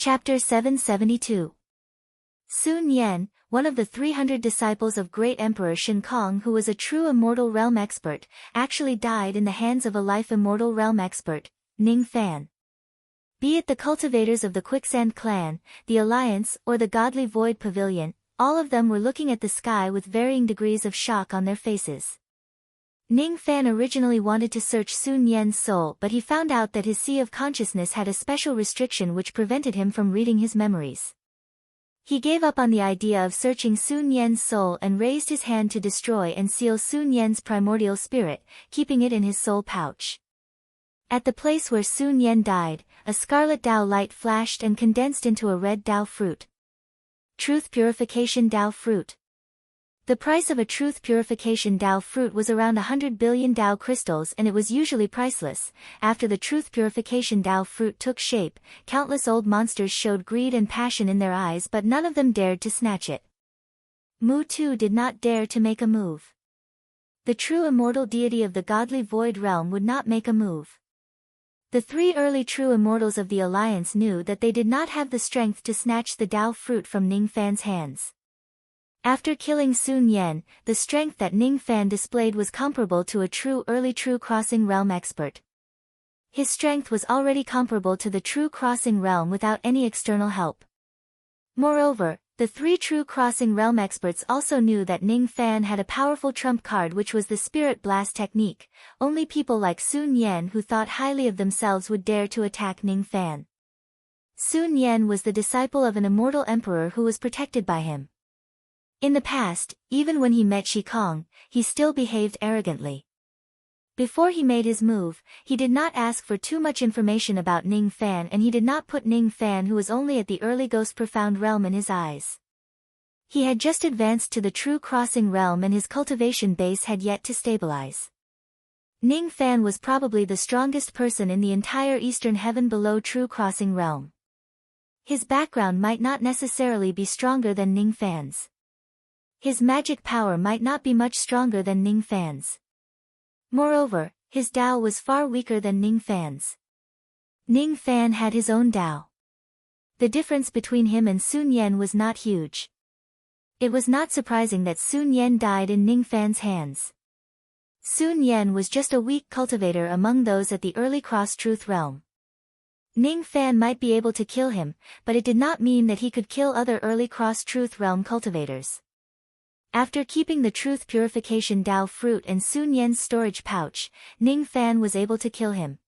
Chapter 772. Sun Yan, one of the 300 disciples of great Emperor Shin Kong who was a true immortal realm expert, actually died in the hands of a life immortal realm expert, Ning Fan. Be it the cultivators of the Quicksand Clan, the Alliance, or the Godly Void Pavilion, all of them were looking at the sky with varying degrees of shock on their faces. Ning Fan originally wanted to search Sun Yan's soul, but he found out that his sea of consciousness had a special restriction which prevented him from reading his memories. He gave up on the idea of searching Sun Yan's soul and raised his hand to destroy and seal Sun Yan's primordial spirit, keeping it in his soul pouch. At the place where Sun Yan died, a scarlet Dao light flashed and condensed into a red Dao fruit. Truth Purification Dao Fruit. The price of a Truth Purification Dao fruit was around 100 billion Dao crystals, and it was usually priceless. After the Truth Purification Dao fruit took shape, countless old monsters showed greed and passion in their eyes, but none of them dared to snatch it. Mu too did not dare to make a move. The true immortal deity of the godly void realm would not make a move. The three early true immortals of the Alliance knew that they did not have the strength to snatch the Dao fruit from Ning Fan's hands. After killing Sun Yan, the strength that Ning Fan displayed was comparable to a early true crossing realm expert. His strength was already comparable to the true crossing realm without any external help. Moreover, the three true crossing realm experts also knew that Ning Fan had a powerful trump card, which was the Spirit Blast technique. Only people like Sun Yan who thought highly of themselves would dare to attack Ning Fan. Sun Yan was the disciple of an immortal emperor who was protected by him. In the past, even when he met Shi Kong, he still behaved arrogantly. Before he made his move, he did not ask for too much information about Ning Fan, and he did not put Ning Fan, who was only at the early Ghost Profound realm, in his eyes. He had just advanced to the true crossing realm and his cultivation base had yet to stabilize. Ning Fan was probably the strongest person in the entire Eastern Heaven below true crossing realm. His background might not necessarily be stronger than Ning Fan's. His magic power might not be much stronger than Ning Fan's. Moreover, his Dao was far weaker than Ning Fan's. Ning Fan had his own Dao. The difference between him and Sun Yan was not huge. It was not surprising that Sun Yan died in Ning Fan's hands. Sun Yan was just a weak cultivator among those at the early cross-truth realm. Ning Fan might be able to kill him, but it did not mean that he could kill other early cross-truth realm cultivators. After keeping the Truth Purification Dao fruit in Sun Yan's storage pouch, Ning Fan was able to kill him.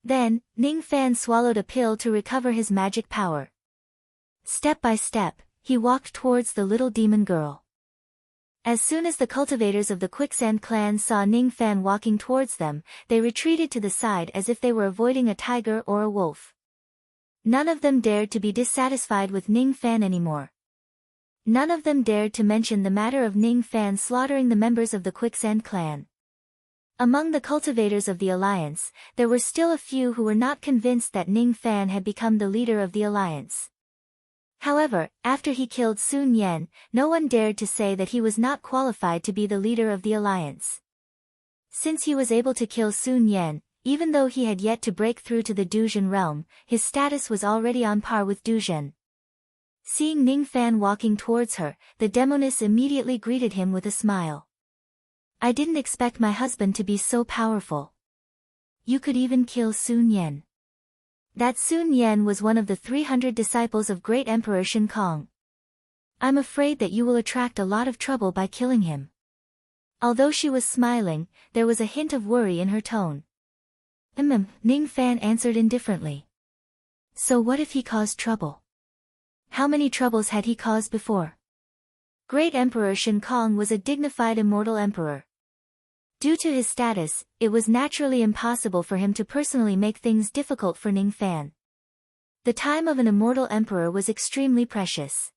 Then, Ning Fan swallowed a pill to recover his magic power. Step by step, he walked towards the little demon girl. As soon as the cultivators of the Quicksand Clan saw Ning Fan walking towards them, they retreated to the side as if they were avoiding a tiger or a wolf. None of them dared to be dissatisfied with Ning Fan anymore. None of them dared to mention the matter of Ning Fan slaughtering the members of the Quicksand Clan. Among the cultivators of the Alliance, there were still a few who were not convinced that Ning Fan had become the leader of the Alliance. However, after he killed Sun Yan, no one dared to say that he was not qualified to be the leader of the Alliance. Since he was able to kill Sun Yan, even though he had yet to break through to the Duzhen realm, his status was already on par with Duzhen. Seeing Ning Fan walking towards her, the demoness immediately greeted him with a smile. I didn't expect my husband to be so powerful. You could even kill Sun Yan. That Sun Yan was one of the 300 disciples of great Emperor Shin Kong. I'm afraid that you will attract a lot of trouble by killing him. Although she was smiling, there was a hint of worry in her tone. Ning Fan answered indifferently. So what if he caused trouble? How many troubles had he caused before? Great Emperor Shin Kong was a dignified immortal emperor. Due to his status, it was naturally impossible for him to personally make things difficult for Ning Fan. The time of an immortal emperor was extremely precious.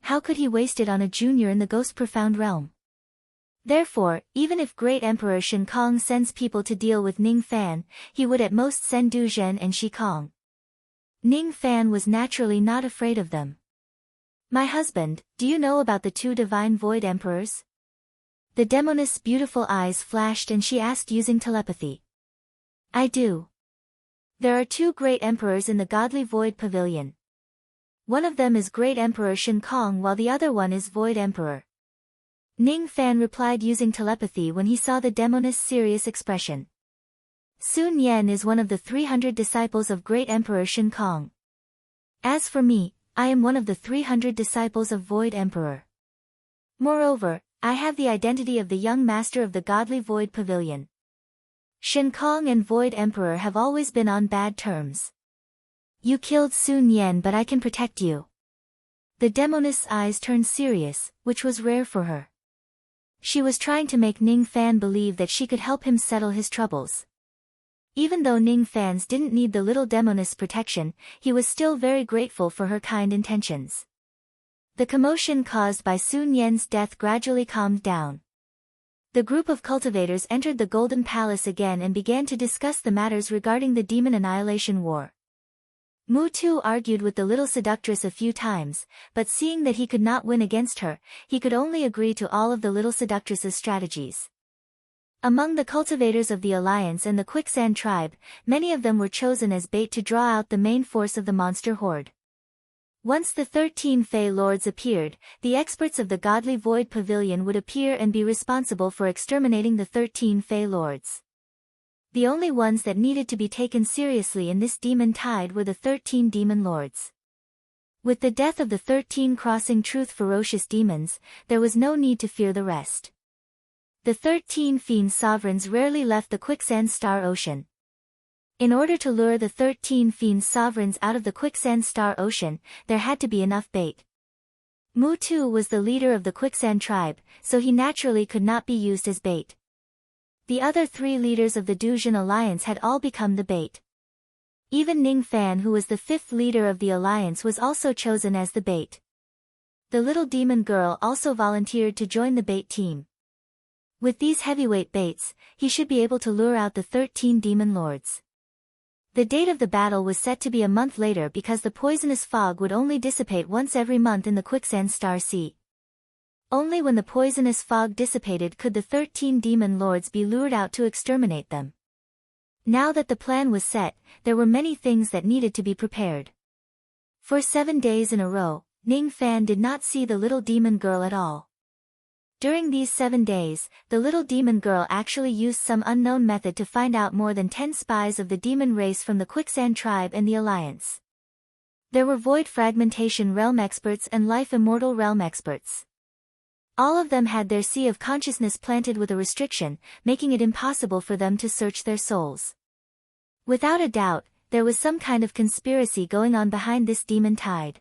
How could he waste it on a junior in the Ghost Profound realm? Therefore, even if Great Emperor Shin Kong sends people to deal with Ning Fan, he would at most send Du Zhen and Shi Kong. Ning Fan was naturally not afraid of them. My husband, do you know about the two divine void emperors? The demoness' beautiful eyes flashed and she asked using telepathy. I do. There are two great emperors in the Godly Void Pavilion. One of them is Great Emperor Shin Kong while the other one is Void Emperor. Ning Fan replied using telepathy when he saw the demoness' serious expression. Sun Yan is one of the 300 disciples of Great Emperor Shin Kong. As for me, I am one of the 300 disciples of Void Emperor. Moreover, I have the identity of the young master of the Godly Void Pavilion. Shin Kong and Void Emperor have always been on bad terms. You killed Sun Yan, but I can protect you. The demoness' eyes turned serious, which was rare for her. She was trying to make Ning Fan believe that she could help him settle his troubles. Even though Ning Fan's didn't need the little demoness' protection, he was still very grateful for her kind intentions. The commotion caused by Sun Yan's death gradually calmed down. The group of cultivators entered the Golden Palace again and began to discuss the matters regarding the Demon Annihilation War. Mu Tu argued with the little seductress a few times, but seeing that he could not win against her, he could only agree to all of the little seductress's strategies. Among the cultivators of the Alliance and the Quicksand tribe, many of them were chosen as bait to draw out the main force of the monster horde. Once the 13 Fey Lords appeared, the experts of the Godly Void Pavilion would appear and be responsible for exterminating the 13 Fey Lords. The only ones that needed to be taken seriously in this demon tide were the 13 Demon Lords. With the death of the 13 crossing truth ferocious demons, there was no need to fear the rest. The 13 Fiend Sovereigns rarely left the Quicksand Star Ocean. In order to lure the 13 Fiend Sovereigns out of the Quicksand Star Ocean, there had to be enough bait. Mu Tu was the leader of the Quicksand tribe, so he naturally could not be used as bait. The other three leaders of the Dujin Alliance had all become the bait. Even Ning Fan, who was the fifth leader of the alliance, was also chosen as the bait. The little demon girl also volunteered to join the bait team. With these heavyweight baits, he should be able to lure out the 13 demon lords. The date of the battle was set to be a month later because the poisonous fog would only dissipate once every month in the Quicksand Star Sea. Only when the poisonous fog dissipated could the 13 demon lords be lured out to exterminate them. Now that the plan was set, there were many things that needed to be prepared. For 7 days in a row, Ning Fan did not see the little demon girl at all. During these 7 days, the little demon girl actually used some unknown method to find out more than 10 spies of the demon race from the Quicksand tribe and the Alliance. There were Void Fragmentation Realm experts and Life Immortal Realm experts. All of them had their sea of consciousness planted with a restriction, making it impossible for them to search their souls. Without a doubt, there was some kind of conspiracy going on behind this demon tide.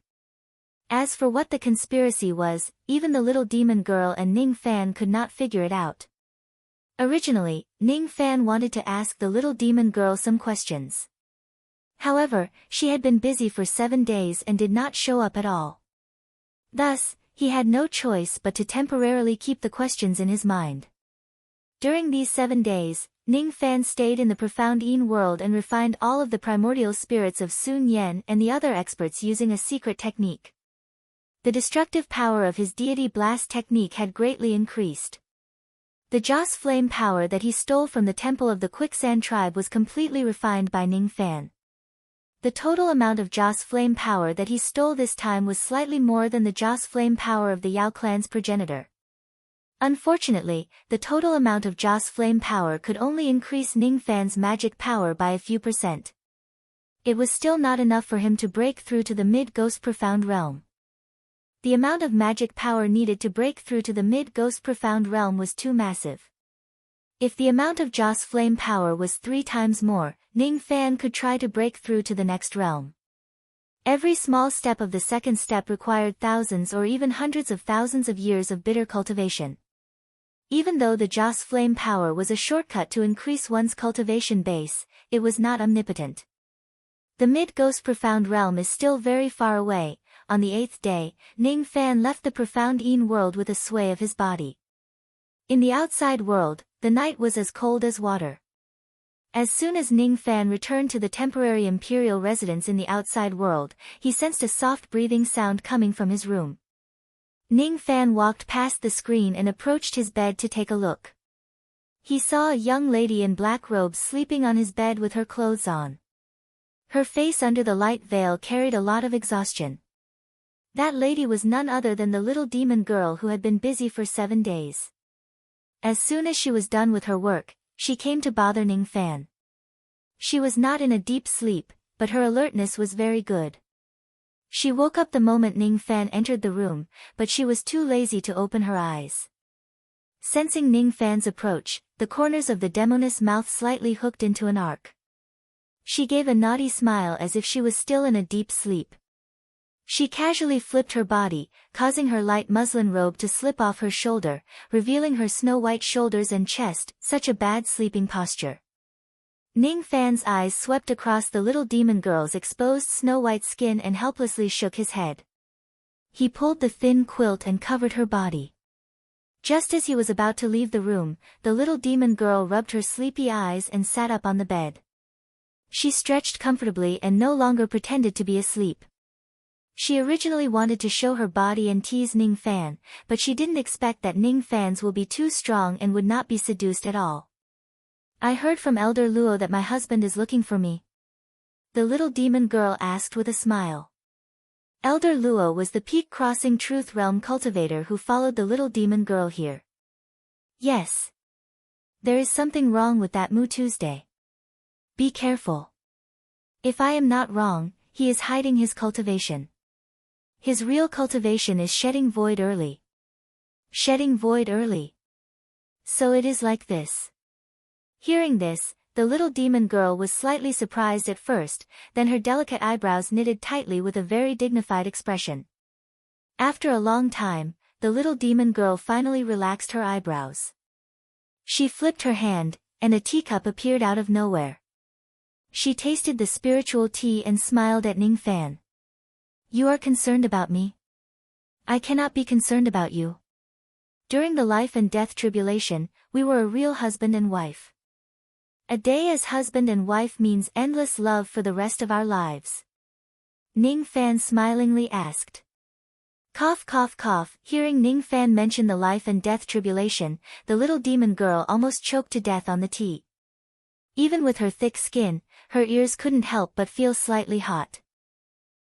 As for what the conspiracy was, even the little demon girl and Ning Fan could not figure it out. Originally, Ning Fan wanted to ask the little demon girl some questions. However, she had been busy for 7 days and did not show up at all. Thus, he had no choice but to temporarily keep the questions in his mind. During these 7 days, Ning Fan stayed in the profound Yin world and refined all of the primordial spirits of Sun Yan and the other experts using a secret technique. The destructive power of his deity blast technique had greatly increased. The Joss flame power that he stole from the temple of the Quicksand tribe was completely refined by Ning Fan. The total amount of Joss flame power that he stole this time was slightly more than the Joss flame power of the Yao clan's progenitor. Unfortunately, the total amount of Joss flame power could only increase Ning Fan's magic power by a few %. It was still not enough for him to break through to the mid-ghost profound realm. The amount of magic power needed to break through to the mid-ghost profound realm was too massive. If the amount of Joss flame power was 3 times more, Ning Fan could try to break through to the next realm. Every small step of the second step required thousands or even hundreds of thousands of years of bitter cultivation. Even though the Joss flame power was a shortcut to increase one's cultivation base, it was not omnipotent. The mid-ghost profound realm is still very far away. On the 8th day, Ning Fan left the profound Yin world with a sway of his body. In the outside world, the night was as cold as water. As soon as Ning Fan returned to the temporary imperial residence in the outside world, he sensed a soft breathing sound coming from his room. Ning Fan walked past the screen and approached his bed to take a look. He saw a young lady in black robes sleeping on his bed with her clothes on. Her face under the light veil carried a lot of exhaustion. That lady was none other than the little demon girl who had been busy for 7 days. As soon as she was done with her work, she came to bother Ning Fan. She was not in a deep sleep, but her alertness was very good. She woke up the moment Ning Fan entered the room, but she was too lazy to open her eyes. Sensing Ning Fan's approach, the corners of the demoness mouth slightly hooked into an arc. She gave a naughty smile as if she was still in a deep sleep. She casually flipped her body, causing her light muslin robe to slip off her shoulder, revealing her snow-white shoulders and chest. Such a bad sleeping posture. Ning Fan's eyes swept across the little demon girl's exposed snow-white skin and helplessly shook his head. He pulled the thin quilt and covered her body. Just as he was about to leave the room, the little demon girl rubbed her sleepy eyes and sat up on the bed. She stretched comfortably and no longer pretended to be asleep. She originally wanted to show her body and tease Ning Fan, but she didn't expect that Ning Fan's will be too strong and would not be seduced at all. I heard from Elder Luo that my husband is looking for me. The little demon girl asked with a smile. Elder Luo was the Peak Crossing Truth Realm cultivator who followed the little demon girl here. Yes. There is something wrong with that Moo Tuesday. Be careful. If I am not wrong, he is hiding his cultivation. His real cultivation is shedding void early. Shedding void early. So it is like this. Hearing this, the little demon girl was slightly surprised at first, then her delicate eyebrows knitted tightly with a very dignified expression. After a long time, the little demon girl finally relaxed her eyebrows. She flipped her hand, and a teacup appeared out of nowhere. She tasted the spiritual tea and smiled at Ning Fan. You are concerned about me? I cannot be concerned about you. During the life and death tribulation, we were a real husband and wife. A day as husband and wife means endless love for the rest of our lives. Ning Fan smilingly asked. Cough cough cough. Hearing Ning Fan mention the life and death tribulation, the little demon girl almost choked to death on the tea. Even with her thick skin, her ears couldn't help but feel slightly hot.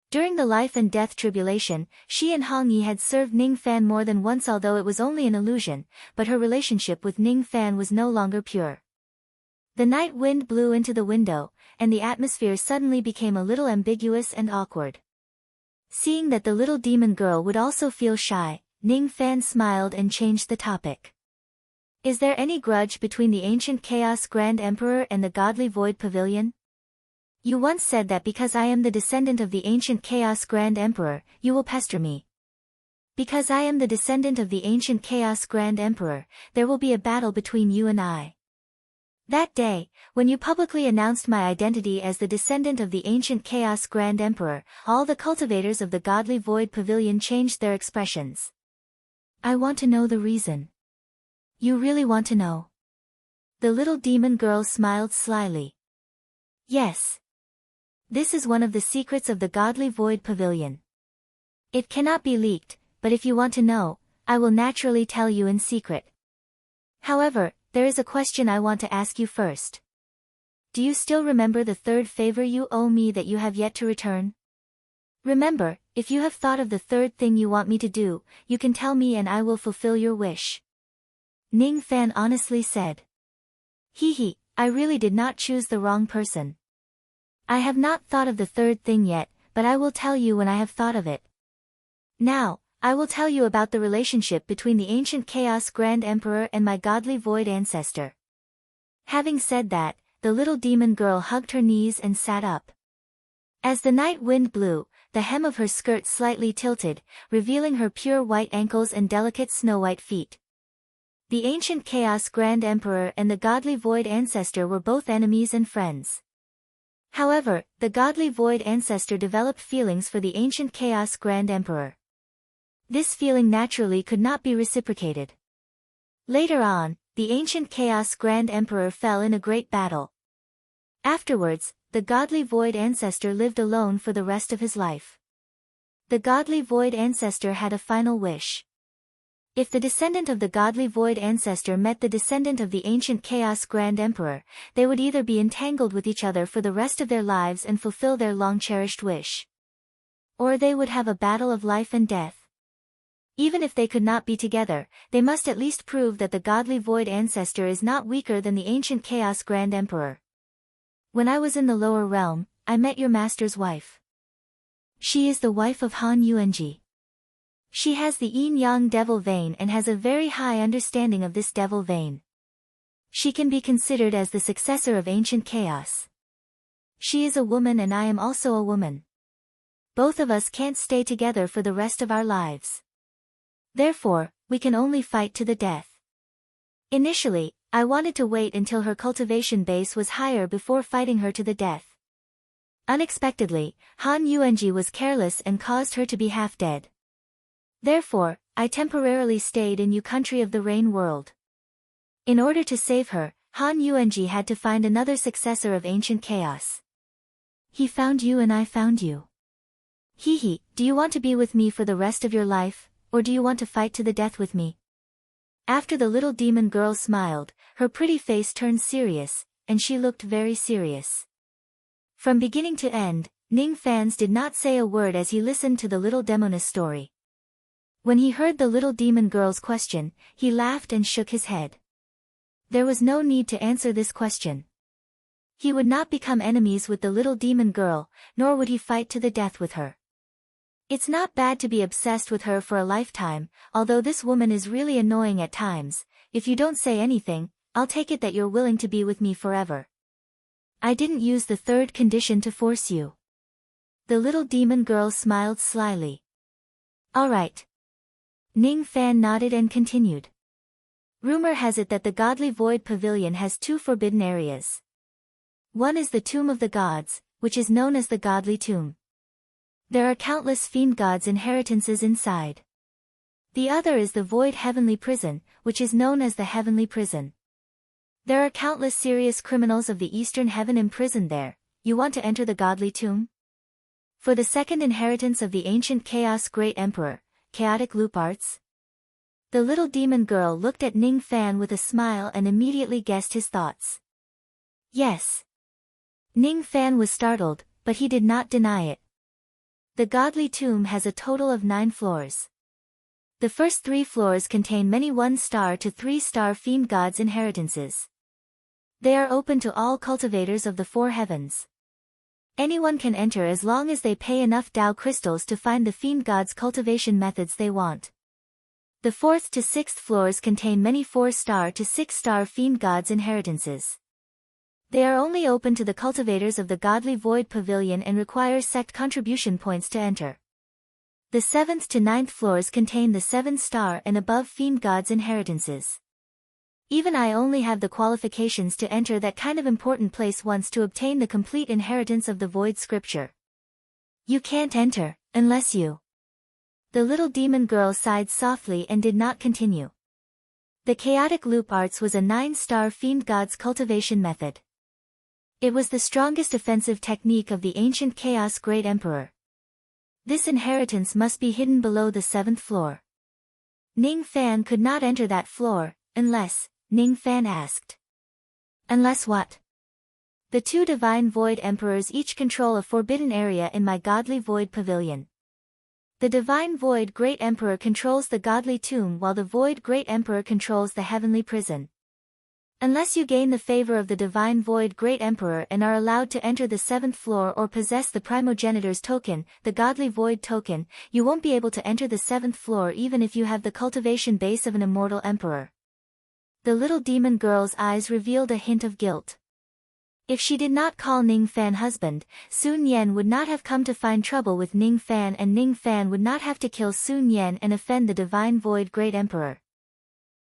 During the life and death tribulation, she and Hong Yi had served Ning Fan more than once, although it was only an illusion, but her relationship with Ning Fan was no longer pure. The night wind blew into the window, and the atmosphere suddenly became a little ambiguous and awkward. Seeing that the little demon girl would also feel shy, Ning Fan smiled and changed the topic. Is there any grudge between the ancient Chaos Grand Emperor and the Godly Void Pavilion? You once said that because I am the descendant of the ancient Chaos Grand Emperor, you will pester me. Because I am the descendant of the ancient Chaos Grand Emperor, there will be a battle between you and I. That day, when you publicly announced my identity as the descendant of the ancient Chaos Grand Emperor, all the cultivators of the Godly Void Pavilion changed their expressions. I want to know the reason. You really want to know? The little demon girl smiled slyly. Yes. This is one of the secrets of the Godly Void Pavilion. It cannot be leaked, but if you want to know, I will naturally tell you in secret. However, there is a question I want to ask you first. Do you still remember the third favor you owe me that you have yet to return? Remember, if you have thought of the third thing you want me to do, you can tell me and I will fulfill your wish. Ning Fan honestly said. Hee, I really did not choose the wrong person. I have not thought of the third thing yet, but I will tell you when I have thought of it. Now, I will tell you about the relationship between the ancient Chaos Grand Emperor and my Godly Void ancestor. Having said that, the little demon girl hugged her knees and sat up. As the night wind blew, the hem of her skirt slightly tilted, revealing her pure white ankles and delicate snow-white feet. The ancient Chaos Grand Emperor and the Godly Void ancestor were both enemies and friends. However, the Godly Void ancestor developed feelings for the ancient Chaos Grand Emperor. This feeling naturally could not be reciprocated. Later on, the ancient Chaos Grand Emperor fell in a great battle. Afterwards, the Godly Void ancestor lived alone for the rest of his life. The Godly Void ancestor had a final wish. If the descendant of the godly void ancestor met the descendant of the ancient chaos grand emperor, they would either be entangled with each other for the rest of their lives and fulfill their long-cherished wish, or they would have a battle of life and death. Even if they could not be together, they must at least prove that the godly void ancestor is not weaker than the ancient chaos grand emperor. When I was in the lower realm, I met your master's wife. She is the wife of Han Yuanji. She has the yin-yang devil vein and has a very high understanding of this devil vein. She can be considered as the successor of ancient chaos. She is a woman and I am also a woman. Both of us can't stay together for the rest of our lives. Therefore, we can only fight to the death. Initially, I wanted to wait until her cultivation base was higher before fighting her to the death. Unexpectedly, Han Yuanji was careless and caused her to be half dead. Therefore, I temporarily stayed in Yu country of the Rain world. In order to save her, Han Yuanji had to find another successor of ancient chaos. He found you and I found you. Hehe, do you want to be with me for the rest of your life, or do you want to fight to the death with me? After the little demon girl smiled, her pretty face turned serious, and she looked very serious. From beginning to end, Ning Fan's did not say a word as he listened to the little demoness story. When he heard the little demon girl's question, he laughed and shook his head. There was no need to answer this question. He would not become enemies with the little demon girl, nor would he fight to the death with her. It's not bad to be obsessed with her for a lifetime, although this woman is really annoying at times. If you don't say anything, I'll take it that you're willing to be with me forever. I didn't use the third condition to force you. The little demon girl smiled slyly. All right. Ning Fan nodded and continued. Rumor has it that the Godly Void Pavilion has two forbidden areas. One is the Tomb of the Gods, which is known as the Godly Tomb. There are countless fiend gods' inheritances inside. The other is the Void Heavenly Prison, which is known as the Heavenly Prison. There are countless serious criminals of the Eastern Heaven imprisoned there. You want to enter the Godly Tomb? For the second inheritance of the ancient Chaos Great Emperor, Chaotic Loop Arts? The little demon girl looked at Ning Fan with a smile and immediately guessed his thoughts. Yes. Ning Fan was startled, but he did not deny it. The Godly Tomb has a total of 9 floors. The first 3 floors contain many 1-star to 3-star fiend gods' inheritances. They are open to all cultivators of the 4 heavens. Anyone can enter as long as they pay enough Dao crystals to find the fiend gods' cultivation methods they want. The 4th to 6th floors contain many 4-star to 6-star fiend gods' inheritances. They are only open to the cultivators of the Godly Void Pavilion and require sect contribution points to enter. The 7th to 9th floors contain the 7-star and above fiend gods' inheritances. Even I only have the qualifications to enter that kind of important place once to obtain the complete inheritance of the Void Scripture. You can't enter, unless you... The little demon girl sighed softly and did not continue. The Chaotic Loop Arts was a 9-star fiend god's cultivation method. It was the strongest offensive technique of the ancient Chaos Great Emperor. This inheritance must be hidden below the 7th floor. Ning Fan could not enter that floor, unless... Ning Fan asked. Unless what? The 2 Divine Void Emperors each control a forbidden area in my Godly Void Pavilion. The Divine Void Great Emperor controls the Godly Tomb while the Void Great Emperor controls the Heavenly Prison. Unless you gain the favor of the Divine Void Great Emperor and are allowed to enter the 7th floor or possess the Primogenitor's token, the Godly Void token, you won't be able to enter the 7th floor even if you have the cultivation base of an immortal emperor. The little demon girl's eyes revealed a hint of guilt. If she did not call Ning Fan husband, Sun Yan would not have come to find trouble with Ning Fan and Ning Fan would not have to kill Sun Yan and offend the Divine Void Great Emperor.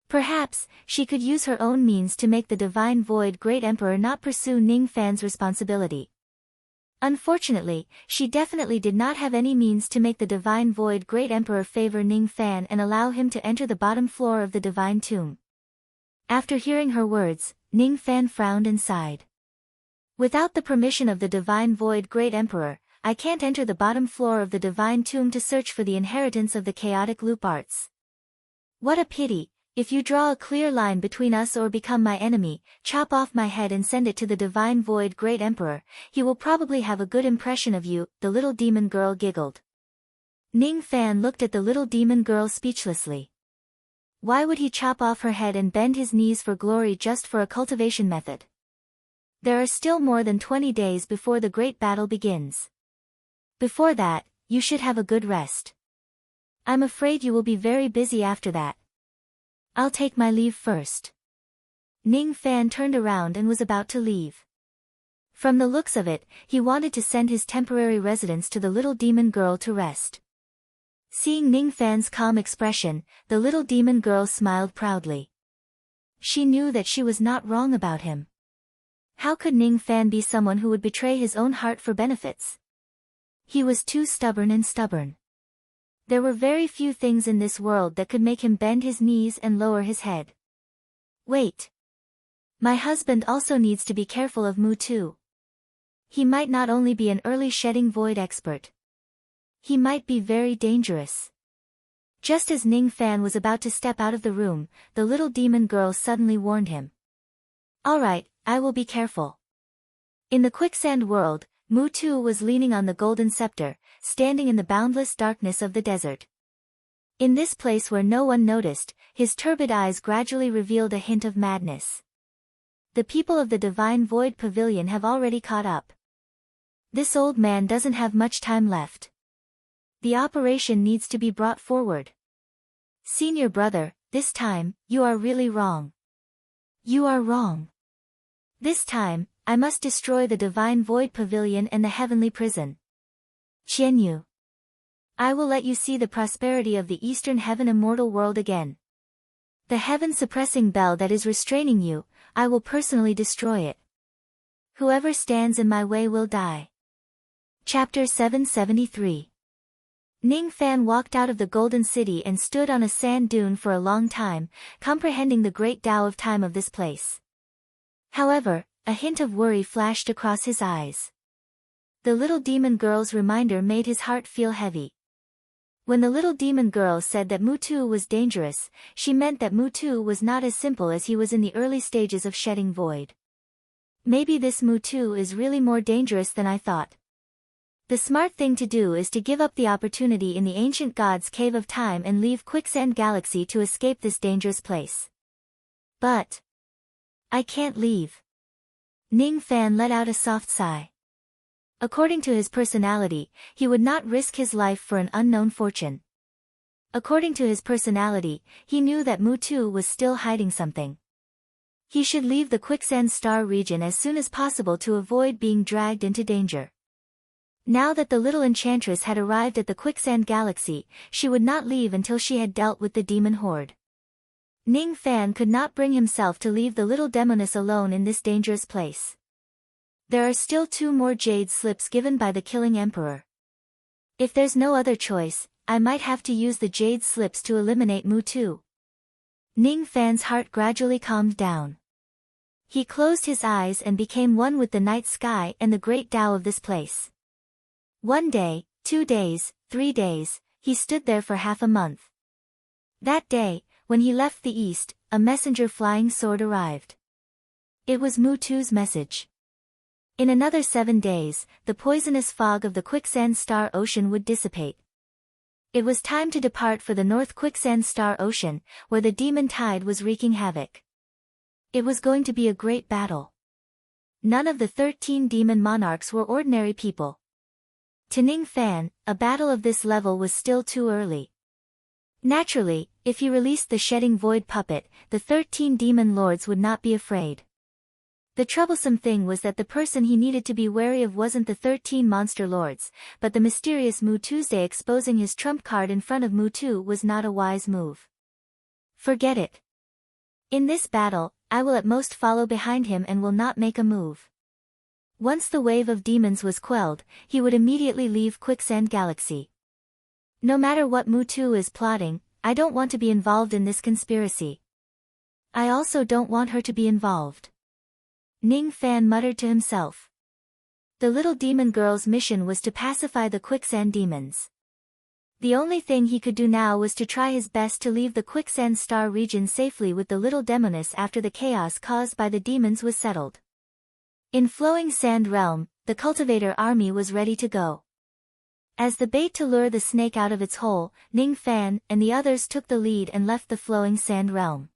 Perhaps, she could use her own means to make the Divine Void Great Emperor not pursue Ning Fan's responsibility. Unfortunately, she definitely did not have any means to make the Divine Void Great Emperor favor Ning Fan and allow him to enter the bottom floor of the Divine Tomb. After hearing her words, Ning Fan frowned and sighed. Without the permission of the Divine Void Great Emperor, I can't enter the bottom floor of the Divine Tomb to search for the inheritance of the Chaotic Loop Arts. What a pity. If you draw a clear line between us or become my enemy, chop off my head and send it to the divine void great emperor, he will probably have a good impression of you, the little demon girl giggled. Ning Fan looked at the little demon girl speechlessly. Why would he chop off her head and bend his knees for glory just for a cultivation method? There are still more than 20 days before the great battle begins. Before that, you should have a good rest. I'm afraid you will be very busy after that. I'll take my leave first. Ning Fan turned around and was about to leave. From the looks of it, he wanted to send his temporary residence to the little demon girl to rest. Seeing Ning Fan's calm expression, the little demon girl smiled proudly. She knew that she was not wrong about him. How could Ning Fan be someone who would betray his own heart for benefits? He was too stubborn. There were very few things in this world that could make him bend his knees and lower his head. Wait. My husband also needs to be careful of Mu too. He might not only be an early shedding void expert. He might be very dangerous. Just as Ning Fan was about to step out of the room, the little demon girl suddenly warned him. All right, I will be careful. In the quicksand world, Mu Tu was leaning on the golden scepter, standing in the boundless darkness of the desert. In this place where no one noticed, his turbid eyes gradually revealed a hint of madness. The people of the Divine Void Pavilion have already caught up. This old man doesn't have much time left. The operation needs to be brought forward. Senior brother, this time, you are really wrong. You are wrong. This time, I must destroy the Divine Void Pavilion and the Heavenly Prison. Qianyu. I will let you see the prosperity of the Eastern Heaven Immortal World again. The heaven-suppressing bell that is restraining you, I will personally destroy it. Whoever stands in my way will die. Chapter 773. Ning Fan walked out of the Golden City and stood on a sand dune for a long time, comprehending the great Tao of time of this place. However, a hint of worry flashed across his eyes. The little demon girl's reminder made his heart feel heavy. When the little demon girl said that Mu Tu was dangerous, she meant that Mu Tu was not as simple as he was in the early stages of shedding void. Maybe this Mu Tu is really more dangerous than I thought. The smart thing to do is to give up the opportunity in the ancient god's cave of time and leave Quicksand Galaxy to escape this dangerous place. But I can't leave. Ning Fan let out a soft sigh. According to his personality, he would not risk his life for an unknown fortune. According to his personality, he knew that Mu Tu was still hiding something. He should leave the Quicksand Star region as soon as possible to avoid being dragged into danger. Now that the little enchantress had arrived at the Quicksand Galaxy, she would not leave until she had dealt with the demon horde. Ning Fan could not bring himself to leave the little demoness alone in this dangerous place. There are still 2 more jade slips given by the killing emperor. If there's no other choice, I might have to use the jade slips to eliminate Mu Tu. Ning Fan's heart gradually calmed down. He closed his eyes and became one with the night sky and the great Tao of this place. 1 day, 2 days, 3 days, he stood there for half a month. That day, when he left the east, a messenger flying sword arrived. It was Mu Tu's message. In another 7 days, the poisonous fog of the Quicksand Star Ocean would dissipate. It was time to depart for the North Quicksand Star Ocean, where the demon tide was wreaking havoc. It was going to be a great battle. None of the 13 demon monarchs were ordinary people. To Ning Fan, a battle of this level was still too early. Naturally, if he released the shedding void puppet, the 13 demon lords would not be afraid. The troublesome thing was that the person he needed to be wary of wasn't the 13 monster lords, but the mysterious Mu Tuesday. Exposing his trump card in front of Mu Tu was not a wise move. Forget it. In this battle, I will at most follow behind him and will not make a move. Once the wave of demons was quelled, he would immediately leave Quicksand Galaxy. No matter what Mu Tu is plotting, I don't want to be involved in this conspiracy. I also don't want her to be involved. Ning Fan muttered to himself. The little demon girl's mission was to pacify the Quicksand demons. The only thing he could do now was to try his best to leave the Quicksand Star region safely with the little demoness after the chaos caused by the demons was settled. In Flowing Sand Realm, the cultivator army was ready to go. As the bait to lure the snake out of its hole, Ning Fan and the others took the lead and left the Flowing Sand Realm.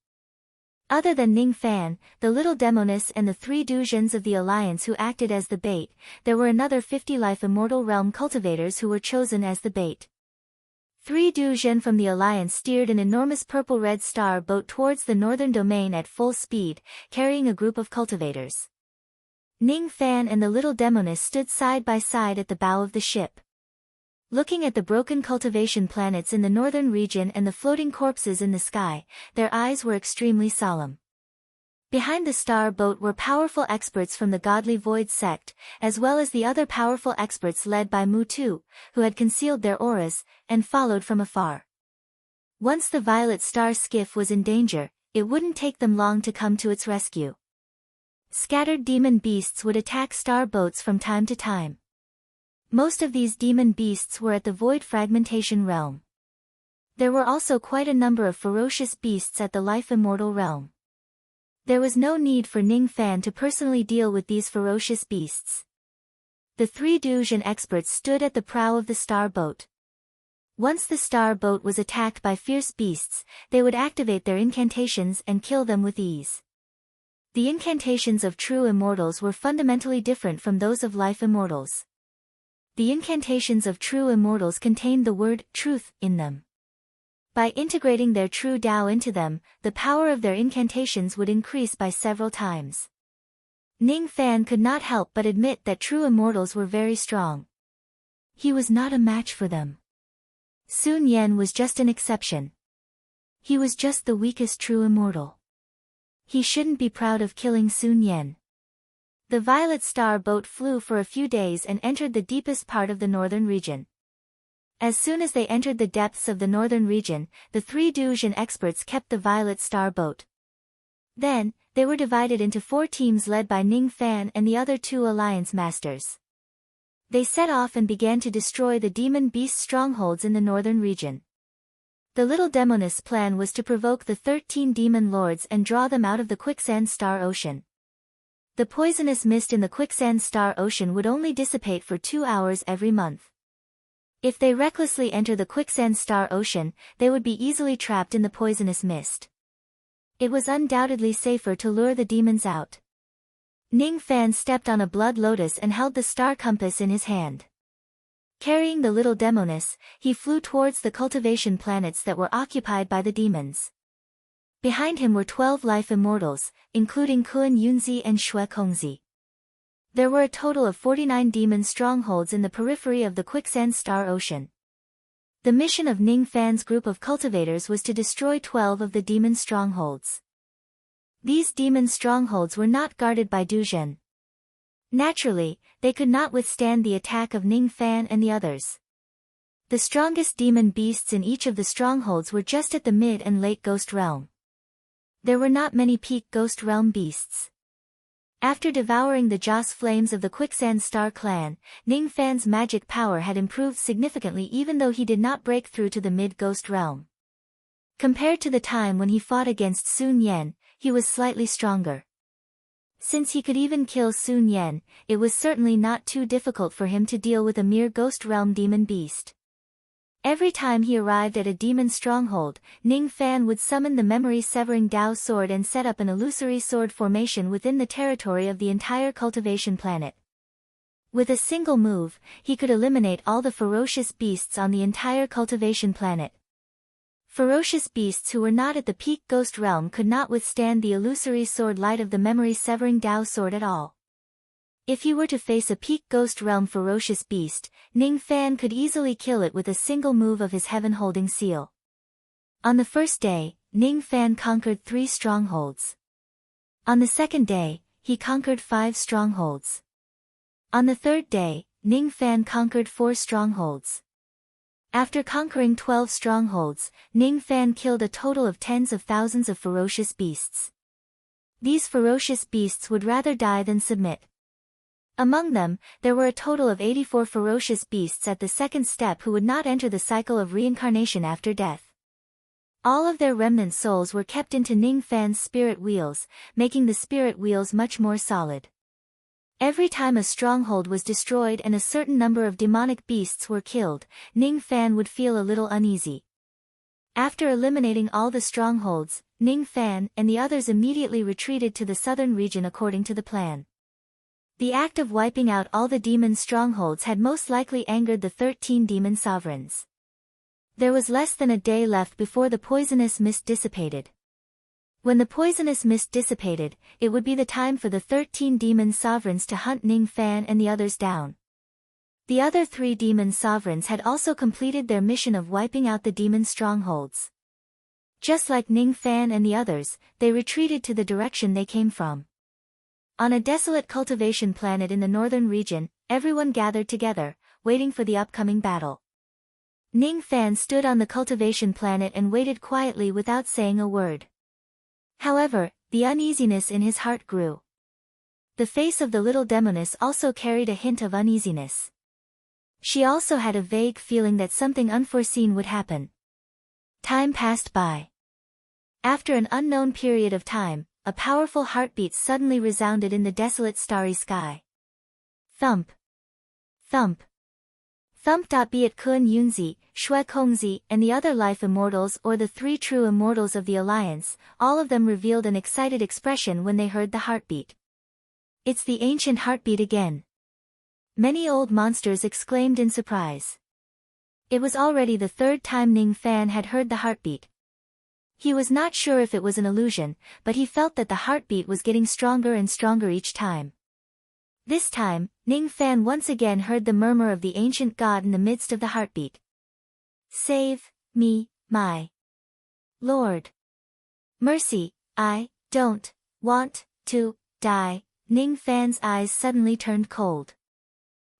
Other than Ning Fan, the little demoness and the 3 Dujins of the Alliance who acted as the bait, there were another 50 Life Immortal Realm cultivators who were chosen as the bait. 3 Dujin from the Alliance steered an enormous purple-red star boat towards the northern domain at full speed, carrying a group of cultivators. Ning Fan and the little demoness stood side by side at the bow of the ship. Looking at the broken cultivation planets in the northern region and the floating corpses in the sky, their eyes were extremely solemn. Behind the star boat were powerful experts from the Godly Void sect, as well as the other powerful experts led by Mutu, who had concealed their auras, and followed from afar. Once the Violet Star skiff was in danger, it wouldn't take them long to come to its rescue. Scattered demon beasts would attack star boats from time to time. Most of these demon beasts were at the Void Fragmentation Realm. There were also quite a number of ferocious beasts at the Life Immortal Realm. There was no need for Ning Fan to personally deal with these ferocious beasts. The 3 Dujin experts stood at the prow of the star boat. Once the star boat was attacked by fierce beasts, they would activate their incantations and kill them with ease. The incantations of true immortals were fundamentally different from those of life immortals. The incantations of true immortals contained the word truth in them. By integrating their true Tao into them, the power of their incantations would increase by several times. Ning Fan could not help but admit that true immortals were very strong. He was not a match for them. Sun Yan was just an exception. He was just the weakest true immortal. He shouldn't be proud of killing Sun Yan. The Violet Star boat flew for a few days and entered the deepest part of the northern region. As soon as they entered the depths of the northern region, the 3 Dujin experts kept the Violet Star boat. Then, they were divided into 4 teams led by Ning Fan and the other 2 Alliance Masters. They set off and began to destroy the demon beast strongholds in the northern region. The little demoness plan was to provoke the 13 demon lords and draw them out of the Quicksand Star Ocean. The poisonous mist in the Quicksand Star Ocean would only dissipate for 2 hours every month. If they recklessly enter the Quicksand Star Ocean, they would be easily trapped in the poisonous mist. It was undoubtedly safer to lure the demons out. Ning Fan stepped on a blood lotus and held the star compass in his hand. Carrying the little demoness, he flew towards the cultivation planets that were occupied by the demons. Behind him were 12 life immortals, including Kun Yunzi and Xue Kongzi. There were a total of 49 demon strongholds in the periphery of the Quicksand Star Ocean. The mission of Ning Fan's group of cultivators was to destroy 12 of the demon strongholds. These demon strongholds were not guarded by Duzhen. Naturally, they could not withstand the attack of Ning Fan and the others. The strongest demon beasts in each of the strongholds were just at the mid and late Ghost Realm. There were not many peak Ghost Realm beasts. After devouring the Joss flames of the Quicksand Star clan, Ning Fan's magic power had improved significantly even though he did not break through to the mid Ghost Realm. Compared to the time when he fought against Sun Yan, he was slightly stronger. Since he could even kill Sun Yan, it was certainly not too difficult for him to deal with a mere Ghost Realm demon beast. Every time he arrived at a demon stronghold, Ning Fan would summon the memory-severing Dao sword and set up an illusory sword formation within the territory of the entire cultivation planet. With a single move, he could eliminate all the ferocious beasts on the entire cultivation planet. Ferocious beasts who were not at the peak Ghost Realm could not withstand the illusory sword light of the memory-severing Dao sword at all. If he were to face a peak Ghost Realm ferocious beast, Ning Fan could easily kill it with a single move of his heaven-holding seal. On the first day, Ning Fan conquered 3 strongholds. On the second day, he conquered 5 strongholds. On the third day, Ning Fan conquered 4 strongholds. After conquering 12 strongholds, Ning Fan killed a total of tens of thousands of ferocious beasts. These ferocious beasts would rather die than submit. Among them, there were a total of 84 ferocious beasts at the second step who would not enter the cycle of reincarnation after death. All of their remnant souls were kept into Ning Fan's spirit wheels, making the spirit wheels much more solid. Every time a stronghold was destroyed and a certain number of demonic beasts were killed, Ning Fan would feel a little uneasy. After eliminating all the strongholds, Ning Fan and the others immediately retreated to the southern region according to the plan. The act of wiping out all the demon strongholds had most likely angered the 13 demon sovereigns. There was less than a day left before the poisonous mist dissipated. When the poisonous mist dissipated, it would be the time for the 13 demon sovereigns to hunt Ning Fan and the others down. The other 3 demon sovereigns had also completed their mission of wiping out the demon strongholds. Just like Ning Fan and the others, they retreated to the direction they came from. On a desolate cultivation planet in the northern region, everyone gathered together, waiting for the upcoming battle. Ning Fan stood on the cultivation planet and waited quietly without saying a word. However, the uneasiness in his heart grew. The face of the little demoness also carried a hint of uneasiness. She also had a vague feeling that something unforeseen would happen. Time passed by. After an unknown period of time, a powerful heartbeat suddenly resounded in the desolate starry sky. Thump. Thump. Thump. Be it Kun Yunzi, Shui Kongzi, and the other life immortals or the 3 true immortals of the Alliance, all of them revealed an excited expression when they heard the heartbeat. It's the ancient heartbeat again. Many old monsters exclaimed in surprise. It was already the 3rd time Ning Fan had heard the heartbeat. He was not sure if it was an illusion, but he felt that the heartbeat was getting stronger and stronger each time. This time, Ning Fan once again heard the murmur of the ancient god in the midst of the heartbeat. Save me, my Lord. Mercy, I don't want to die. Ning Fan's eyes suddenly turned cold.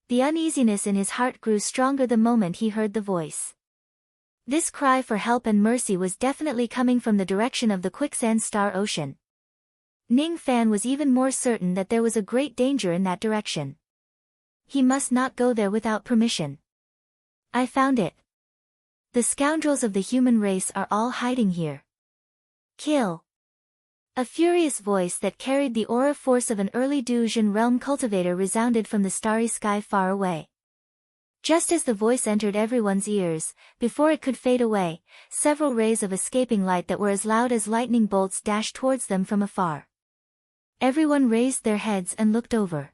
The uneasiness in his heart grew stronger the moment he heard the voice. This cry for help and mercy was definitely coming from the direction of the quicksand star ocean. Ning Fan was even more certain that there was a great danger in that direction. He must not go there without permission. I found it. The scoundrels of the human race are all hiding here. Kill. A furious voice that carried the aura force of an early Dujin realm cultivator resounded from the starry sky far away. Just as the voice entered everyone's ears, before it could fade away, several rays of escaping light that were as loud as lightning bolts dashed towards them from afar. Everyone raised their heads and looked over.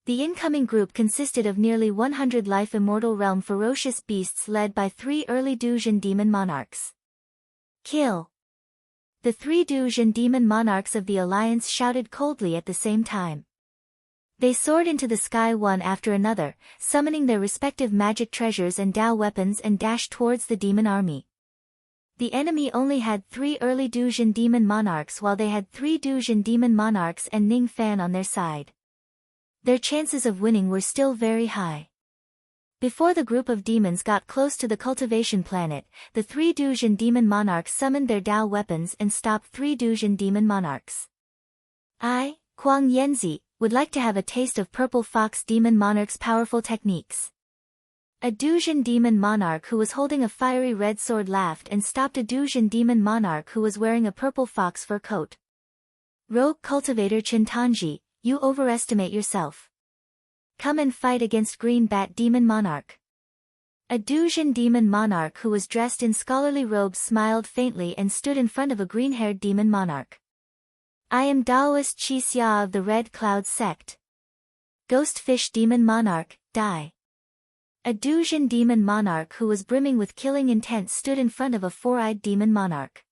The incoming group consisted of nearly 100 life immortal realm ferocious beasts led by 3 early Dujin demon monarchs. Kill. The 3 Dujin demon monarchs of the Alliance shouted coldly at the same time. They soared into the sky one after another, summoning their respective magic treasures and Dao weapons and dashed towards the demon army. The enemy only had 3 early Dujin demon monarchs while they had 3 Dujin demon monarchs and Ning Fan on their side. Their chances of winning were still very high. Before the group of demons got close to the cultivation planet, the 3 Dujin demon monarchs summoned their Dao weapons and stopped 3 Dujin demon monarchs. I, Kuang Yanzi, would like to have a taste of Purple Fox Demon Monarch's powerful techniques. A Dujin Demon Monarch who was holding a fiery red sword laughed and stopped a Dujin Demon Monarch who was wearing a purple fox fur coat. Rogue Cultivator Chintanji, you overestimate yourself. Come and fight against Green Bat Demon Monarch. A Dujin Demon Monarch who was dressed in scholarly robes smiled faintly and stood in front of a green-haired Demon Monarch. I am Daoist Chi Xia of the Red Cloud Sect. Ghostfish Demon Monarch, die. A Dujin Demon Monarch who was brimming with killing intent stood in front of a 4-eyed Demon Monarch.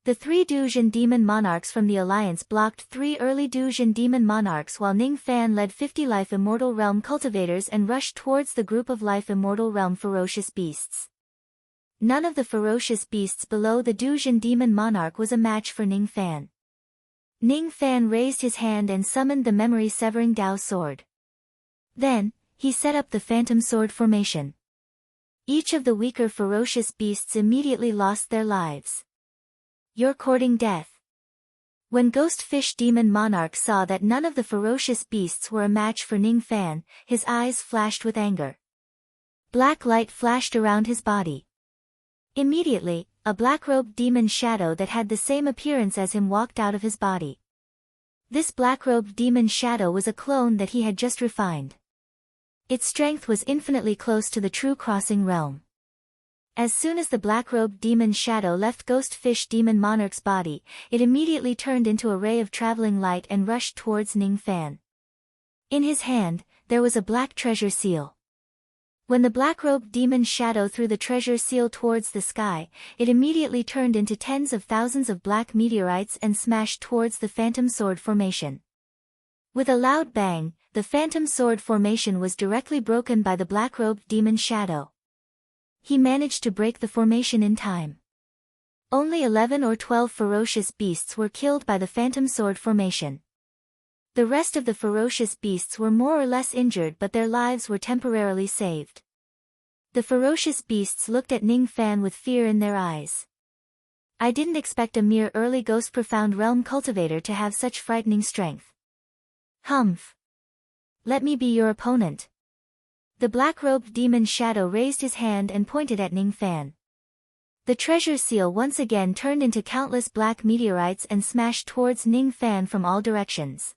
The 3 Dujin Demon Monarchs from the Alliance blocked 3 early Dujin Demon Monarchs while Ning Fan led 50 Life Immortal Realm cultivators and rushed towards the group of Life Immortal Realm ferocious beasts. None of the ferocious beasts below the Dujin Demon Monarch was a match for Ning Fan. Ning Fan raised his hand and summoned the memory-severing Dao sword. Then, he set up the Phantom Sword formation. Each of the weaker ferocious beasts immediately lost their lives. You're courting death. When Ghost Fish Demon Monarch saw that none of the ferocious beasts were a match for Ning Fan, his eyes flashed with anger. Black light flashed around his body. Immediately, a black-robed demon shadow that had the same appearance as him walked out of his body. This black-robed demon shadow was a clone that he had just refined. Its strength was infinitely close to the true crossing realm. As soon as the black-robed demon shadow left Ghost Fish Demon Monarch's body, it immediately turned into a ray of traveling light and rushed towards Ning Fan. In his hand, there was a black treasure seal. When the black-robed demon shadow threw the treasure seal towards the sky, it immediately turned into tens of thousands of black meteorites and smashed towards the Phantom Sword Formation. With a loud bang, the Phantom Sword Formation was directly broken by the black-robed demon shadow. He managed to break the formation in time. Only 11 or 12 ferocious beasts were killed by the Phantom Sword Formation. The rest of the ferocious beasts were more or less injured, but their lives were temporarily saved. The ferocious beasts looked at Ning Fan with fear in their eyes. I didn't expect a mere early Ghost Profound Realm cultivator to have such frightening strength. Humph. Let me be your opponent. The black-robed demon shadow raised his hand and pointed at Ning Fan. The treasure seal once again turned into countless black meteorites and smashed towards Ning Fan from all directions.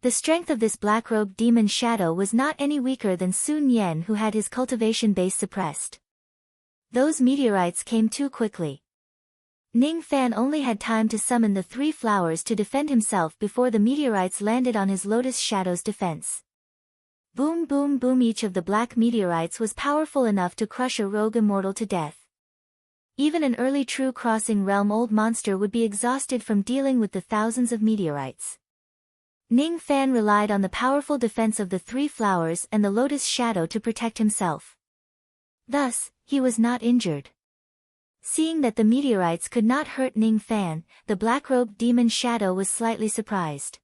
The strength of this black-robed demon shadow was not any weaker than Sun Yan, who had his cultivation base suppressed. Those meteorites came too quickly. Ning Fan only had time to summon the 3 flowers to defend himself before the meteorites landed on his Lotus Shadow's defense. Boom boom boom, each of the black meteorites was powerful enough to crush a rogue immortal to death. Even an early true crossing realm old monster would be exhausted from dealing with the thousands of meteorites. Ning Fan relied on the powerful defense of the 3 flowers and the Lotus Shadow to protect himself. Thus, he was not injured. Seeing that the meteorites could not hurt Ning Fan, the black-robed demon shadow was slightly surprised.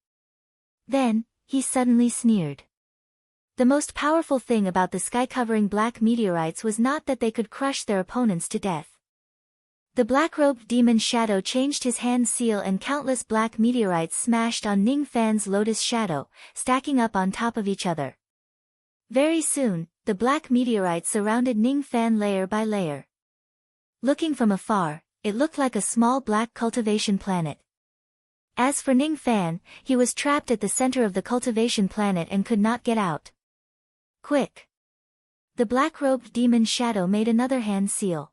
Then, he suddenly sneered. The most powerful thing about the sky-covering black meteorites was not that they could crush their opponents to death. The black-robed demon shadow changed his hand seal and countless black meteorites smashed on Ning Fan's Lotus Shadow, stacking up on top of each other. Very soon, the black meteorites surrounded Ning Fan layer by layer. Looking from afar, it looked like a small black cultivation planet. As for Ning Fan, he was trapped at the center of the cultivation planet and could not get out. Quick! The black-robed demon shadow made another hand seal.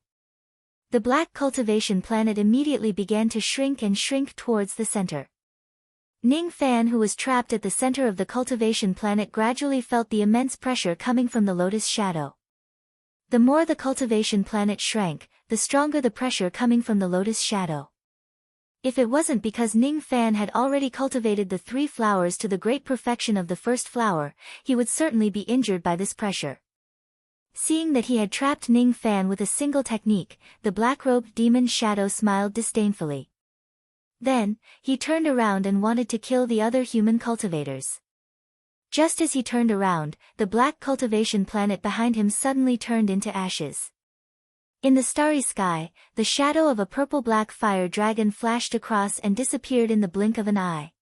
The black cultivation planet immediately began to shrink and shrink towards the center. Ning Fan, who was trapped at the center of the cultivation planet, gradually felt the immense pressure coming from the Lotus Shadow. The more the cultivation planet shrank, the stronger the pressure coming from the Lotus Shadow. If it wasn't because Ning Fan had already cultivated the 3 flowers to the great perfection of the first flower, he would certainly be injured by this pressure. Seeing that he had trapped Ning Fan with a single technique, the black-robed demon shadow smiled disdainfully. Then, he turned around and wanted to kill the other human cultivators. Just as he turned around, the black cultivation planet behind him suddenly turned into ashes. In the starry sky, the shadow of a purple-black fire dragon flashed across and disappeared in the blink of an eye.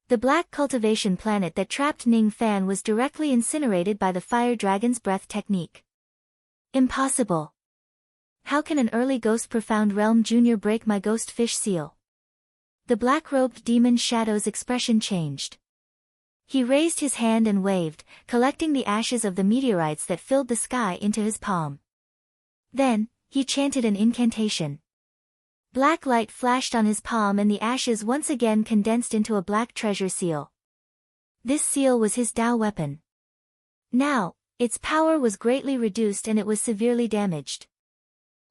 The black cultivation planet that trapped Ning Fan was directly incinerated by the fire dragon's breath technique. Impossible! How can an early Ghost Profound Realm Junior break my Ghost Fish seal? The black-robed demon shadow's expression changed. He raised his hand and waved, collecting the ashes of the meteorites that filled the sky into his palm. Then, he chanted an incantation. Black light flashed on his palm and the ashes once again condensed into a black treasure seal. This seal was his Tao weapon. Now, its power was greatly reduced and it was severely damaged.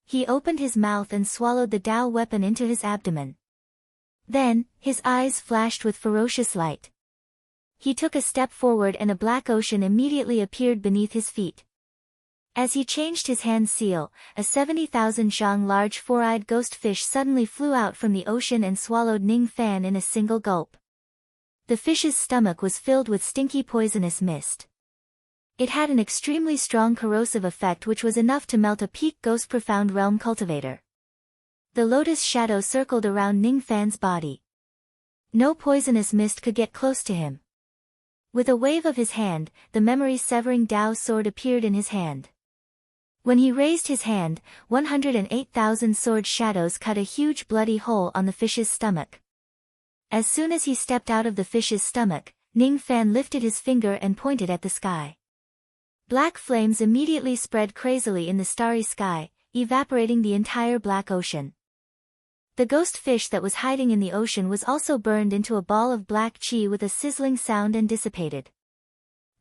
He opened his mouth and swallowed the Tao weapon into his abdomen. Then, his eyes flashed with ferocious light. He took a step forward and a black ocean immediately appeared beneath his feet. As he changed his hand seal, a 70,000 zhang large 4-eyed ghost fish suddenly flew out from the ocean and swallowed Ning Fan in a single gulp. The fish's stomach was filled with stinky poisonous mist. It had an extremely strong corrosive effect which was enough to melt a peak Ghost Profound Realm cultivator. The Lotus Shadow circled around Ning Fan's body. No poisonous mist could get close to him. With a wave of his hand, the memory-severing Dao sword appeared in his hand. When he raised his hand, 108,000 sword shadows cut a huge bloody hole on the fish's stomach. As soon as he stepped out of the fish's stomach, Ning Fan lifted his finger and pointed at the sky. Black flames immediately spread crazily in the starry sky, evaporating the entire black ocean. The ghost fish that was hiding in the ocean was also burned into a ball of black chi with a sizzling sound and dissipated.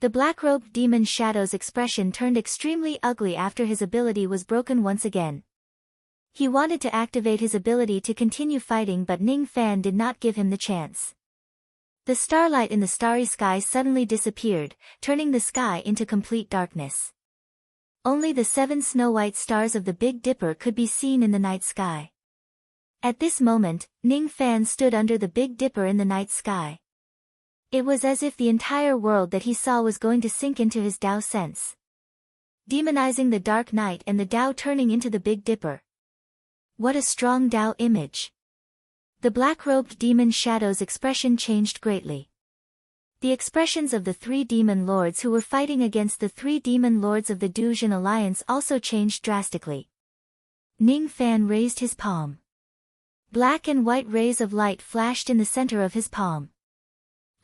The black-robed demon Shadow's expression turned extremely ugly after his ability was broken once again. He wanted to activate his ability to continue fighting, but Ning Fan did not give him the chance. The starlight in the starry sky suddenly disappeared, turning the sky into complete darkness. Only the 7 snow-white stars of the Big Dipper could be seen in the night sky. At this moment, Ning Fan stood under the Big Dipper in the night sky. It was as if the entire world that he saw was going to sink into his Dao sense. Demonizing the dark night and the Dao turning into the Big Dipper. What a strong Dao image! The black-robed demon Shadow's expression changed greatly. The expressions of the 3 demon lords who were fighting against the 3 demon lords of the Dujin Alliance also changed drastically. Ning Fan raised his palm. Black and white rays of light flashed in the center of his palm.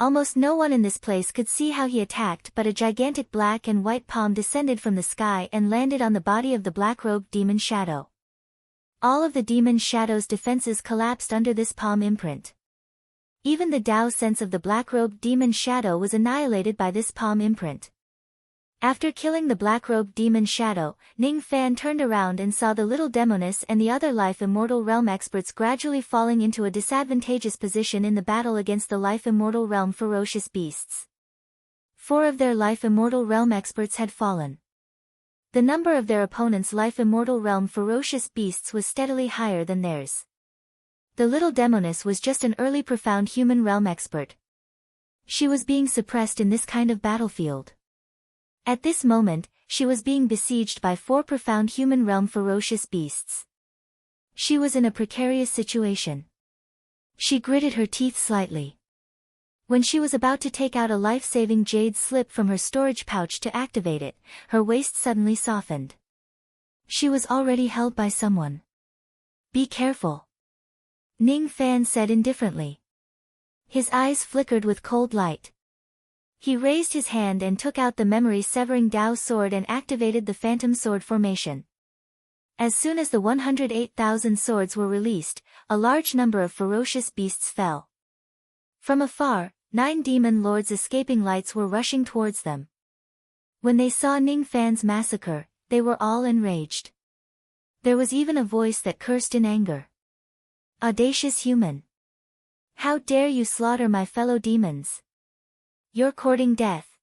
Almost no one in this place could see how he attacked, but a gigantic black and white palm descended from the sky and landed on the body of the black-robed demon Shadow. All of the demon Shadow's defenses collapsed under this palm imprint. Even the Dao sense of the black-robed demon Shadow was annihilated by this palm imprint. After killing the black-robed demon Shadow, Ning Fan turned around and saw the little demoness and the other Life Immortal Realm experts gradually falling into a disadvantageous position in the battle against the Life Immortal Realm ferocious beasts. 4 of their Life Immortal Realm experts had fallen. The number of their opponents' Life Immortal Realm ferocious beasts was steadily higher than theirs. The little demoness was just an early profound human realm expert. She was being suppressed in this kind of battlefield. At this moment, she was being besieged by 4 profound human realm ferocious beasts. She was in a precarious situation. She gritted her teeth slightly. When she was about to take out a life-saving jade slip from her storage pouch to activate it, her waist suddenly softened. She was already held by someone. Be careful, Ning Fan said indifferently. His eyes flickered with cold light. He raised his hand and took out the memory-severing Dao sword and activated the Phantom Sword formation. As soon as the 108,000 swords were released, a large number of ferocious beasts fell. From afar, 9 demon lords escaping lights were rushing towards them. When they saw Ning Fan's massacre, they were all enraged. There was even a voice that cursed in anger. Audacious human! How dare you slaughter my fellow demons? You're courting death.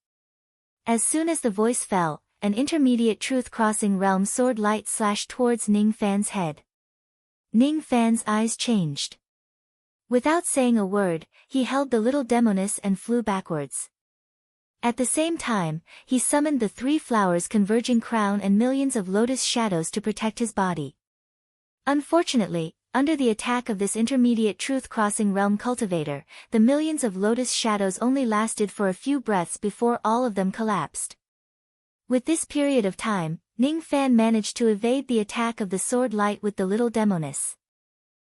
As soon as the voice fell, an intermediate truth-crossing realm sword light slashed towards Ning Fan's head. Ning Fan's eyes changed. Without saying a word, he held the little demoness and flew backwards. At the same time, he summoned the 3 flowers converging crown and millions of lotus shadows to protect his body. Unfortunately, under the attack of this intermediate truth-crossing realm cultivator, the millions of lotus shadows only lasted for a few breaths before all of them collapsed. With this period of time, Ning Fan managed to evade the attack of the sword light with the little demoness.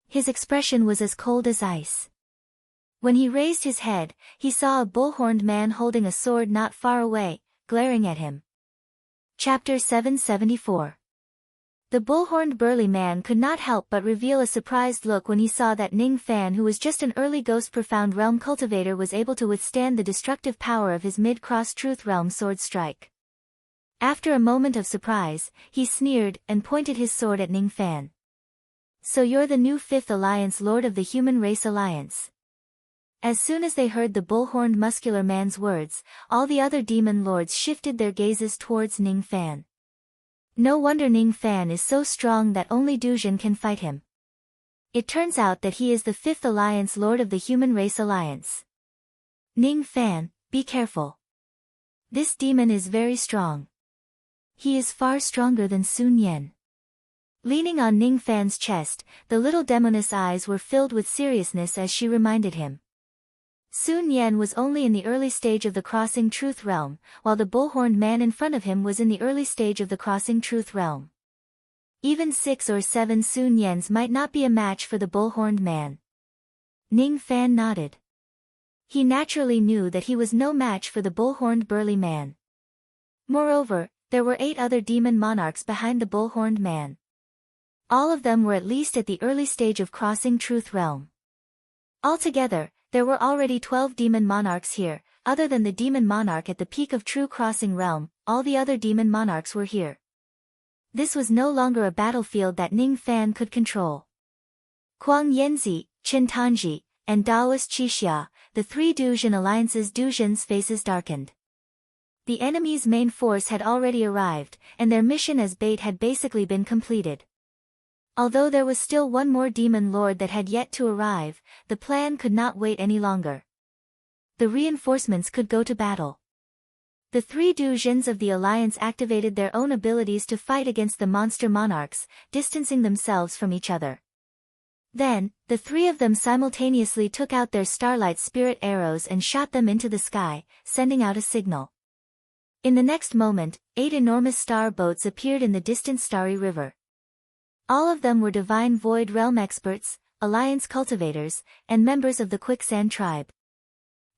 His expression was as cold as ice. When he raised his head, he saw a bull-horned man holding a sword not far away, glaring at him. Chapter 774. The bull-horned burly man could not help but reveal a surprised look when he saw that Ning Fan, who was just an early ghost profound realm cultivator, was able to withstand the destructive power of his mid-cross truth realm sword strike. After a moment of surprise, he sneered and pointed his sword at Ning Fan. So you're the new 5th Alliance Lord of the Human Race Alliance. As soon as they heard the bull-horned muscular man's words, all the other demon lords shifted their gazes towards Ning Fan. No wonder Ning Fan is so strong that only Dujin can fight him. It turns out that he is the 5th Alliance Lord of the Human Race Alliance. Ning Fan, be careful. This demon is very strong. He is far stronger than Sun Yan. Leaning on Ning Fan's chest, the little demoness eyes were filled with seriousness as she reminded him. Sun Yan was only in the early stage of the Crossing Truth Realm, while the bull-horned man in front of him was in the early stage of the Crossing Truth Realm. Even 6 or 7 Sun Yans might not be a match for the bull-horned man. Ning Fan nodded. He naturally knew that he was no match for the bull-horned burly man. Moreover, there were 8 other demon monarchs behind the bull-horned man. All of them were at least at the early stage of Crossing Truth Realm. Altogether, there were already 12 demon monarchs here. Other than the demon monarch at the peak of True Crossing Realm, all the other demon monarchs were here. This was no longer a battlefield that Ning Fan could control. Kuang Yanzi, Qin Tanji, and Daoist Qixia, the 3 Duzhen Alliance's Duzhen's faces darkened. The enemy's main force had already arrived, and their mission as bait had basically been completed. Although there was still one more demon lord that had yet to arrive, the plan could not wait any longer. The reinforcements could go to battle. The 3 Duzhens of the Alliance activated their own abilities to fight against the monster monarchs, distancing themselves from each other. Then, the 3 of them simultaneously took out their starlight spirit arrows and shot them into the sky, sending out a signal. In the next moment, 8 enormous star boats appeared in the distant starry river. All of them were Divine Void Realm experts, Alliance cultivators, and members of the Quicksand tribe.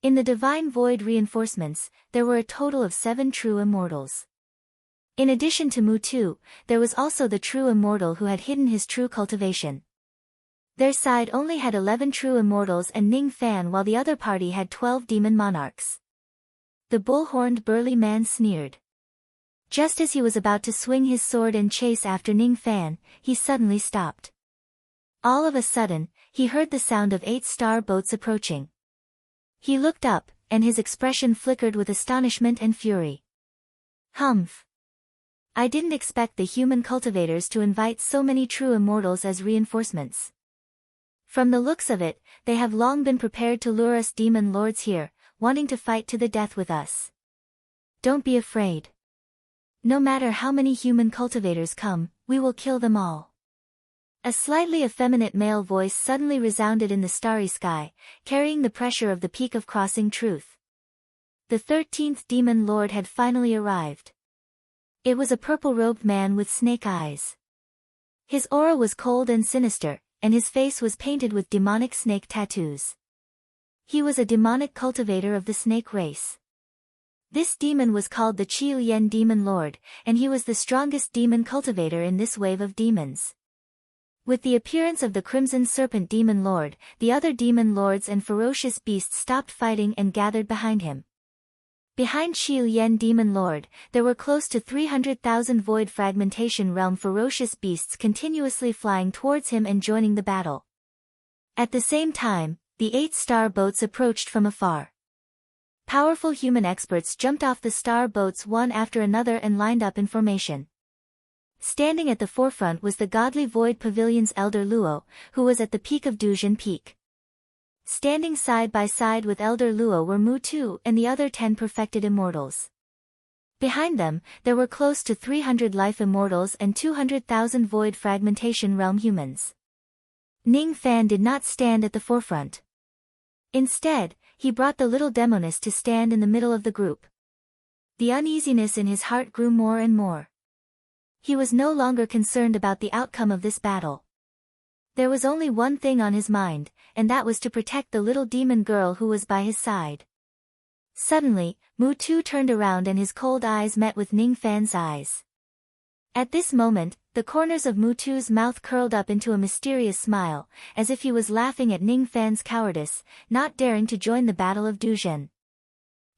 In the Divine Void reinforcements, there were a total of 7 true immortals. In addition to Mutu, there was also the true immortal who had hidden his true cultivation. Their side only had 11 true immortals and Ning Fan, while the other party had 12 demon monarchs. The bull-horned burly man sneered. Just as he was about to swing his sword and chase after Ning Fan, he suddenly stopped. All of a sudden, he heard the sound of 8 star boats approaching. He looked up, and his expression flickered with astonishment and fury. Humph! I didn't expect the human cultivators to invite so many true immortals as reinforcements. From the looks of it, they have long been prepared to lure us demon lords here, wanting to fight to the death with us. Don't be afraid. No matter how many human cultivators come, we will kill them all. A slightly effeminate male voice suddenly resounded in the starry sky, carrying the pressure of the peak of Crossing Truth. The 13th demon lord had finally arrived. It was a purple-robed man with snake eyes. His aura was cold and sinister, and his face was painted with demonic snake tattoos. He was a demonic cultivator of the snake race. This demon was called the Qiu Yen Demon Lord, and he was the strongest demon cultivator in this wave of demons. With the appearance of the Crimson Serpent Demon Lord, the other demon lords and ferocious beasts stopped fighting and gathered behind him. Behind Qiu Yen Demon Lord, there were close to 300,000 Void Fragmentation Realm ferocious beasts continuously flying towards him and joining the battle. At the same time, the 8 star boats approached from afar. Powerful human experts jumped off the star boats one after another and lined up in formation. Standing at the forefront was the Godly Void Pavilion's Elder Luo, who was at the peak of Duzhen Peak. Standing side by side with Elder Luo were Mutu and the other 10 perfected immortals. Behind them, there were close to 300 life immortals and 200,000 Void Fragmentation Realm humans. Ning Fan did not stand at the forefront. Instead, he brought the little demoness to stand in the middle of the group. The uneasiness in his heart grew more and more. He was no longer concerned about the outcome of this battle. There was only one thing on his mind, and that was to protect the little demon girl who was by his side. Suddenly, Mutu turned around and his cold eyes met with Ning Fan's eyes. At this moment, the corners of Mutu's mouth curled up into a mysterious smile, as if he was laughing at Ning Fan's cowardice, not daring to join the Battle of Duzhen.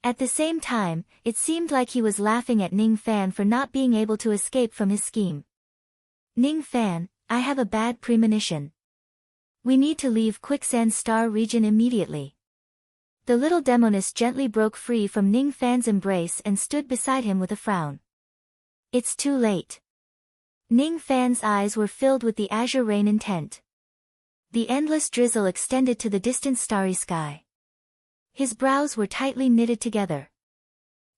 At the same time, it seemed like he was laughing at Ning Fan for not being able to escape from his scheme. Ning Fan, I have a bad premonition. We need to leave Quicksand Star region immediately. The little demoness gently broke free from Ning Fan's embrace and stood beside him with a frown. It's too late. Ning Fan's eyes were filled with the azure rain intent. The endless drizzle extended to the distant starry sky. His brows were tightly knitted together.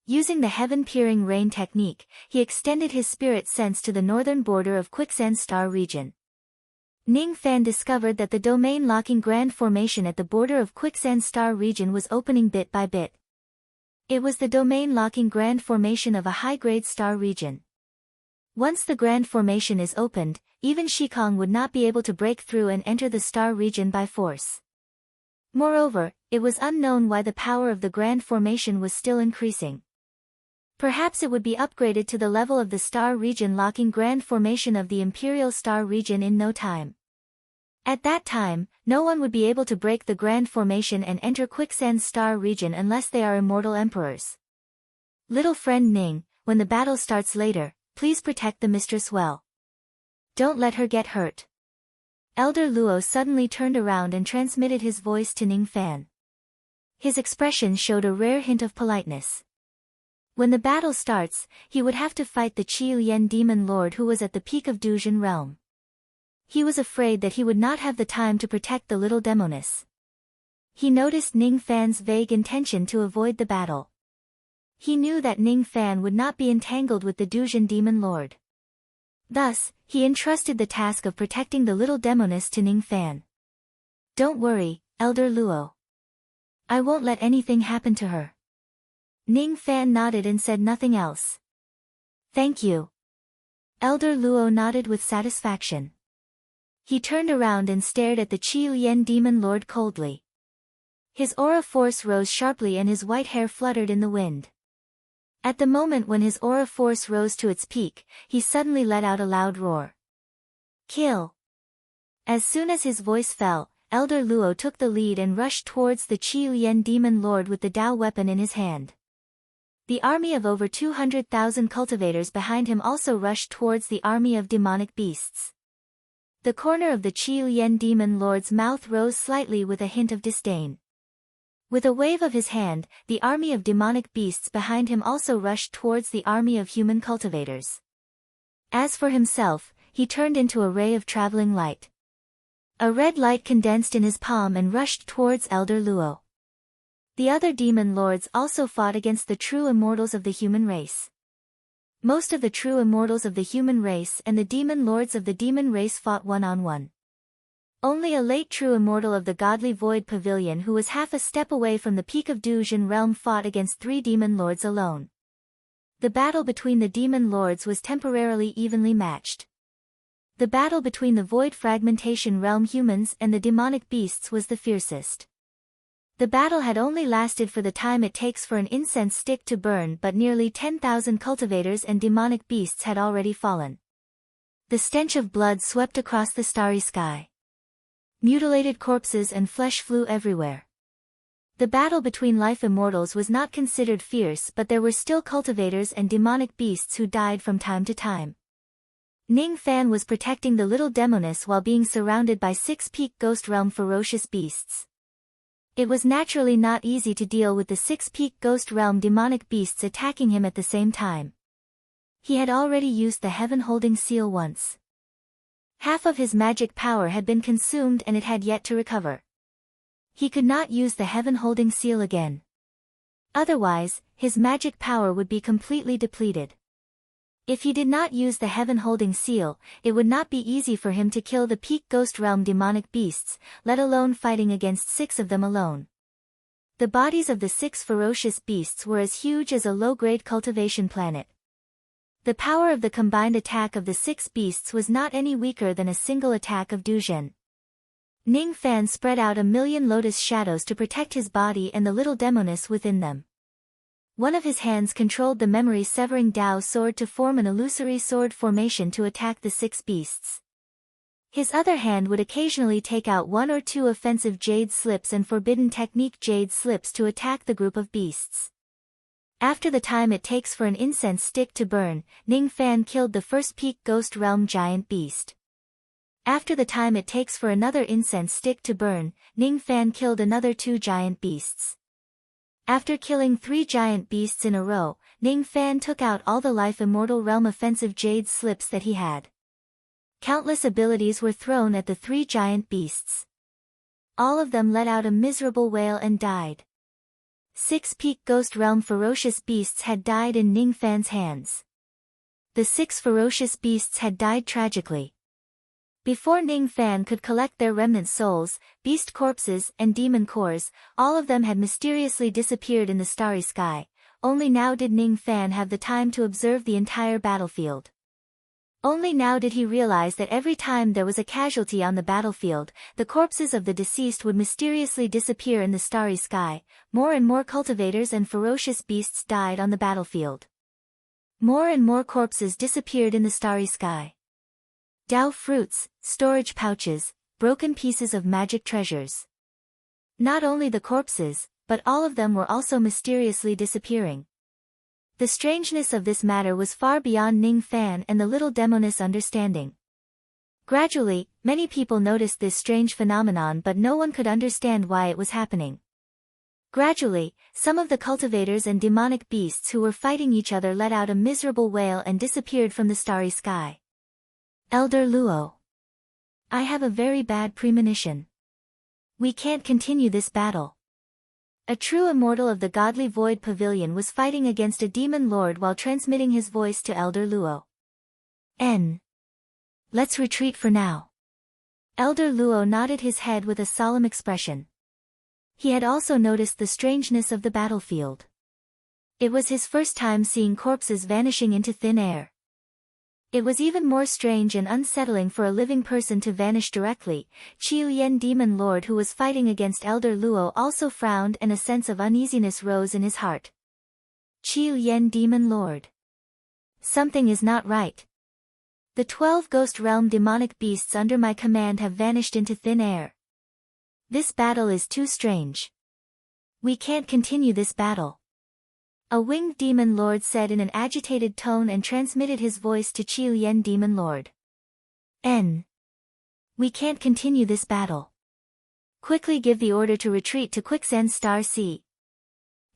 Using the heaven-peering rain technique, he extended his spirit sense to the northern border of Quicksand Star region. Ning Fan discovered that the domain-locking Grand Formation at the border of Quicksand Star region was opening bit by bit. It was the domain-locking Grand Formation of a high-grade star region. Once the Grand Formation is opened, even Shikong would not be able to break through and enter the star region by force. Moreover, it was unknown why the power of the Grand Formation was still increasing. Perhaps it would be upgraded to the level of the star region locking Grand Formation of the Imperial Star region in no time. At that time, no one would be able to break the Grand Formation and enter Quicksand Star region unless they are immortal emperors. Little friend Ning, when the battle starts later, please protect the mistress well. Don't let her get hurt. Elder Luo suddenly turned around and transmitted his voice to Ning Fan. His expression showed a rare hint of politeness. When the battle starts, he would have to fight the Qi Lian demon lord who was at the peak of Duzhen realm. He was afraid that he would not have the time to protect the little demoness. He noticed Ning Fan's vague intention to avoid the battle. He knew that Ning Fan would not be entangled with the Duzhen demon lord. Thus, he entrusted the task of protecting the little demoness to Ning Fan. Don't worry, Elder Luo. I won't let anything happen to her. Ning Fan nodded and said nothing else. Thank you. Elder Luo nodded with satisfaction. He turned around and stared at the Qi Lian demon lord coldly. His aura force rose sharply and his white hair fluttered in the wind. At the moment when his aura force rose to its peak, he suddenly let out a loud roar. Kill! As soon as his voice fell, Elder Luo took the lead and rushed towards the Qi Lian demon lord with the Dao weapon in his hand. The army of over 200,000 cultivators behind him also rushed towards the army of demonic beasts. The corner of the Qi Lian demon lord's mouth rose slightly with a hint of disdain. With a wave of his hand, the army of demonic beasts behind him also rushed towards the army of human cultivators. As for himself, he turned into a ray of traveling light. A red light condensed in his palm and rushed towards Elder Luo. The other demon lords also fought against the true immortals of the human race. Most of the true immortals of the human race and the demon lords of the demon race fought one-on-one. Only a late true immortal of the godly void pavilion who was half a step away from the peak of Duzhen realm fought against 3 demon lords alone. The battle between the demon lords was temporarily evenly matched. The battle between the void fragmentation realm humans and the demonic beasts was the fiercest. The battle had only lasted for the time it takes for an incense stick to burn, but nearly 10,000 cultivators and demonic beasts had already fallen. The stench of blood swept across the starry sky. Mutilated corpses and flesh flew everywhere. The battle between life immortals was not considered fierce, but there were still cultivators and demonic beasts who died from time to time. Ning Fan was protecting the little demoness while being surrounded by 6-peak ghost realm ferocious beasts. It was naturally not easy to deal with the 6-peak ghost realm demonic beasts attacking him at the same time. He had already used the heaven-holding seal once. Half of his magic power had been consumed and it had yet to recover. He could not use the heaven-holding seal again. Otherwise, his magic power would be completely depleted. If he did not use the heaven-holding seal, it would not be easy for him to kill the peak ghost realm demonic beasts, let alone fighting against 6 of them alone. The bodies of the 6 ferocious beasts were as huge as a low-grade cultivation planet. The power of the combined attack of the 6 beasts was not any weaker than a single attack of Duzhen. Ning Fan spread out a million lotus shadows to protect his body and the little demoness within them. One of his hands controlled the memory-severing Dao sword to form an illusory sword formation to attack the 6 beasts. His other hand would occasionally take out 1 or 2 offensive jade slips and forbidden technique jade slips to attack the group of beasts. After the time it takes for an incense stick to burn, Ning Fan killed the first peak ghost realm giant beast. After the time it takes for another incense stick to burn, Ning Fan killed another 2 giant beasts. After killing 3 giant beasts in a row, Ning Fan took out all the life immortal realm offensive jade slips that he had. Countless abilities were thrown at the 3 giant beasts. All of them let out a miserable wail and died. 6 peak ghost realm ferocious beasts had died in Ning Fan's hands. The 6 ferocious beasts had died tragically. Before Ning Fan could collect their remnant souls, beast corpses and demon cores, all of them had mysteriously disappeared in the starry sky. Only now did Ning Fan have the time to observe the entire battlefield. Only now did he realize that every time there was a casualty on the battlefield, the corpses of the deceased would mysteriously disappear in the starry sky. More and more cultivators and ferocious beasts died on the battlefield. More and more corpses disappeared in the starry sky. Dao fruits, storage pouches, broken pieces of magic treasures. Not only the corpses, but all of them were also mysteriously disappearing. The strangeness of this matter was far beyond Ning Fan and the little demoness understanding. Gradually, many people noticed this strange phenomenon, but no one could understand why it was happening. Gradually, some of the cultivators and demonic beasts who were fighting each other let out a miserable wail and disappeared from the starry sky. Elder Luo. I have a very bad premonition. We can't continue this battle. A true immortal of the godly void pavilion was fighting against a demon lord while transmitting his voice to Elder Luo. Let's retreat for now. Elder Luo nodded his head with a solemn expression. He had also noticed the strangeness of the battlefield. It was his first time seeing corpses vanishing into thin air. It was even more strange and unsettling for a living person to vanish directly. Qi Lian Demon Lord, who was fighting against Elder Luo, also frowned and a sense of uneasiness rose in his heart. Qi Lian Demon Lord. Something is not right. The 12 Ghost Realm demonic beasts under my command have vanished into thin air. This battle is too strange. We can't continue this battle. A winged demon lord said in an agitated tone and transmitted his voice to Qi Lian Demon Lord. We can't continue this battle. Quickly give the order to retreat to Quicksand Star Sea.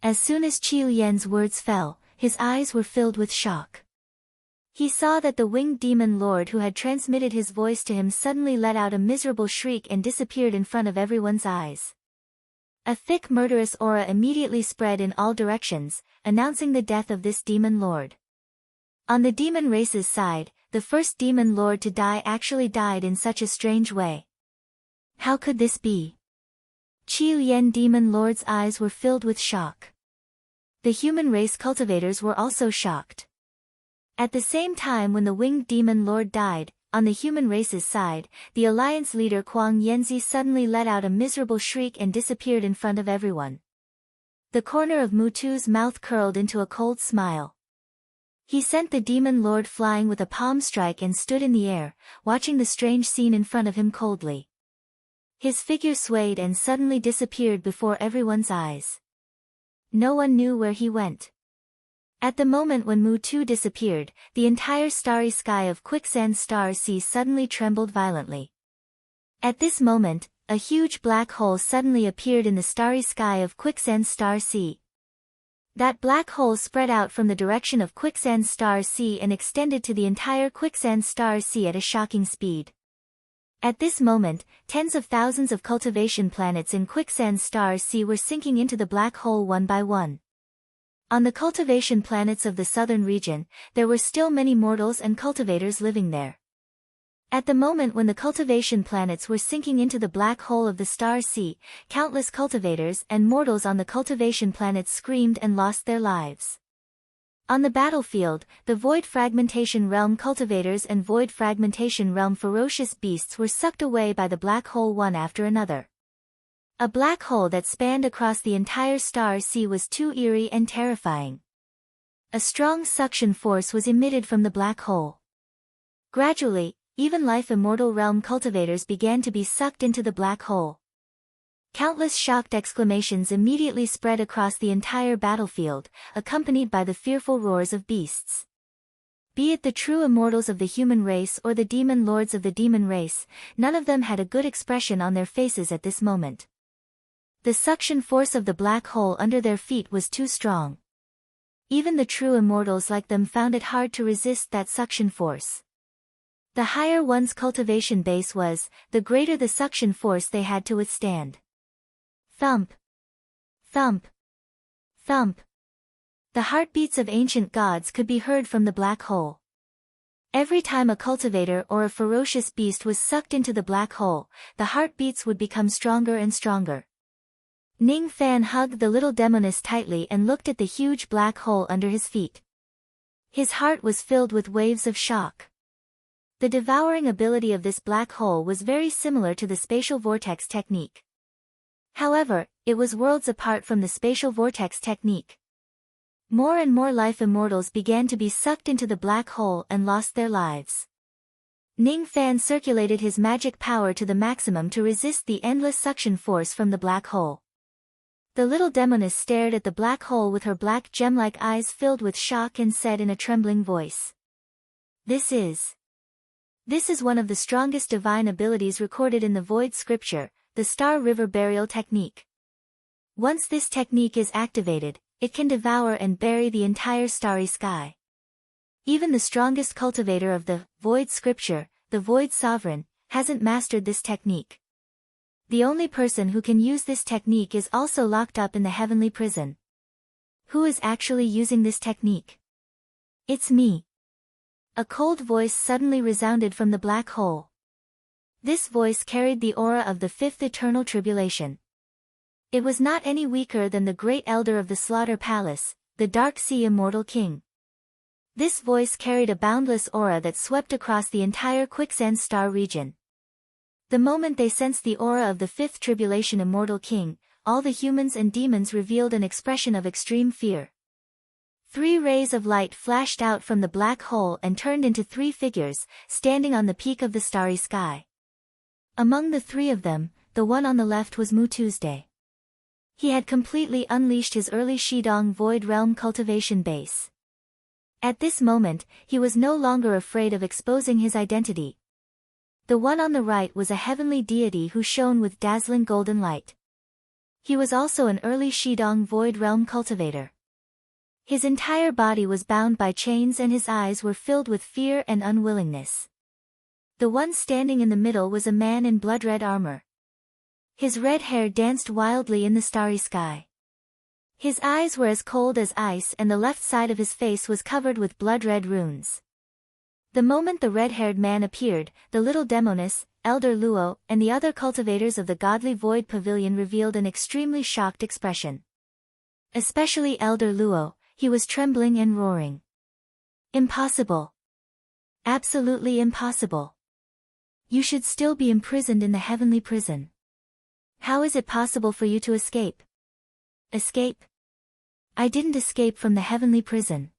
As soon as Qi Lian's words fell, his eyes were filled with shock. He saw that the winged demon lord who had transmitted his voice to him suddenly let out a miserable shriek and disappeared in front of everyone's eyes. A thick murderous aura immediately spread in all directions, announcing the death of this demon lord. On the demon race's side, the first demon lord to die actually died in such a strange way. How could this be? Qi Lian Demon Lord's eyes were filled with shock. The human race cultivators were also shocked. At the same time when the winged demon lord died, on the human race's side, the alliance leader Kuang Yanzi suddenly let out a miserable shriek and disappeared in front of everyone. The corner of Mutu's mouth curled into a cold smile. He sent the demon lord flying with a palm strike and stood in the air, watching the strange scene in front of him coldly. His figure swayed and suddenly disappeared before everyone's eyes. No one knew where he went. At the moment when Mutu disappeared, the entire starry sky of Quicksand Star Sea suddenly trembled violently. At this moment, a huge black hole suddenly appeared in the starry sky of Quicksand Star Sea. That black hole spread out from the direction of Quicksand Star Sea and extended to the entire Quicksand Star Sea at a shocking speed. At this moment, tens of thousands of cultivation planets in Quicksand Star Sea were sinking into the black hole one by one. On the cultivation planets of the southern region, there were still many mortals and cultivators living there. At the moment when the cultivation planets were sinking into the black hole of the Star Sea, countless cultivators and mortals on the cultivation planets screamed and lost their lives. On the battlefield, the Void Fragmentation Realm cultivators and Void Fragmentation Realm ferocious beasts were sucked away by the black hole one after another. A black hole that spanned across the entire Star Sea was too eerie and terrifying. A strong suction force was emitted from the black hole. Gradually, even life immortal realm cultivators began to be sucked into the black hole. Countless shocked exclamations immediately spread across the entire battlefield, accompanied by the fearful roars of beasts. Be it the true immortals of the human race or the demon lords of the demon race, none of them had a good expression on their faces at this moment. The suction force of the black hole under their feet was too strong. Even the true immortals like them found it hard to resist that suction force. The higher one's cultivation base was, the greater the suction force they had to withstand. Thump! Thump! Thump! The heartbeats of ancient gods could be heard from the black hole. Every time a cultivator or a ferocious beast was sucked into the black hole, the heartbeats would become stronger and stronger. Ning Fan hugged the little demoness tightly and looked at the huge black hole under his feet. His heart was filled with waves of shock. The devouring ability of this black hole was very similar to the spatial vortex technique. However, it was worlds apart from the spatial vortex technique. More and more life immortals began to be sucked into the black hole and lost their lives. Ning Fan circulated his magic power to the maximum to resist the endless suction force from the black hole. The little demoness stared at the black hole with her black gem-like eyes filled with shock and said in a trembling voice, This is one of the strongest divine abilities recorded in the Void Scripture, the Star River Burial Technique. Once this technique is activated, it can devour and bury the entire starry sky. Even the strongest cultivator of the Void Scripture, the Void Sovereign, hasn't mastered this technique. The only person who can use this technique is also locked up in the heavenly prison. Who is actually using this technique? It's me. A cold voice suddenly resounded from the black hole. This voice carried the aura of the fifth eternal tribulation. It was not any weaker than the great elder of the Slaughter Palace, the Dark Sea Immortal King. This voice carried a boundless aura that swept across the entire Quicksand Star region. The moment they sensed the aura of the fifth tribulation Immortal King, all the humans and demons revealed an expression of extreme fear. 3 rays of light flashed out from the black hole and turned into 3 figures, standing on the peak of the starry sky. Among the 3 of them, the one on the left was Mu Tuesday. He had completely unleashed his early Shidong Void Realm cultivation base. At this moment, he was no longer afraid of exposing his identity. The one on the right was a heavenly deity who shone with dazzling golden light. He was also an early Shidong Void Realm cultivator. His entire body was bound by chains and his eyes were filled with fear and unwillingness. The one standing in the middle was a man in blood-red armor. His red hair danced wildly in the starry sky. His eyes were as cold as ice and the left side of his face was covered with blood-red runes. The moment the red-haired man appeared, the little demoness, Elder Luo, and the other cultivators of the Godly Void Pavilion revealed an extremely shocked expression. Especially Elder Luo, he was trembling and roaring. Impossible. Absolutely impossible. You should still be imprisoned in the heavenly prison. How is it possible for you to escape? Escape? I didn't escape from the heavenly prison.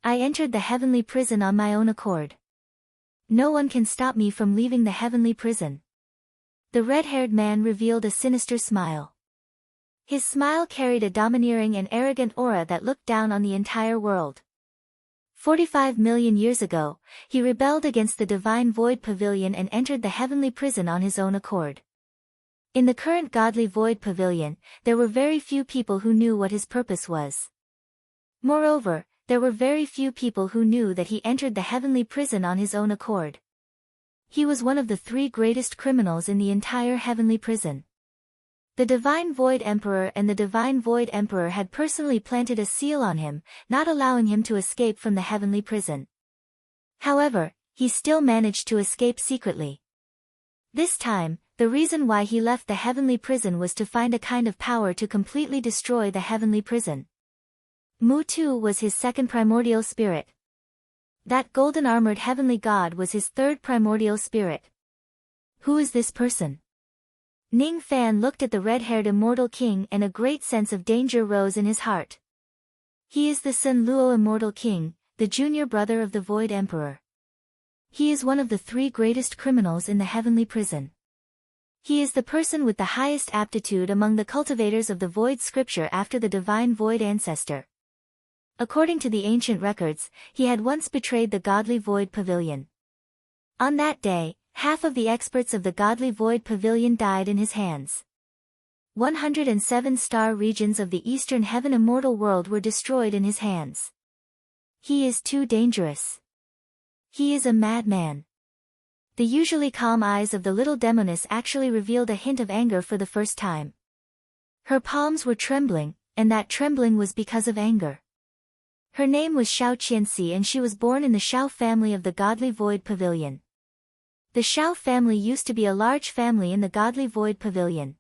I entered the heavenly prison on my own accord. No one can stop me from leaving the heavenly prison. The red-haired man revealed a sinister smile. His smile carried a domineering and arrogant aura that looked down on the entire world. 45 million years ago, he rebelled against the Divine Void Pavilion and entered the heavenly prison on his own accord. In the current Godly Void Pavilion, there were very few people who knew what his purpose was. Moreover, there were very few people who knew that he entered the heavenly prison on his own accord. He was one of the 3 greatest criminals in the entire heavenly prison. The Divine Void Emperor and the Divine Void Emperor had personally planted a seal on him, not allowing him to escape from the heavenly prison. However, he still managed to escape secretly. This time, the reason why he left the heavenly prison was to find a kind of power to completely destroy the heavenly prison. Mu Tu was his 2nd primordial spirit. That golden-armored heavenly god was his 3rd primordial spirit. Who is this person? Ning Fan looked at the red-haired immortal king and a great sense of danger rose in his heart. He is the Sun Luo Immortal King, the junior brother of the Void Emperor. He is one of the 3 greatest criminals in the heavenly prison. He is the person with the highest aptitude among the cultivators of the Void Scripture after the Divine Void Ancestor. According to the ancient records, he had once betrayed the Godly Void Pavilion. On that day, half of the experts of the Godly Void Pavilion died in his hands. 107 star regions of the Eastern Heaven Immortal World were destroyed in his hands. He is too dangerous. He is a madman. The usually calm eyes of the little demoness actually revealed a hint of anger for the first time. Her palms were trembling, and that trembling was because of anger. Her name was Xiao Qianxi and she was born in the Xiao family of the Godly Void Pavilion. The Xiao family used to be a large family in the Godly Void Pavilion.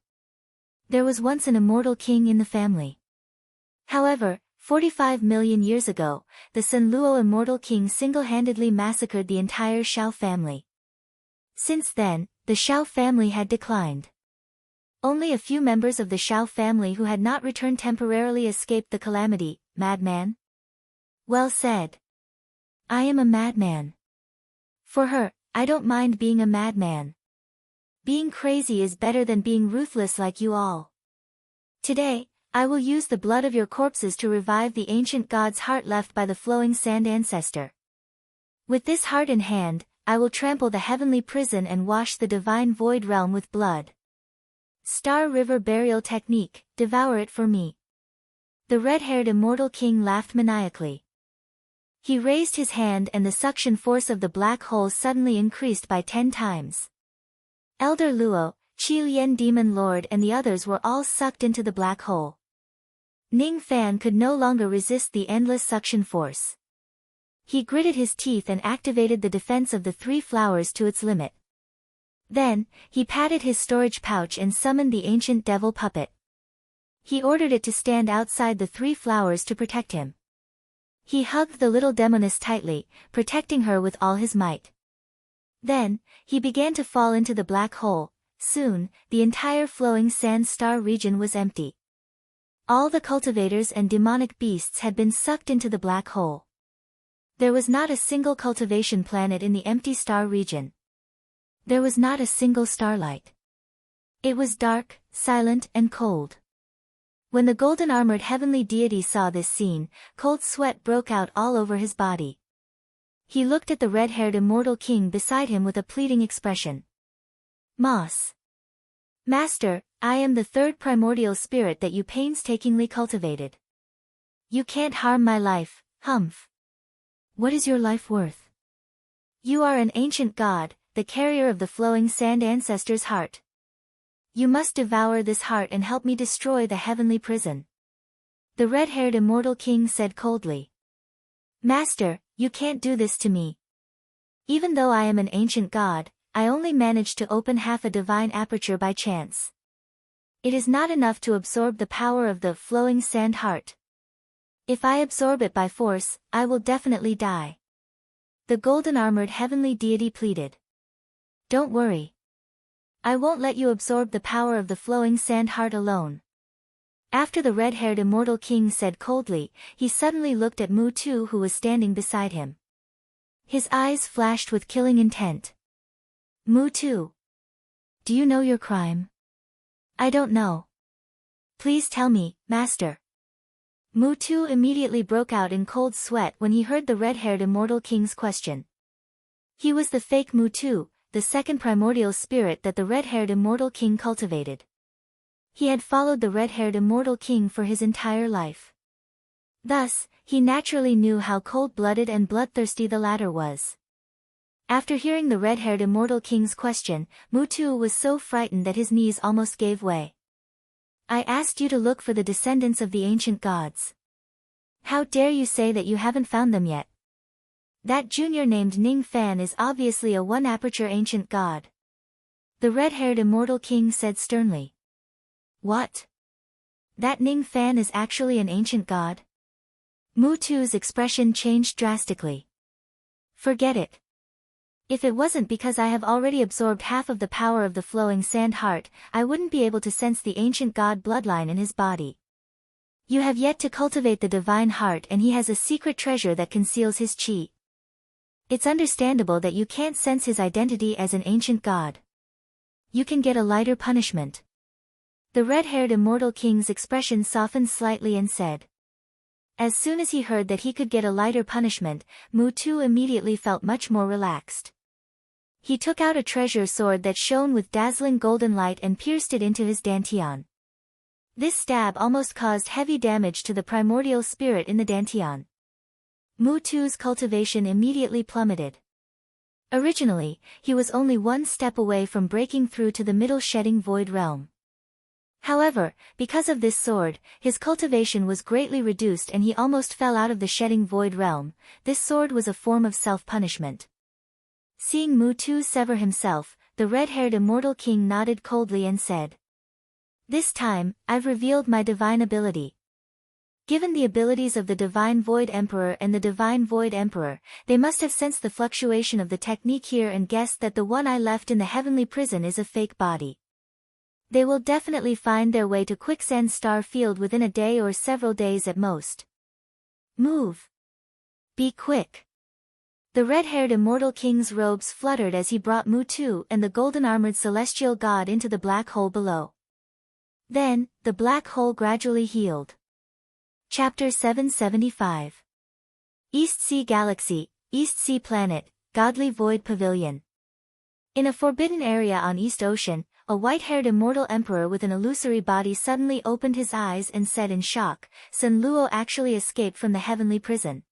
There was once an immortal king in the family. However, 45 million years ago, the Sun Luo immortal king single-handedly massacred the entire Xiao family. Since then, the Xiao family had declined. Only a few members of the Xiao family who had not returned temporarily escaped the calamity. Madman? Well said. I am a madman. For her, I don't mind being a madman. Being crazy is better than being ruthless like you all. Today, I will use the blood of your corpses to revive the ancient god's heart left by the flowing sand ancestor. With this heart in hand, I will trample the heavenly prison and wash the divine void realm with blood. Star River Burial Technique, devour it for me. The red-haired immortal king laughed maniacally. He raised his hand and the suction force of the black hole suddenly increased by 10 times. Elder Luo, Qi Lian Demon Lord and the others were all sucked into the black hole. Ning Fan could no longer resist the endless suction force. He gritted his teeth and activated the defense of the 3 flowers to its limit. Then, he patted his storage pouch and summoned the ancient devil puppet. He ordered it to stand outside the 3 flowers to protect him. He hugged the little demoness tightly, protecting her with all his might. Then, he began to fall into the black hole. Soon, the entire flowing sand star region was empty. All the cultivators and demonic beasts had been sucked into the black hole. There was not a single cultivation planet in the empty star region. There was not a single starlight. It was dark, silent and cold. When the golden-armored heavenly deity saw this scene, cold sweat broke out all over his body. He looked at the red-haired immortal king beside him with a pleading expression. Moss. Master, I am the 3rd primordial spirit that you painstakingly cultivated. You can't harm my life, humph. What is your life worth? You are an ancient god, the carrier of the flowing sand ancestor's heart. You must devour this heart and help me destroy the heavenly prison. The red-haired immortal king said coldly. Master, you can't do this to me. Even though I am an ancient god, I only managed to open half a divine aperture by chance. It is not enough to absorb the power of the flowing sand heart. If I absorb it by force, I will definitely die. The golden-armored heavenly deity pleaded. Don't worry. I won't let you absorb the power of the flowing sand heart alone. After the red-haired immortal king said coldly, he suddenly looked at Mu Tu who was standing beside him. His eyes flashed with killing intent. Mu Tu. Do you know your crime? I don't know. Please tell me, master. Mu Tu immediately broke out in cold sweat when he heard the red-haired immortal king's question. He was the fake Mu Tu, the 2nd primordial spirit that the red-haired immortal king cultivated. He had followed the red-haired immortal king for his entire life. Thus, he naturally knew how cold-blooded and bloodthirsty the latter was. After hearing the red-haired immortal king's question, Mu Tu was so frightened that his knees almost gave way. I asked you to look for the descendants of the ancient gods. How dare you say that you haven't found them yet? That junior named Ning Fan is obviously a 1-aperture ancient god. The red-haired immortal king said sternly. What? That Ning Fan is actually an ancient god? Mu Tu's expression changed drastically. Forget it. If it wasn't because I have already absorbed half of the power of the flowing sand heart, I wouldn't be able to sense the ancient god bloodline in his body. You have yet to cultivate the divine heart and he has a secret treasure that conceals his chi. It's understandable that you can't sense his identity as an ancient god. You can get a lighter punishment. The red-haired immortal king's expression softened slightly and said. As soon as he heard that he could get a lighter punishment, Mu Tu immediately felt much more relaxed. He took out a treasure sword that shone with dazzling golden light and pierced it into his dantian. This stab almost caused heavy damage to the primordial spirit in the dantian. Mu Tu's cultivation immediately plummeted. Originally, he was only 1 step away from breaking through to the middle shedding void realm. However, because of this sword, his cultivation was greatly reduced and he almost fell out of the shedding void realm. This sword was a form of self-punishment. Seeing Mu-Tu sever himself, the red-haired immortal king nodded coldly and said, "This time, I've revealed my divine ability." Given the abilities of the Divine Void Emperor and the Divine Void Emperor, they must have sensed the fluctuation of the technique here and guessed that the one I left in the heavenly prison is a fake body. They will definitely find their way to Quicksand Star Field within a day or several days at most. Move. Be quick. The red-haired immortal king's robes fluttered as he brought Mu-Tu and the golden-armored celestial god into the black hole below. Then, the black hole gradually healed. Chapter 775. East Sea Galaxy, East Sea Planet, Godly Void Pavilion. In a forbidden area on East Ocean, a white-haired immortal emperor with an illusory body suddenly opened his eyes and said in shock, "Sun Luo actually escaped from the heavenly prison.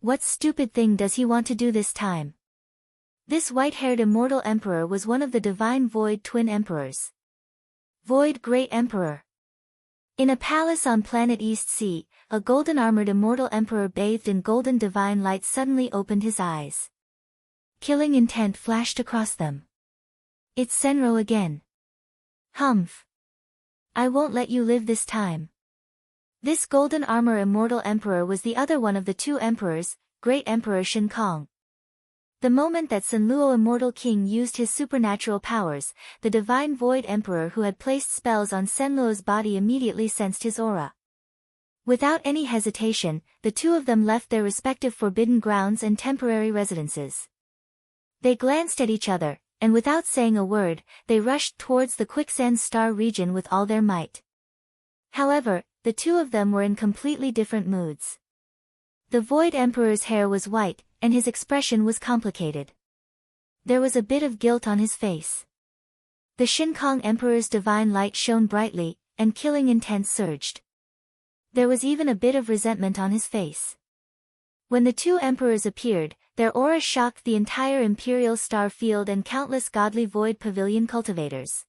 What stupid thing does he want to do this time?" This white-haired immortal emperor was one of the Divine Void Twin Emperors. Void Great Emperor. In a palace on planet East Sea, a golden-armored immortal emperor bathed in golden divine light suddenly opened his eyes. Killing intent flashed across them. "It's Senro again. Humph. I won't let you live this time." This golden armor immortal emperor was the other one of the two emperors, Great Emperor Shin Kong. The moment that Sun Luo Immortal King used his supernatural powers, the Divine Void Emperor who had placed spells on Senluo's body immediately sensed his aura. Without any hesitation, the two of them left their respective forbidden grounds and temporary residences. They glanced at each other, and without saying a word, they rushed towards the Quicksand Star region with all their might. However, the two of them were in completely different moods. The Void Emperor's hair was white, and his expression was complicated. There was a bit of guilt on his face. The Shin Kong Emperor's divine light shone brightly, and killing intent surged. There was even a bit of resentment on his face. When the two emperors appeared, their aura shocked the entire Imperial Star Field and countless Godly Void Pavilion cultivators.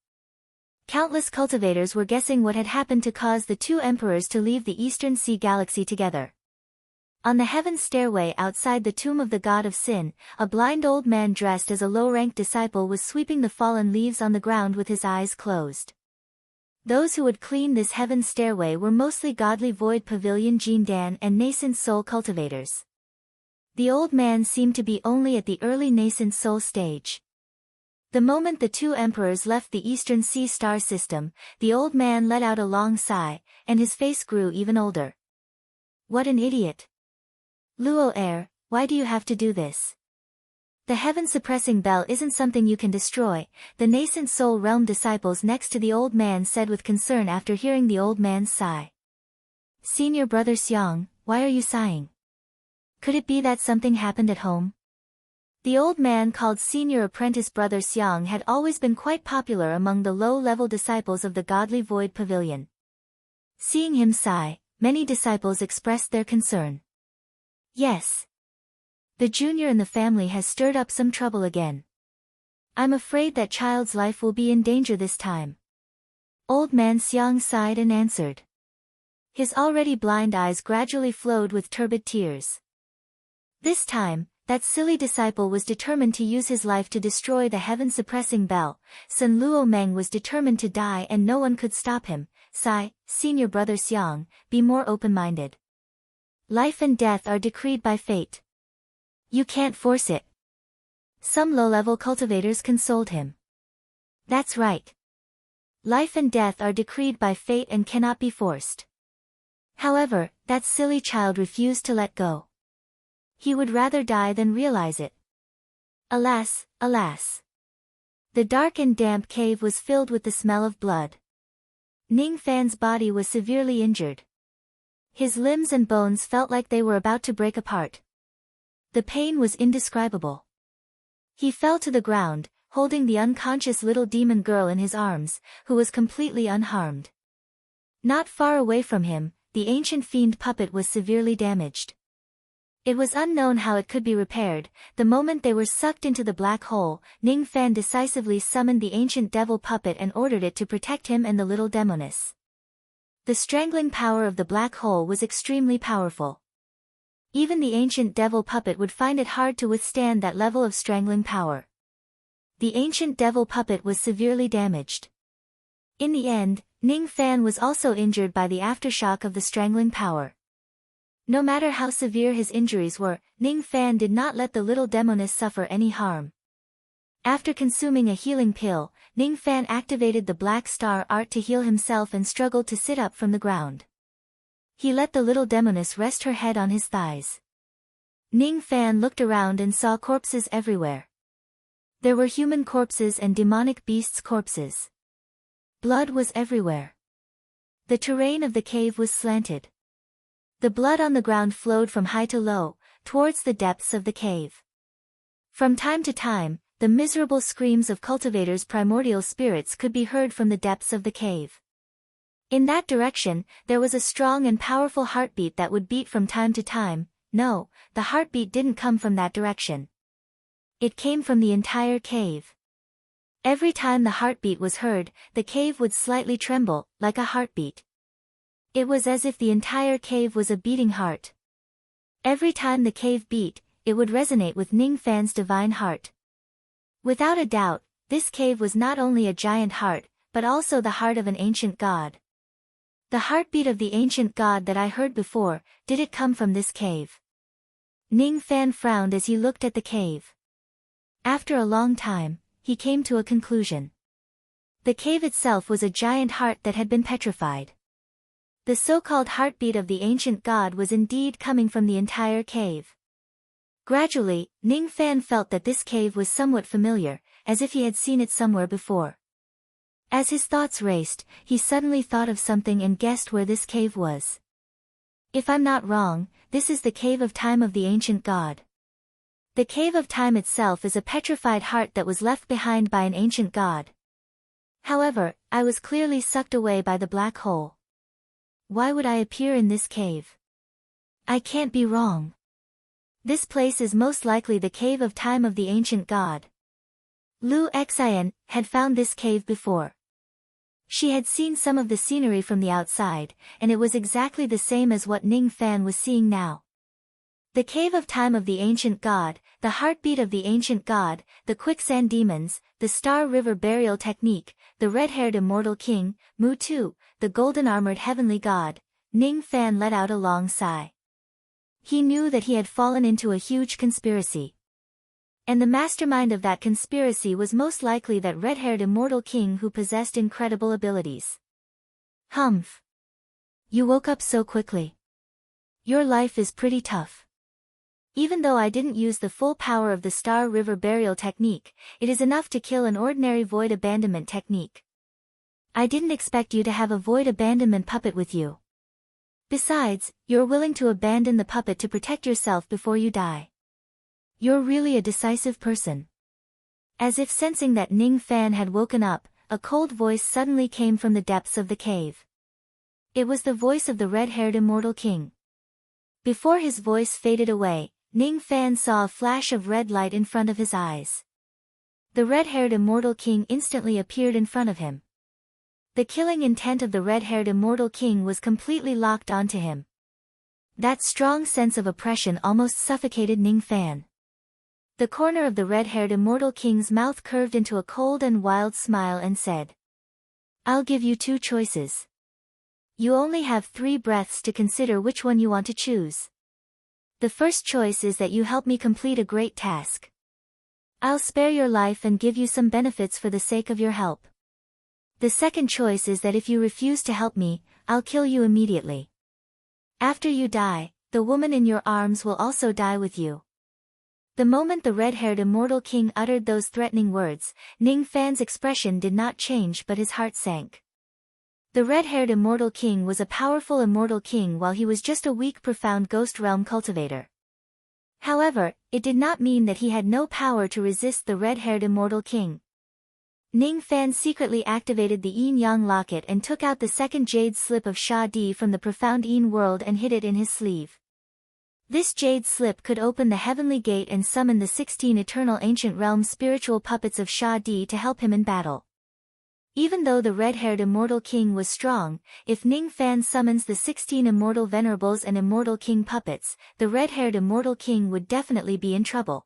Countless cultivators were guessing what had happened to cause the two emperors to leave the Eastern Sea Galaxy together. On the heaven stairway outside the tomb of the god of sin, a blind old man dressed as a low-ranked disciple was sweeping the fallen leaves on the ground with his eyes closed. Those who would clean this heaven stairway were mostly Godly Void Pavilion Jindan and nascent soul cultivators. The old man seemed to be only at the early nascent soul stage. The moment the two emperors left the Eastern Sea star system, the old man let out a long sigh, and his face grew even older. "What an idiot. Luo heir, why do you have to do this? The heaven-suppressing bell isn't something you can destroy," the nascent soul realm disciples next to the old man said with concern after hearing the old man's sigh. "Senior brother Xiang, why are you sighing? Could it be that something happened at home?" The old man called senior apprentice brother Xiang had always been quite popular among the low-level disciples of the Godly Void Pavilion. Seeing him sigh, many disciples expressed their concern. "Yes. The junior in the family has stirred up some trouble again. I'm afraid that child's life will be in danger this time." Old man Xiang sighed and answered. His already blind eyes gradually flowed with turbid tears. This time, that silly disciple was determined to use his life to destroy the heaven-suppressing bell. Sun Luo Meng was determined to die and no one could stop him. "Sigh, senior brother Xiang, be more open-minded. Life and death are decreed by fate. You can't force it." Some low-level cultivators consoled him. "That's right. Life and death are decreed by fate and cannot be forced." However, that silly child refused to let go. He would rather die than realize it. Alas, alas. The dark and damp cave was filled with the smell of blood. Ning Fan's body was severely injured. His limbs and bones felt like they were about to break apart. The pain was indescribable. He fell to the ground, holding the unconscious little demon girl in his arms, who was completely unharmed. Not far away from him, the ancient fiend puppet was severely damaged. It was unknown how it could be repaired. The moment they were sucked into the black hole, Ning Fan decisively summoned the ancient devil puppet and ordered it to protect him and the little demoness. The strangling power of the black hole was extremely powerful. Even the ancient devil puppet would find it hard to withstand that level of strangling power. The ancient devil puppet was severely damaged. In the end, Ning Fan was also injured by the aftershock of the strangling power. No matter how severe his injuries were, Ning Fan did not let the little demoness suffer any harm. After consuming a healing pill, Ning Fan activated the black star art to heal himself and struggled to sit up from the ground. He let the little demoness rest her head on his thighs. Ning Fan looked around and saw corpses everywhere. There were human corpses and demonic beasts' corpses. Blood was everywhere. The terrain of the cave was slanted. The blood on the ground flowed from high to low, towards the depths of the cave. From time to time, the miserable screams of cultivators' primordial spirits could be heard from the depths of the cave. In that direction, there was a strong and powerful heartbeat that would beat from time to time. No, the heartbeat didn't come from that direction. It came from the entire cave. Every time the heartbeat was heard, the cave would slightly tremble, like a heartbeat. It was as if the entire cave was a beating heart. Every time the cave beat, it would resonate with Ning Fan's divine heart. Without a doubt, this cave was not only a giant heart, but also the heart of an ancient god. The heartbeat of the ancient god that I heard before, did it come from this cave? Ning Fan frowned as he looked at the cave. After a long time, he came to a conclusion. The cave itself was a giant heart that had been petrified. The so-called heartbeat of the ancient god was indeed coming from the entire cave. Gradually, Ning Fan felt that this cave was somewhat familiar, as if he had seen it somewhere before. As his thoughts raced, he suddenly thought of something and guessed where this cave was. If I'm not wrong, this is the cave of time of the ancient god. The cave of time itself is a petrified heart that was left behind by an ancient god. However, I was clearly sucked away by the black hole. Why would I appear in this cave? I can't be wrong. This place is most likely the cave of time of the ancient god. Lu Xian had found this cave before. She had seen some of the scenery from the outside, and it was exactly the same as what Ning Fan was seeing now. The cave of time of the ancient god, the heartbeat of the ancient god, the quicksand demons, the star river burial technique, the red-haired immortal king, Mu Tu, the golden-armored heavenly god. Ning Fan let out a long sigh. He knew that he had fallen into a huge conspiracy. And the mastermind of that conspiracy was most likely that red-haired immortal king who possessed incredible abilities. Humph. You woke up so quickly. Your life is pretty tough. Even though I didn't use the full power of the Star River Burial technique, it is enough to kill an ordinary void abandonment technique. I didn't expect you to have a void abandonment puppet with you. Besides, you're willing to abandon the puppet to protect yourself before you die. You're really a decisive person. As if sensing that Ning Fan had woken up, a cold voice suddenly came from the depths of the cave. It was the voice of the red-haired immortal king. Before his voice faded away, Ning Fan saw a flash of red light in front of his eyes. The red-haired immortal king instantly appeared in front of him. The killing intent of the red-haired immortal king was completely locked onto him. That strong sense of oppression almost suffocated Ning Fan. The corner of the red-haired immortal king's mouth curved into a cold and wild smile and said, "I'll give you two choices. You only have 3 breaths to consider which one you want to choose. The first choice is that you help me complete a great task. I'll spare your life and give you some benefits for the sake of your help. The second choice is that if you refuse to help me, I'll kill you immediately. After you die, the woman in your arms will also die with you." The moment the red-haired immortal king uttered those threatening words, Ning Fan's expression did not change but his heart sank. The red-haired immortal king was a powerful immortal king while he was just a weak profound ghost realm cultivator. However, it did not mean that he had no power to resist the red-haired immortal king. Ning Fan secretly activated the yin-yang locket and took out the second jade slip of Sha Di from the profound yin world and hid it in his sleeve. This jade slip could open the heavenly gate and summon the 16 eternal ancient realms spiritual puppets of Sha Di to help him in battle. Even though the red-haired immortal king was strong, if Ning Fan summons the 16 immortal venerables and immortal king puppets, the red-haired immortal king would definitely be in trouble.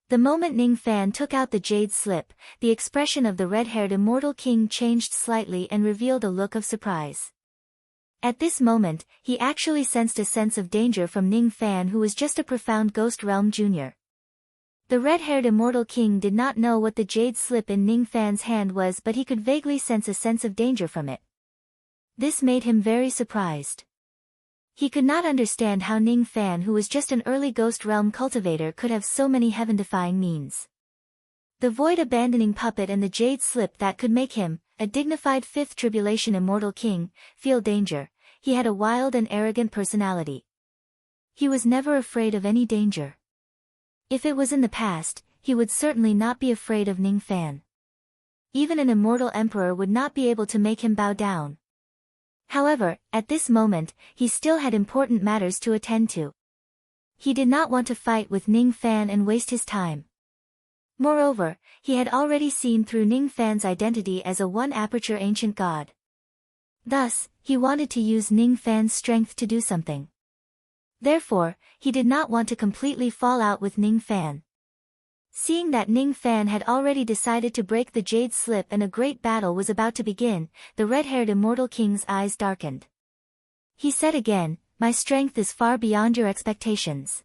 The moment Ning Fan took out the jade slip, the expression of the red-haired immortal king changed slightly and revealed a look of surprise. At this moment, he actually sensed a sense of danger from Ning Fan, who was just a profound Ghost Realm Junior. The red-haired immortal king did not know what the jade slip in Ning Fan's hand was, but he could vaguely sense a sense of danger from it. This made him very surprised. He could not understand how Ning Fan, who was just an early Ghost Realm cultivator, could have so many heaven-defying means. The void-abandoning puppet and the jade slip that could make him, a dignified 5th Tribulation immortal king, feel danger. He had a wild and arrogant personality. He was never afraid of any danger. If it was in the past, he would certainly not be afraid of Ning Fan. Even an immortal emperor would not be able to make him bow down. However, at this moment, he still had important matters to attend to. He did not want to fight with Ning Fan and waste his time. Moreover, he had already seen through Ning Fan's identity as a one-aperture ancient god. Thus, he wanted to use Ning Fan's strength to do something. Therefore, he did not want to completely fall out with Ning Fan. Seeing that Ning Fan had already decided to break the jade slip and a great battle was about to begin, the red-haired immortal king's eyes darkened. He said again, "My strength is far beyond your expectations.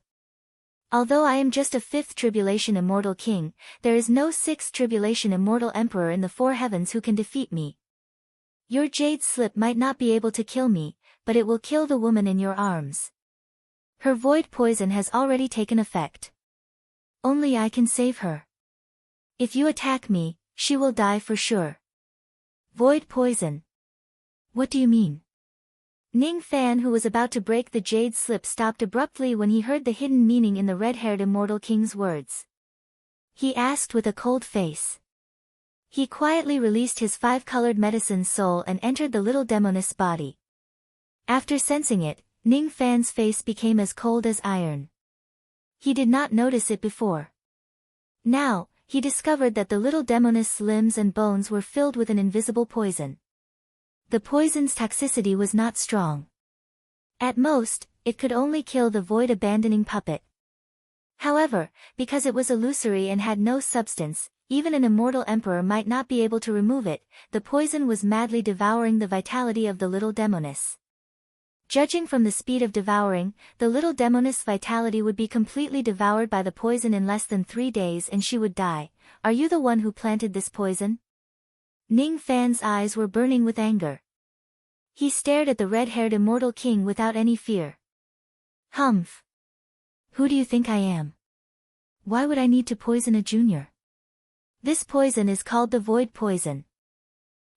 Although I am just a 5th Tribulation immortal king, there is no 6th Tribulation immortal emperor in the 4 heavens who can defeat me. Your jade slip might not be able to kill me, but it will kill the woman in your arms. Her void poison has already taken effect. Only I can save her. If you attack me, she will die for sure." Void poison? What do you mean? Ning Fan, who was about to break the jade slip, stopped abruptly when he heard the hidden meaning in the red-haired immortal king's words. He asked with a cold face. He quietly released his 5-colored medicine soul and entered the little demoness body. After sensing it, Ning Fan's face became as cold as iron. He did not notice it before. Now, he discovered that the little demoness' limbs and bones were filled with an invisible poison. The poison's toxicity was not strong. At most, it could only kill the void-abandoning puppet. However, because it was illusory and had no substance, even an immortal emperor might not be able to remove it. The poison was madly devouring the vitality of the little demoness. Judging from the speed of devouring, the little demoness' vitality would be completely devoured by the poison in less than 3 days and she would die. Are you the one who planted this poison? Ning Fan's eyes were burning with anger. He stared at the red-haired immortal king without any fear. Humph! Who do you think I am? Why would I need to poison a junior? This poison is called the void poison.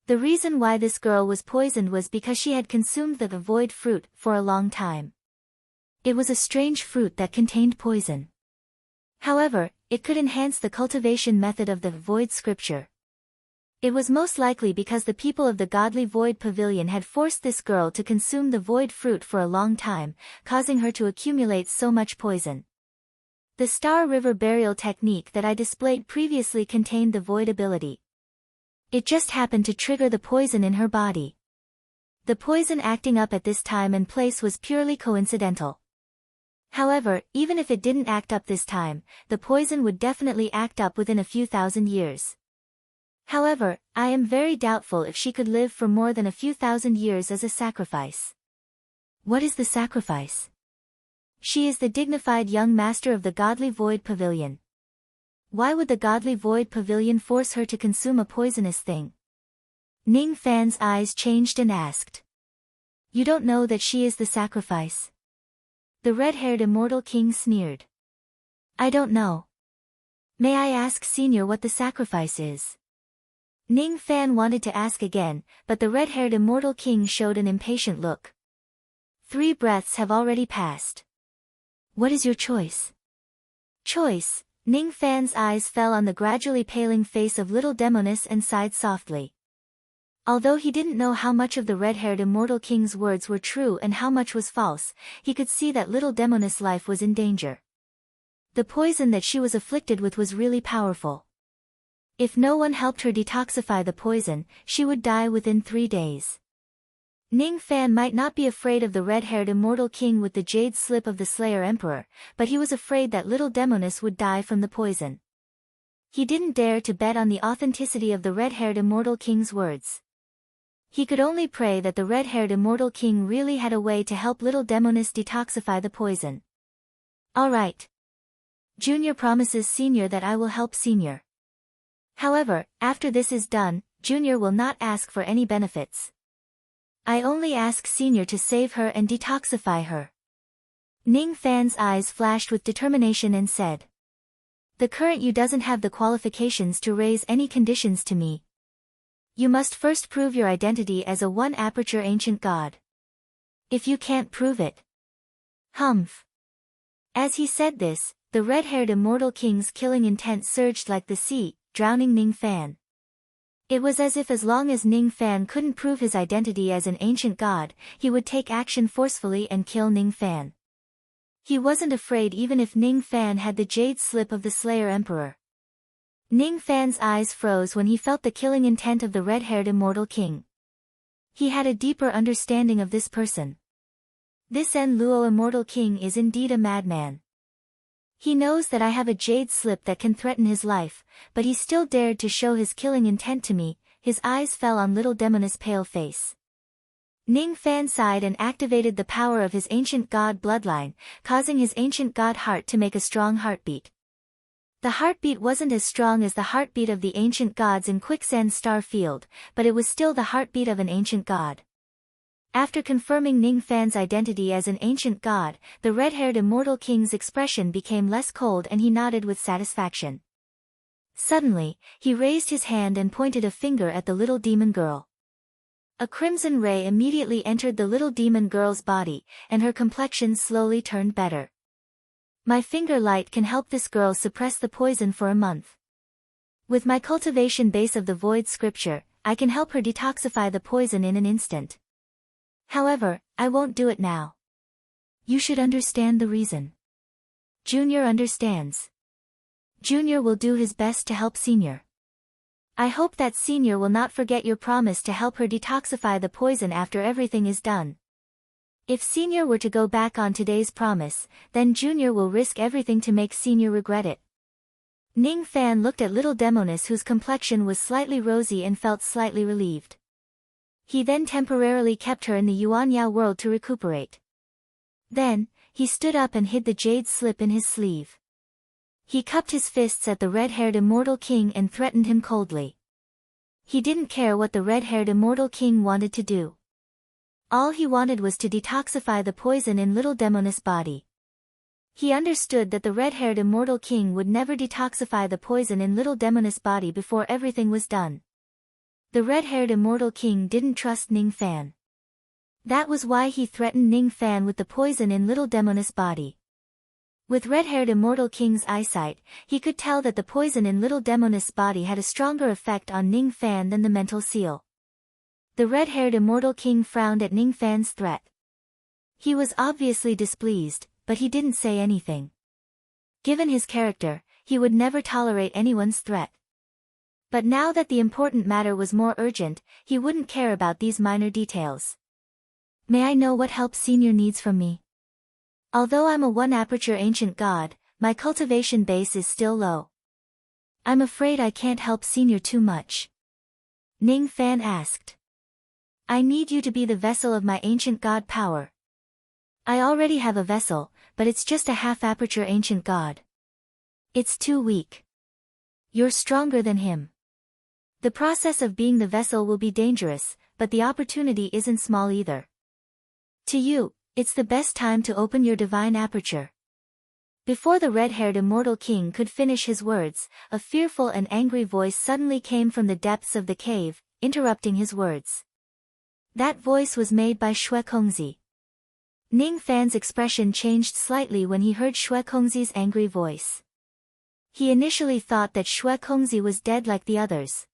The reason why this girl was poisoned was because she had consumed the void fruit for a long time. It was a strange fruit that contained poison. However, it could enhance the cultivation method of the void scripture. It was most likely because the people of the godly void pavilion had forced this girl to consume the void fruit for a long time, causing her to accumulate so much poison. The Star River burial technique that I displayed previously contained the void ability. It just happened to trigger the poison in her body. The poison acting up at this time and place was purely coincidental. However, even if it didn't act up this time, the poison would definitely act up within a few thousand years. However, I am very doubtful if she could live for more than a few thousand years as a sacrifice. What is the sacrifice? She is the dignified young master of the godly void pavilion. Why would the godly void pavilion force her to consume a poisonous thing? Ning Fan's eyes changed and asked. You don't know that she is the sacrifice? The red-haired immortal king sneered. I don't know. May I ask Senior what the sacrifice is? Ning Fan wanted to ask again, but the red-haired immortal king showed an impatient look. 3 breaths have already passed. What is your choice? Choice? Ning Fan's eyes fell on the gradually paling face of little demoness and sighed softly. Although he didn't know how much of the red-haired immortal king's words were true and how much was false, he could see that little Demoness' life was in danger. The poison that she was afflicted with was really powerful. If no one helped her detoxify the poison, she would die within 3 days. Ning Fan might not be afraid of the red-haired immortal king with the jade slip of the Slayer Emperor, but he was afraid that little Demoness would die from the poison. He didn't dare to bet on the authenticity of the red-haired immortal king's words. He could only pray that the red-haired immortal king really had a way to help little Demoness detoxify the poison. All right. Junior promises Senior that I will help Senior. However, after this is done, Junior will not ask for any benefits. I only ask Senior to save her and detoxify her. Ning Fan's eyes flashed with determination and said. The current you doesn't have the qualifications to raise any conditions to me. You must first prove your identity as a one-aperture ancient god. If you can't prove it. Humph. As he said this, the red-haired immortal king's killing intent surged like the sea, drowning Ning Fan. It was as if as long as Ning Fan couldn't prove his identity as an ancient god, he would take action forcefully and kill Ning Fan. He wasn't afraid even if Ning Fan had the jade slip of the Slayer Emperor. Ning Fan's eyes froze when he felt the killing intent of the red-haired immortal king. He had a deeper understanding of this person. This En Luo immortal king is indeed a madman. He knows that I have a jade slip that can threaten his life, but he still dared to show his killing intent to me. His eyes fell on little Demoness' pale face. Ning Fan sighed and activated the power of his ancient god bloodline, causing his ancient god heart to make a strong heartbeat. The heartbeat wasn't as strong as the heartbeat of the ancient gods in Quicksand Star Field, but it was still the heartbeat of an ancient god. After confirming Ning Fan's identity as an ancient god, the red-haired immortal king's expression became less cold and he nodded with satisfaction. Suddenly, he raised his hand and pointed a finger at the little demon girl. A crimson ray immediately entered the little demon girl's body, and her complexion slowly turned better. My finger light can help this girl suppress the poison for a month. With my cultivation base of the void scripture, I can help her detoxify the poison in an instant. However, I won't do it now. You should understand the reason. Junior understands. Junior will do his best to help Senior. I hope that Senior will not forget your promise to help her detoxify the poison after everything is done. If Senior were to go back on today's promise, then Junior will risk everything to make Senior regret it. Ning Fan looked at little Demoness whose complexion was slightly rosy and felt slightly relieved. He then temporarily kept her in the Yuanyao world to recuperate. Then, he stood up and hid the jade slip in his sleeve. He cupped his fists at the red-haired immortal king and threatened him coldly. He didn't care what the red-haired immortal king wanted to do. All he wanted was to detoxify the poison in little Demoness' body. He understood that the red-haired immortal king would never detoxify the poison in little Demoness' body before everything was done. The red-haired immortal king didn't trust Ning Fan. That was why he threatened Ning Fan with the poison in little Demoness' body. With red-haired immortal king's eyesight, he could tell that the poison in little Demoness' body had a stronger effect on Ning Fan than the mental seal. The red-haired immortal king frowned at Ning Fan's threat. He was obviously displeased, but he didn't say anything. Given his character, he would never tolerate anyone's threat. But now that the important matter was more urgent, he wouldn't care about these minor details. May I know what help Senior needs from me? Although I'm a one-aperture ancient god, my cultivation base is still low. I'm afraid I can't help Senior too much. Ning Fan asked. I need you to be the vessel of my ancient god power. I already have a vessel, but it's just a half-aperture ancient god. It's too weak. You're stronger than him. The process of being the vessel will be dangerous, but the opportunity isn't small either. To you, it's the best time to open your divine aperture. Before the red-haired immortal king could finish his words, a fearful and angry voice suddenly came from the depths of the cave, interrupting his words. That voice was made by Xue Kongzi. Ning Fan's expression changed slightly when he heard Xue Kongzi's angry voice. He initially thought that Xue Kongzi was dead like the others.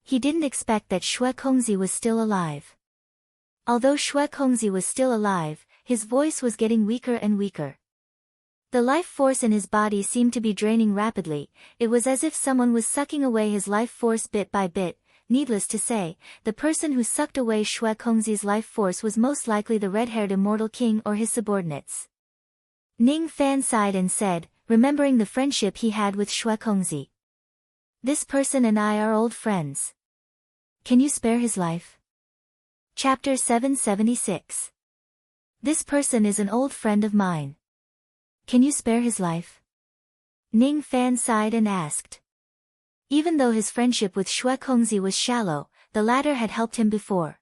He didn't expect that Xue Kongzi was still alive. Although Xue Kongzi was still alive, his voice was getting weaker and weaker. The life force in his body seemed to be draining rapidly. It was as if someone was sucking away his life force bit by bit. Needless to say, the person who sucked away Xue Kongzi's life force was most likely the red-haired immortal king or his subordinates. Ning Fan sighed and said, remembering the friendship he had with Xue Kongzi. This person and I are old friends. Can you spare his life? Chapter 776. This person is an old friend of mine. Can you spare his life? Ning Fan sighed and asked. Even though his friendship with Xue Kongzi was shallow, the latter had helped him before.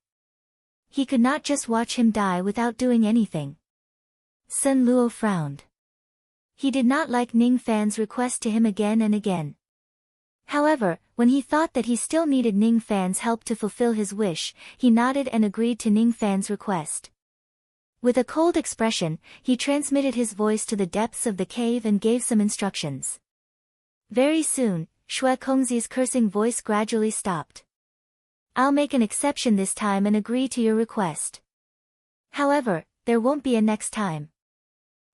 He could not just watch him die without doing anything. Sun Luo frowned. He did not like Ning Fan's request to him again and again. However, when he thought that he still needed Ning Fan's help to fulfill his wish, he nodded and agreed to Ning Fan's request. With a cold expression, he transmitted his voice to the depths of the cave and gave some instructions. Very soon, Xue Kongzi's cursing voice gradually stopped. I'll make an exception this time and agree to your request. However, there won't be a next time.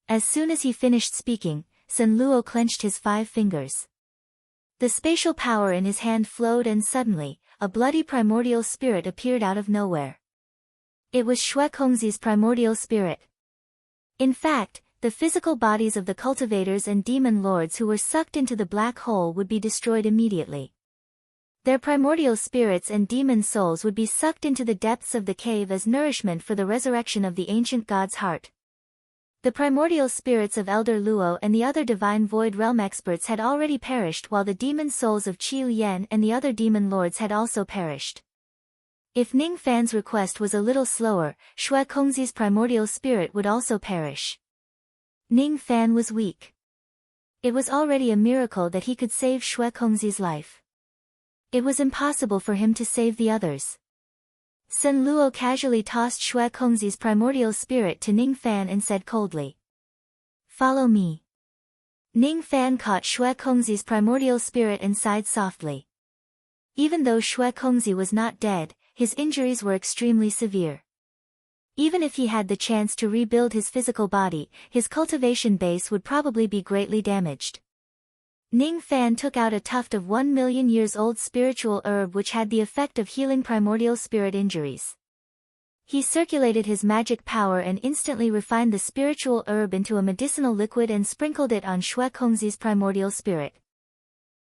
As soon as he finished speaking, Sun Luo clenched his 5 fingers. The spatial power in his hand flowed and suddenly, a bloody primordial spirit appeared out of nowhere. It was Xue Kongzi's primordial spirit. In fact, the physical bodies of the cultivators and demon lords who were sucked into the black hole would be destroyed immediately. Their primordial spirits and demon souls would be sucked into the depths of the cave as nourishment for the resurrection of the ancient god's heart. The primordial spirits of Elder Luo and the other divine void realm experts had already perished, while the demon souls of Qi Yan and the other demon lords had also perished. If Ning Fan's request was a little slower, Xue Kongzi's primordial spirit would also perish. Ning Fan was weak. It was already a miracle that he could save Xue Kongzi's life. It was impossible for him to save the others. Sun Luo casually tossed Xue Kongzi's primordial spirit to Ning Fan and said coldly, "Follow me." Ning Fan caught Xue Kongzi's primordial spirit and sighed softly. Even though Xue Kongzi was not dead, his injuries were extremely severe. Even if he had the chance to rebuild his physical body, his cultivation base would probably be greatly damaged. Ning Fan took out a tuft of 1 million years old spiritual herb which had the effect of healing primordial spirit injuries. He circulated his magic power and instantly refined the spiritual herb into a medicinal liquid and sprinkled it on Xue Kongzi's primordial spirit.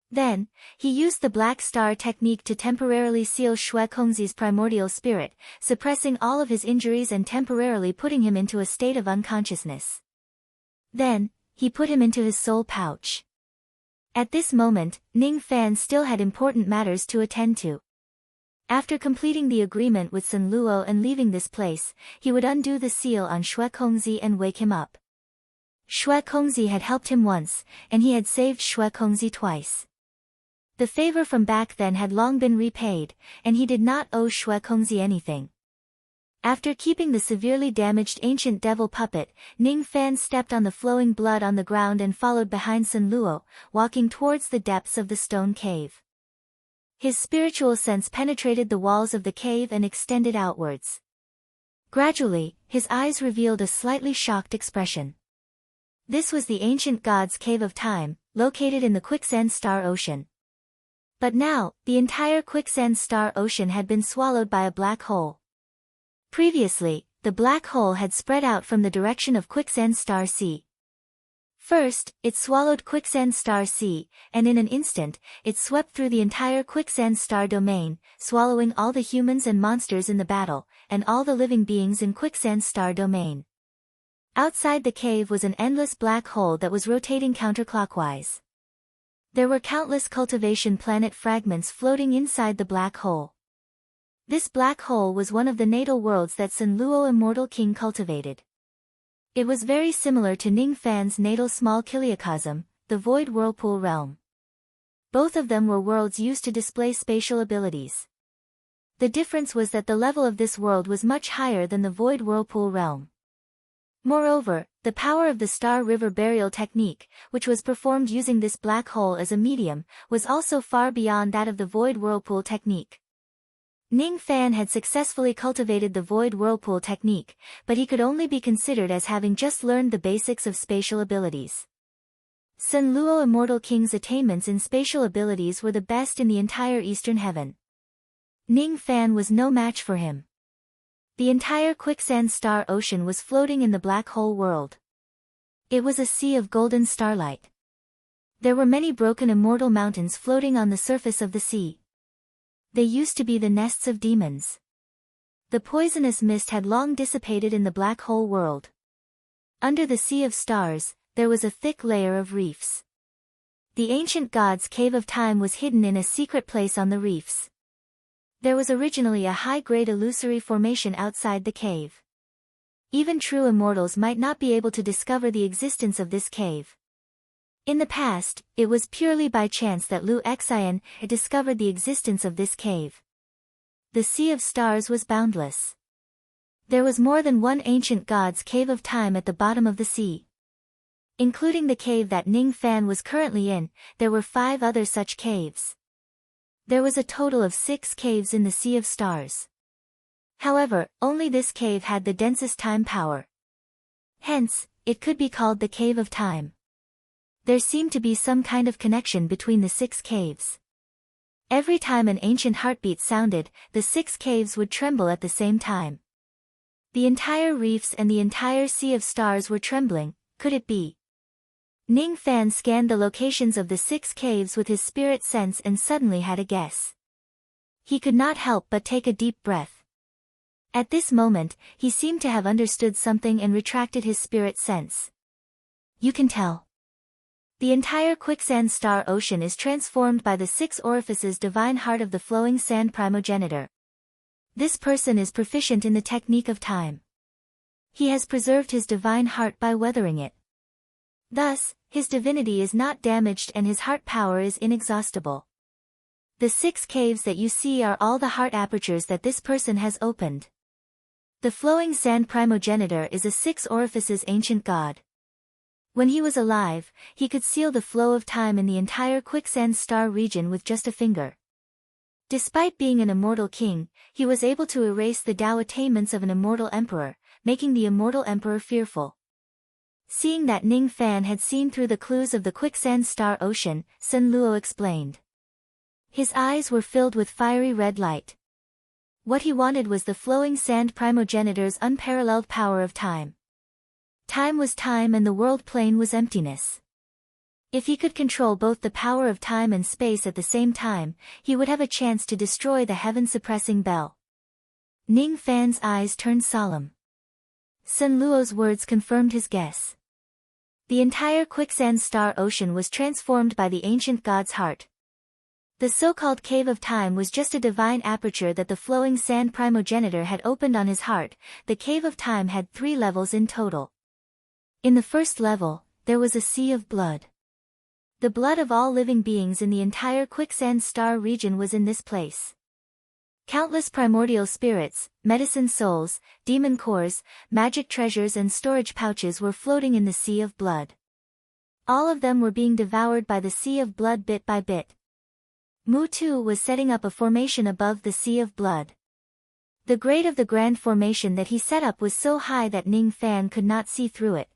Then, he used the Black Star technique to temporarily seal Xue Kongzi's primordial spirit, suppressing all of his injuries and temporarily putting him into a state of unconsciousness. Then, he put him into his soul pouch. At this moment, Ning Fan still had important matters to attend to. After completing the agreement with Sun Luo and leaving this place, he would undo the seal on Xue Kongzi and wake him up. Xue Kongzi had helped him once, and he had saved Xue Kongzi twice. The favor from back then had long been repaid, and he did not owe Xue Kongzi anything. After keeping the severely damaged ancient devil puppet, Ning Fan stepped on the flowing blood on the ground and followed behind Sun Luo, walking towards the depths of the stone cave. His spiritual sense penetrated the walls of the cave and extended outwards. Gradually, his eyes revealed a slightly shocked expression. This was the ancient god's cave of time, located in the Quicksand Star Ocean. But now, the entire Quicksand Star Ocean had been swallowed by a black hole. Previously, the black hole had spread out from the direction of Quicksand Star Sea. First, it swallowed Quicksand Star Sea, and in an instant, it swept through the entire Quicksand Star domain, swallowing all the humans and monsters in the battle, and all the living beings in Quicksand Star domain. Outside the cave was an endless black hole that was rotating counterclockwise. There were countless cultivation planet fragments floating inside the black hole. This black hole was one of the natal worlds that Sun Luo Immortal King cultivated. It was very similar to Ning Fan's natal small Kiliacosm, the Void Whirlpool realm. Both of them were worlds used to display spatial abilities. The difference was that the level of this world was much higher than the Void Whirlpool realm. Moreover, the power of the Star River burial technique, which was performed using this black hole as a medium, was also far beyond that of the void whirlpool technique. Ning Fan had successfully cultivated the void whirlpool technique, but he could only be considered as having just learned the basics of spatial abilities. Sun Luo Immortal King's attainments in spatial abilities were the best in the entire Eastern Heaven. Ning Fan was no match for him. The entire quicksand star ocean was floating in the black hole world. It was a sea of golden starlight. There were many broken immortal mountains floating on the surface of the sea. They used to be the nests of demons. The poisonous mist had long dissipated in the black hole world. Under the sea of stars, there was a thick layer of reefs. The ancient god's cave of time was hidden in a secret place on the reefs. There was originally a high-grade illusory formation outside the cave. Even true immortals might not be able to discover the existence of this cave. In the past, it was purely by chance that Liu Xian had discovered the existence of this cave. The Sea of Stars was boundless. There was more than one ancient god's cave of time at the bottom of the sea. Including the cave that Ning Fan was currently in, there were 5 other such caves. There was a total of 6 caves in the Sea of Stars. However, only this cave had the densest time power. Hence, it could be called the Cave of Time. There seemed to be some kind of connection between the 6 caves. Every time an ancient heartbeat sounded, the 6 caves would tremble at the same time. The entire reefs and the entire Sea of Stars were trembling. Could it be? Ning Fan scanned the locations of the 6 caves with his spirit sense and suddenly had a guess. He could not help but take a deep breath. At this moment, he seemed to have understood something and retracted his spirit sense. You can tell. The entire quicksand star ocean is transformed by the 6 orifices divine heart of the flowing sand primogenitor. This person is proficient in the technique of time. He has preserved his divine heart by weathering it. Thus, his divinity is not damaged and his heart power is inexhaustible. The 6 caves that you see are all the heart apertures that this person has opened. The flowing sand primogenitor is a 6 orifices ancient god. When he was alive, he could seal the flow of time in the entire quicksand star region with just a finger. Despite being an immortal king, he was able to erase the Tao attainments of an immortal emperor, making the immortal emperor fearful. Seeing that Ning Fan had seen through the clues of the quicksand star ocean, Sun Luo explained. His eyes were filled with fiery red light. What he wanted was the flowing sand primogenitor's unparalleled power of time. Time was time and the world plane was emptiness. If he could control both the power of time and space at the same time, he would have a chance to destroy the heaven-suppressing bell. Ning Fan's eyes turned solemn. Sun Luo's words confirmed his guess. The entire quicksand star ocean was transformed by the ancient god's heart. The so-called Cave of Time was just a divine aperture that the flowing sand primogenitor had opened on his heart. The Cave of Time had 3 levels in total. In the first level, there was a sea of blood. The blood of all living beings in the entire quicksand star region was in this place. Countless primordial spirits, medicine souls, demon cores, magic treasures and storage pouches were floating in the sea of blood. All of them were being devoured by the sea of blood bit by bit. Mu Tu was setting up a formation above the sea of blood. The grade of the grand formation that he set up was so high that Ning Fan could not see through it.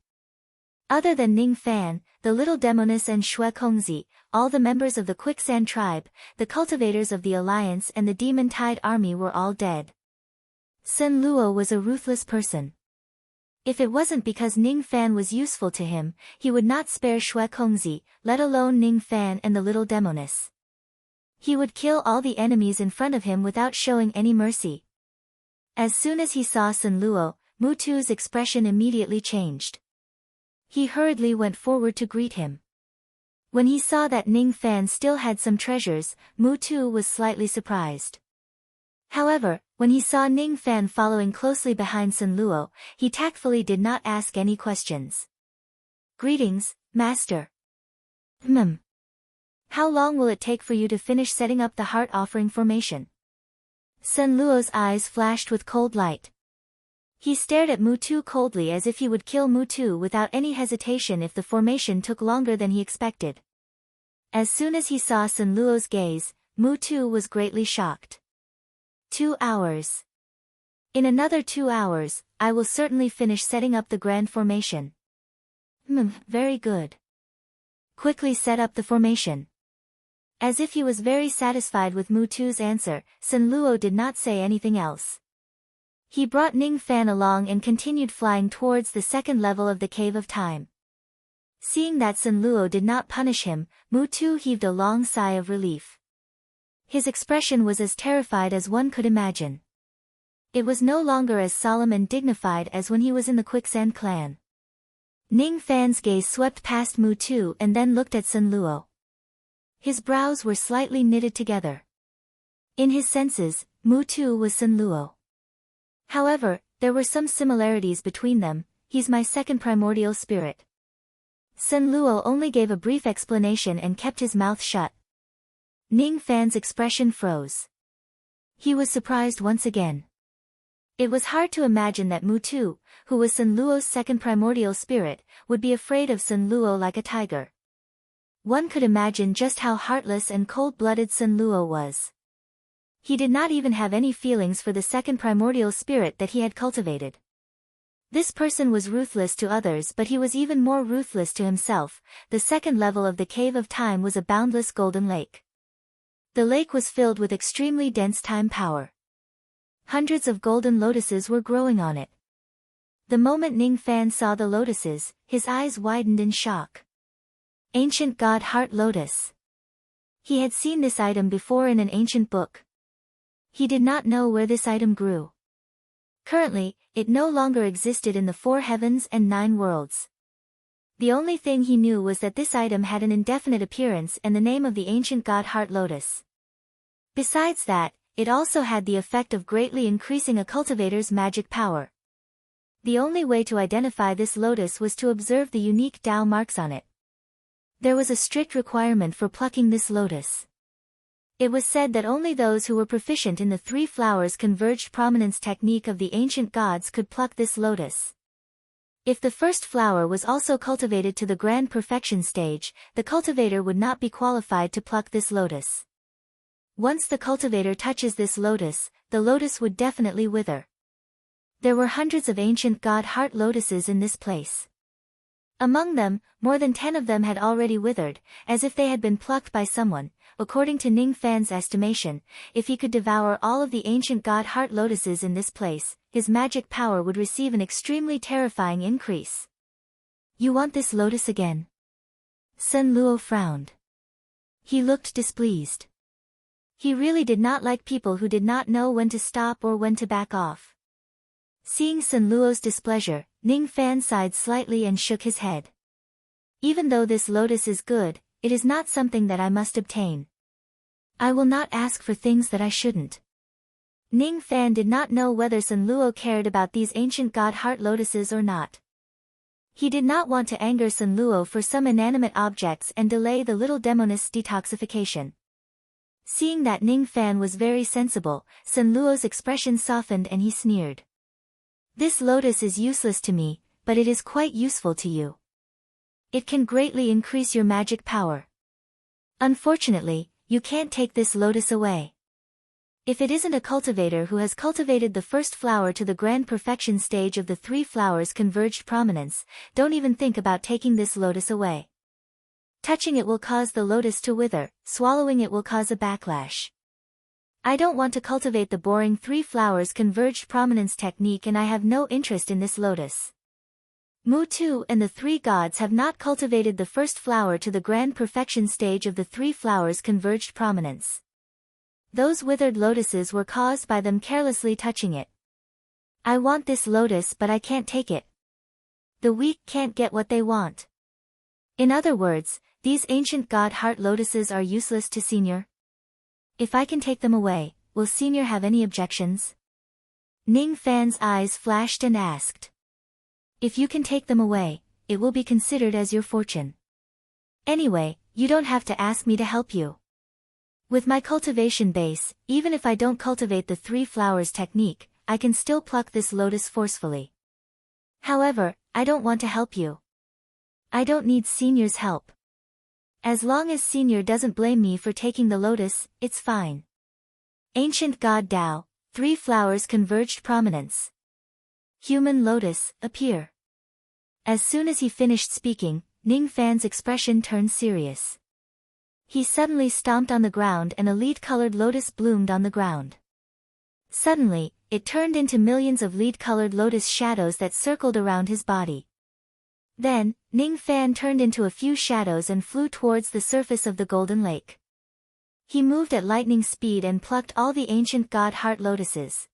Other than Ning Fan, the little demoness and Shui Kongzi, all the members of the Quicksand tribe, the cultivators of the Alliance and the Demon Tide army were all dead. Sun Luo was a ruthless person. If it wasn't because Ning Fan was useful to him, he would not spare Shui Kongzi, let alone Ning Fan and the little demoness. He would kill all the enemies in front of him without showing any mercy. As soon as he saw Sun Luo, Mu Tu's expression immediately changed. He hurriedly went forward to greet him. When he saw that Ning Fan still had some treasures, Mu Tu was slightly surprised. However, when he saw Ning Fan following closely behind Sun Luo, he tactfully did not ask any questions. Greetings, Master. How long will it take for you to finish setting up the heart offering formation? Sun Luo's eyes flashed with cold light. He stared at Mutu coldly as if he would kill Mutu without any hesitation if the formation took longer than he expected. As soon as he saw Sun Luo's gaze, Mutu was greatly shocked. 2 hours. In another 2 hours, I will certainly finish setting up the grand formation. Very good. Quickly set up the formation. As if he was very satisfied with Mutu's answer, Sun Luo did not say anything else. He brought Ning Fan along and continued flying towards the second level of the Cave of Time. Seeing that Sun Luo did not punish him, Mutu heaved a long sigh of relief. His expression was as terrified as one could imagine. It was no longer as solemn and dignified as when he was in the Quicksand clan. Ning Fan's gaze swept past Mutu and then looked at Sun Luo. His brows were slightly knitted together. In his senses, Mutu was Sun Luo. However, there were some similarities between them. He's my second primordial spirit. Sun Luo only gave a brief explanation and kept his mouth shut. Ning Fan's expression froze. He was surprised once again. It was hard to imagine that Mutu, who was Sun Luo's second primordial spirit, would be afraid of Sun Luo like a tiger. One could imagine just how heartless and cold-blooded Sun Luo was. He did not even have any feelings for the second primordial spirit that he had cultivated. This person was ruthless to others, but he was even more ruthless to himself. The second level of the Cave of Time was a boundless golden lake. The lake was filled with extremely dense time power. Hundreds of golden lotuses were growing on it. The moment Ning Fan saw the lotuses, his eyes widened in shock. Ancient God Heart Lotus. He had seen this item before in an ancient book. He did not know where this item grew. Currently, it no longer existed in the 4 heavens and 9 worlds. The only thing he knew was that this item had an indefinite appearance and the name of the ancient God Heart Lotus. Besides that, it also had the effect of greatly increasing a cultivator's magic power. The only way to identify this lotus was to observe the unique Tao marks on it. There was a strict requirement for plucking this lotus. It was said that only those who were proficient in the 3 flowers converged prominence technique of the ancient gods could pluck this lotus. If the first flower was also cultivated to the grand perfection stage, the cultivator would not be qualified to pluck this lotus. Once the cultivator touches this lotus, the lotus would definitely wither. There were hundreds of ancient God Heart lotuses in this place. Among them, more than 10 of them had already withered, as if they had been plucked by someone. According to Ning Fan's estimation, if he could devour all of the ancient God Heart lotuses in this place, his magic power would receive an extremely terrifying increase. You want this lotus again? Sun Luo frowned. He looked displeased. He really did not like people who did not know when to stop or when to back off. Seeing Sun Luo's displeasure, Ning Fan sighed slightly and shook his head. Even though this lotus is good, it is not something that I must obtain. I will not ask for things that I shouldn't. Ning Fan did not know whether Sun Luo cared about these ancient God Heart lotuses or not. He did not want to anger Sun Luo for some inanimate objects and delay the little demonist's detoxification. Seeing that Ning Fan was very sensible, Sun Luo's expression softened and he sneered. This lotus is useless to me, but it is quite useful to you. It can greatly increase your magic power. Unfortunately, you can't take this lotus away. If it isn't a cultivator who has cultivated the first flower to the grand perfection stage of the 3 flowers converged prominence, don't even think about taking this lotus away. Touching it will cause the lotus to wither, swallowing it will cause a backlash. I don't want to cultivate the boring 3 flowers converged prominence technique and I have no interest in this lotus. Mutu and the 3 gods have not cultivated the first flower to the grand perfection stage of the 3 flowers converged prominence. Those withered lotuses were caused by them carelessly touching it. I want this lotus but I can't take it. The weak can't get what they want. In other words, these ancient God Heart lotuses are useless to Senior. If I can take them away, will Senior have any objections? Ning Fan's eyes flashed and asked. If you can take them away, it will be considered as your fortune. Anyway, you don't have to ask me to help you. With my cultivation base, even if I don't cultivate the 3 flowers technique, I can still pluck this lotus forcefully. However, I don't want to help you. I don't need Senior's help. As long as Senior doesn't blame me for taking the lotus, it's fine. Ancient God Tao, 3 flowers converged prominence. Human lotus, appear. As soon as he finished speaking, Ning Fan's expression turned serious. He suddenly stomped on the ground and a lead-colored lotus bloomed on the ground. Suddenly, it turned into millions of lead-colored lotus shadows that circled around his body. Then, Ning Fan turned into a few shadows and flew towards the surface of the golden lake. He moved at lightning speed and plucked all the ancient god heart lotuses.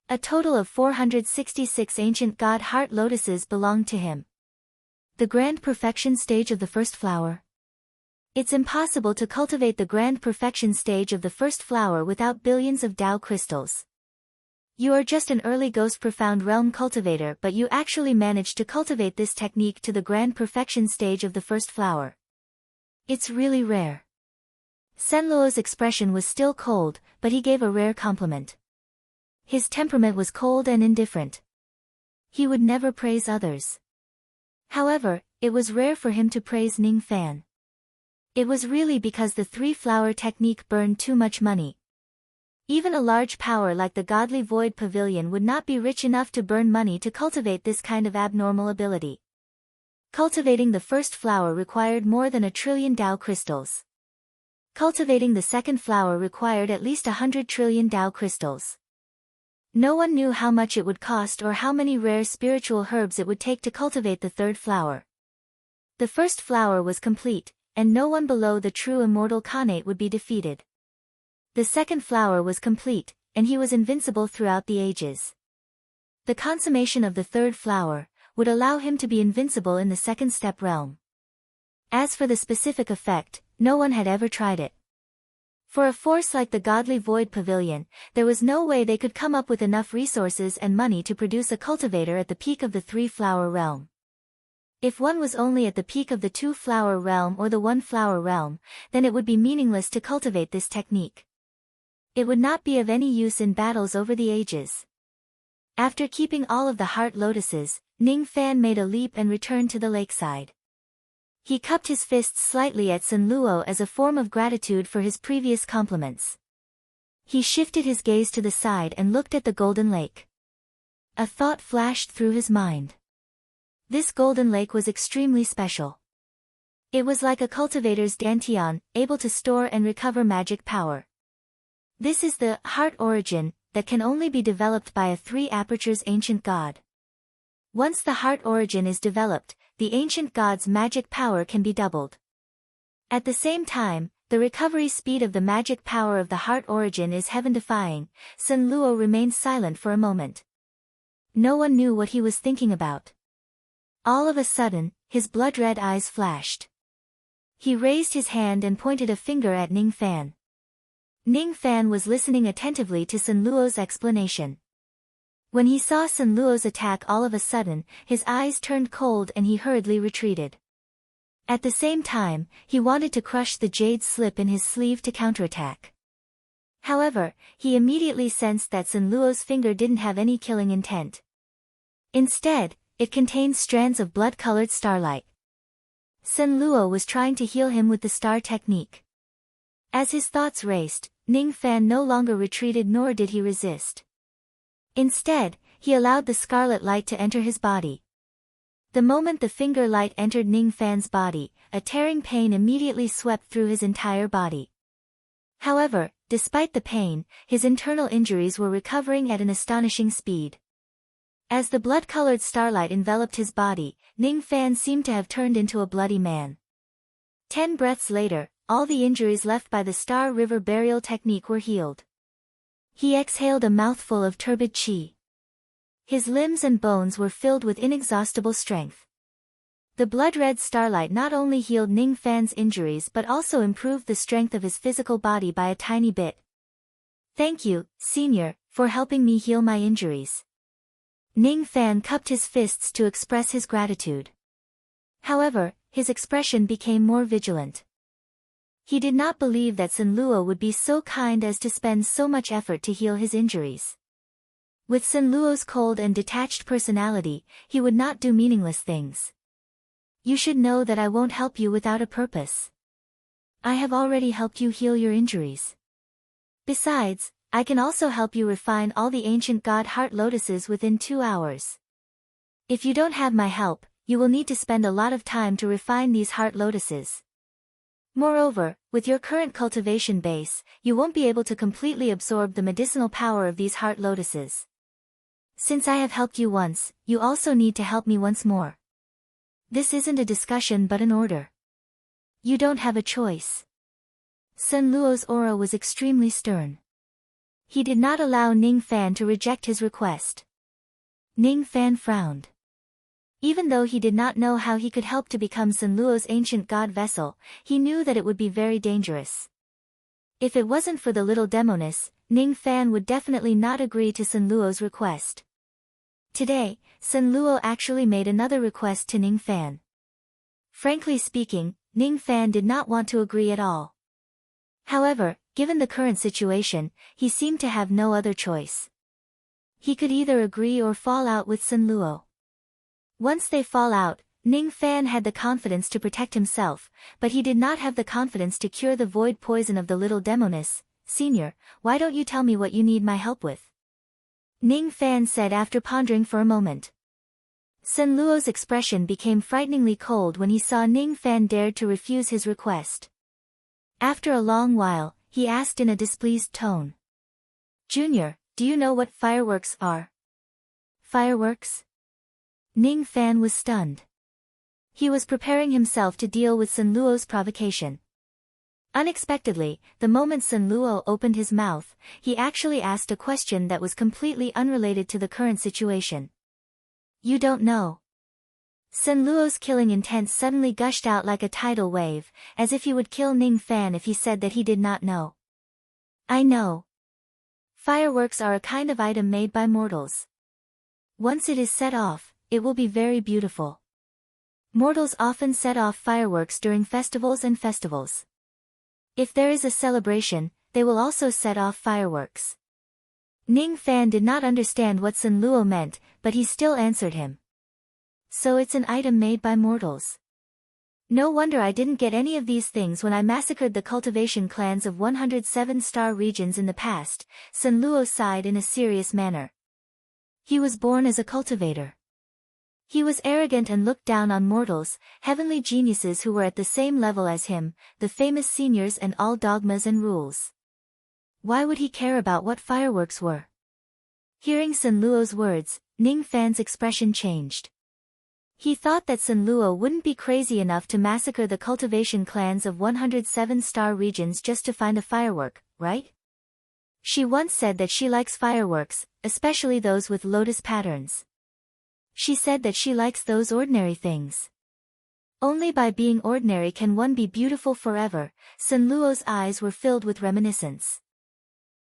A total of 466 ancient god heart lotuses belonged to him. The grand perfection stage of the first flower. It's impossible to cultivate the grand perfection stage of the first flower without billions of Tao crystals. You are just an early ghost profound realm cultivator, but you actually managed to cultivate this technique to the grand perfection stage of the first flower. It's really rare. Senluo's expression was still cold, but he gave a rare compliment. His temperament was cold and indifferent. He would never praise others. However, it was rare for him to praise Ning Fan. It was really because the 3-flower technique burned too much money. Even a large power like the Godly Void Pavilion would not be rich enough to burn money to cultivate this kind of abnormal ability. Cultivating the first flower required more than 1 trillion Tao crystals. Cultivating the second flower required at least 100 trillion Tao crystals. No one knew how much it would cost or how many rare spiritual herbs it would take to cultivate the third flower. The first flower was complete, and no one below the true immortal Khanate would be defeated. The second flower was complete, and he was invincible throughout the ages. The consummation of the third flower would allow him to be invincible in the second step realm. As for the specific effect, no one had ever tried it. For a force like the Godly Void Pavilion, there was no way they could come up with enough resources and money to produce a cultivator at the peak of the 3-flower realm. If one was only at the peak of the 2-flower realm or the 1-flower realm, then it would be meaningless to cultivate this technique. It would not be of any use in battles over the ages. After keeping all of the heart lotuses, Ning Fan made a leap and returned to the lakeside. He cupped his fists slightly at Senluo as a form of gratitude for his previous compliments. He shifted his gaze to the side and looked at the golden lake. A thought flashed through his mind. This golden lake was extremely special. It was like a cultivator's dantian, able to store and recover magic power. This is the heart origin that can only be developed by a 3 apertures ancient god. Once the heart origin is developed, the ancient god's magic power can be doubled. At the same time, the recovery speed of the magic power of the heart origin is heaven-defying. Senluo remained silent for a moment. No one knew what he was thinking about. All of a sudden, his blood-red eyes flashed. He raised his hand and pointed a finger at Ning Fan. Ning Fan was listening attentively to Senluo's explanation. When he saw Senluo's attack, all of a sudden, his eyes turned cold and he hurriedly retreated. At the same time, he wanted to crush the jade slip in his sleeve to counterattack. However, he immediately sensed that Senluo's finger didn't have any killing intent. Instead, it contained strands of blood-colored starlight. Senluo was trying to heal him with the star technique. As his thoughts raced, Ning Fan no longer retreated nor did he resist. Instead, he allowed the scarlet light to enter his body. The moment the finger light entered Ning Fan's body, a tearing pain immediately swept through his entire body. However, despite the pain, his internal injuries were recovering at an astonishing speed. As the blood-colored starlight enveloped his body, Ning Fan seemed to have turned into a bloody man. 10 breaths later, all the injuries left by the Star River burial technique were healed. He exhaled a mouthful of turbid qi. His limbs and bones were filled with inexhaustible strength. The blood-red starlight not only healed Ning Fan's injuries but also improved the strength of his physical body by a tiny bit. Thank you, Senior, for helping me heal my injuries. Ning Fan cupped his fists to express his gratitude. However, his expression became more vigilant. He did not believe that Senluo would be so kind as to spend so much effort to heal his injuries. With Sun Luo's cold and detached personality, he would not do meaningless things. You should know that I won't help you without a purpose. I have already helped you heal your injuries. Besides, I can also help you refine all the ancient god heart lotuses within 2 hours. If you don't have my help, you will need to spend a lot of time to refine these heart lotuses. Moreover, with your current cultivation base, you won't be able to completely absorb the medicinal power of these heart lotuses. Since I have helped you once, you also need to help me once more. This isn't a discussion but an order. You don't have a choice. Sun Luo's aura was extremely stern. He did not allow Ning Fan to reject his request. Ning Fan frowned. Even though he did not know how he could help to become Sun Luo's ancient god vessel, he knew that it would be very dangerous. If it wasn't for the little demoness, Ning Fan would definitely not agree to Sun Luo's request. Today, Sun Luo actually made another request to Ning Fan. Frankly speaking, Ning Fan did not want to agree at all. However, given the current situation, he seemed to have no other choice. He could either agree or fall out with Sun Luo. Once they fall out, Ning Fan had the confidence to protect himself, but he did not have the confidence to cure the void poison of the little demoness. Senior, why don't you tell me what you need my help with? Ning Fan said after pondering for a moment. Sun Luo's expression became frighteningly cold when he saw Ning Fan dared to refuse his request. After a long while, he asked in a displeased tone. Junior, do you know what fireworks are? Fireworks? Ning Fan was stunned. He was preparing himself to deal with Sun Luo's provocation. Unexpectedly, the moment Sun Luo opened his mouth, he actually asked a question that was completely unrelated to the current situation. You don't know. Sun Luo's killing intent suddenly gushed out like a tidal wave, as if he would kill Ning Fan if he said that he did not know. I know. Fireworks are a kind of item made by mortals. Once it is set off, it will be very beautiful. Mortals often set off fireworks during festivals and festivals. If there is a celebration, they will also set off fireworks. Ning Fan did not understand what Sun Luo meant, but he still answered him. So it's an item made by mortals. No wonder I didn't get any of these things when I massacred the cultivation clans of 107-star regions in the past. Sun Luo sighed in a serious manner. He was born as a cultivator. He was arrogant and looked down on mortals, heavenly geniuses who were at the same level as him, the famous seniors and all dogmas and rules. Why would he care about what fireworks were? Hearing Sun Luo's words, Ning Fan's expression changed. He thought that Sun Luo wouldn't be crazy enough to massacre the cultivation clans of 107-star regions just to find a firework, right? She once said that she likes fireworks, especially those with lotus patterns. She said that she likes those ordinary things. Only by being ordinary can one be beautiful forever. Sun Luo's eyes were filled with reminiscence.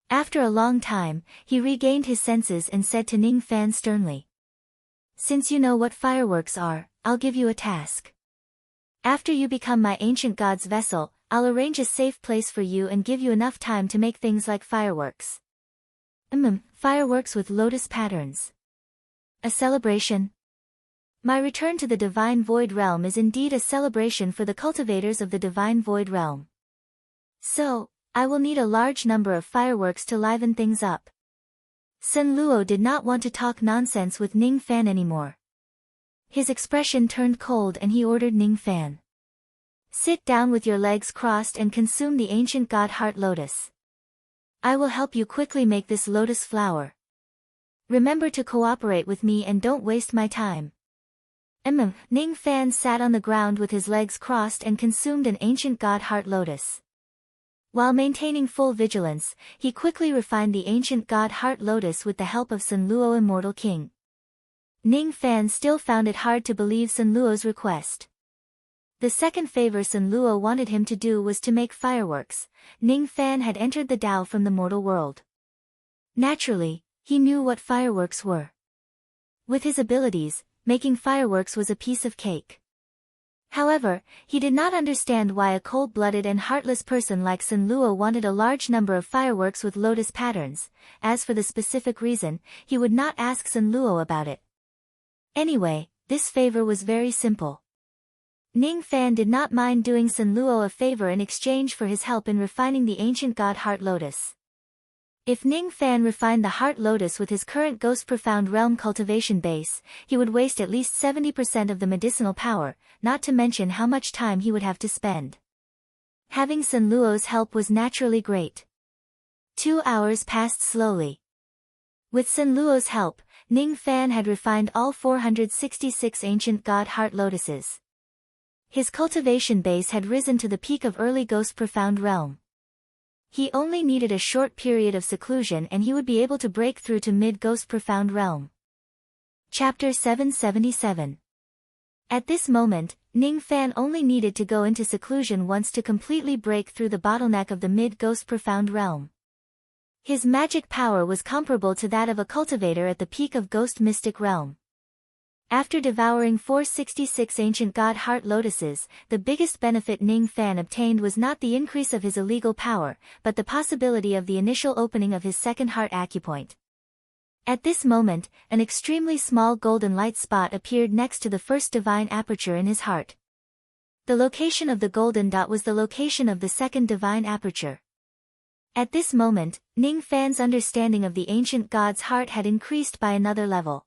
After a long time, he regained his senses and said to Ning Fan sternly. Since you know what fireworks are, I'll give you a task. After you become my ancient god's vessel, I'll arrange a safe place for you and give you enough time to make things like fireworks. Fireworks with lotus patterns. A celebration? My return to the Divine Void Realm is indeed a celebration for the cultivators of the Divine Void Realm. So, I will need a large number of fireworks to liven things up. Sun Luo did not want to talk nonsense with Ning Fan anymore. His expression turned cold and he ordered Ning Fan. Sit down with your legs crossed and consume the ancient god heart lotus. I will help you quickly make this lotus flower. Remember to cooperate with me and don't waste my time. Ning Fan sat on the ground with his legs crossed and consumed an ancient god heart lotus. While maintaining full vigilance, he quickly refined the ancient god heart lotus with the help of Sun Luo Immortal King. Ning Fan still found it hard to believe Sun Luo's request. The second favor Sun Luo wanted him to do was to make fireworks. Ning Fan had entered the Tao from the mortal world. Naturally, he knew what fireworks were. With his abilities, making fireworks was a piece of cake. However, he did not understand why a cold-blooded and heartless person like Sun Luo wanted a large number of fireworks with lotus patterns. As for the specific reason, he would not ask Sun Luo about it. Anyway, this favor was very simple. Ning Fan did not mind doing Sun Luo a favor in exchange for his help in refining the ancient god Heart Lotus. If Ning Fan refined the Heart Lotus with his current Ghost Profound Realm cultivation base, he would waste at least 70% of the medicinal power, not to mention how much time he would have to spend. Having Sun Luo's help was naturally great. 2 hours passed slowly. With Sun Luo's help, Ning Fan had refined all 466 ancient god Heart Lotuses. His cultivation base had risen to the peak of early Ghost Profound Realm. He only needed a short period of seclusion and he would be able to break through to mid-Ghost Profound Realm. Chapter 777. At this moment, Ning Fan only needed to go into seclusion once to completely break through the bottleneck of the mid-Ghost Profound Realm. His magic power was comparable to that of a cultivator at the peak of Ghost Mystic Realm. After devouring 466 ancient god Heart Lotuses, the biggest benefit Ning Fan obtained was not the increase of his illegal power, but the possibility of the initial opening of his second heart acupoint. At this moment, an extremely small golden light spot appeared next to the first divine aperture in his heart. The location of the golden dot was the location of the second divine aperture. At this moment, Ning Fan's understanding of the ancient god's heart had increased by another level.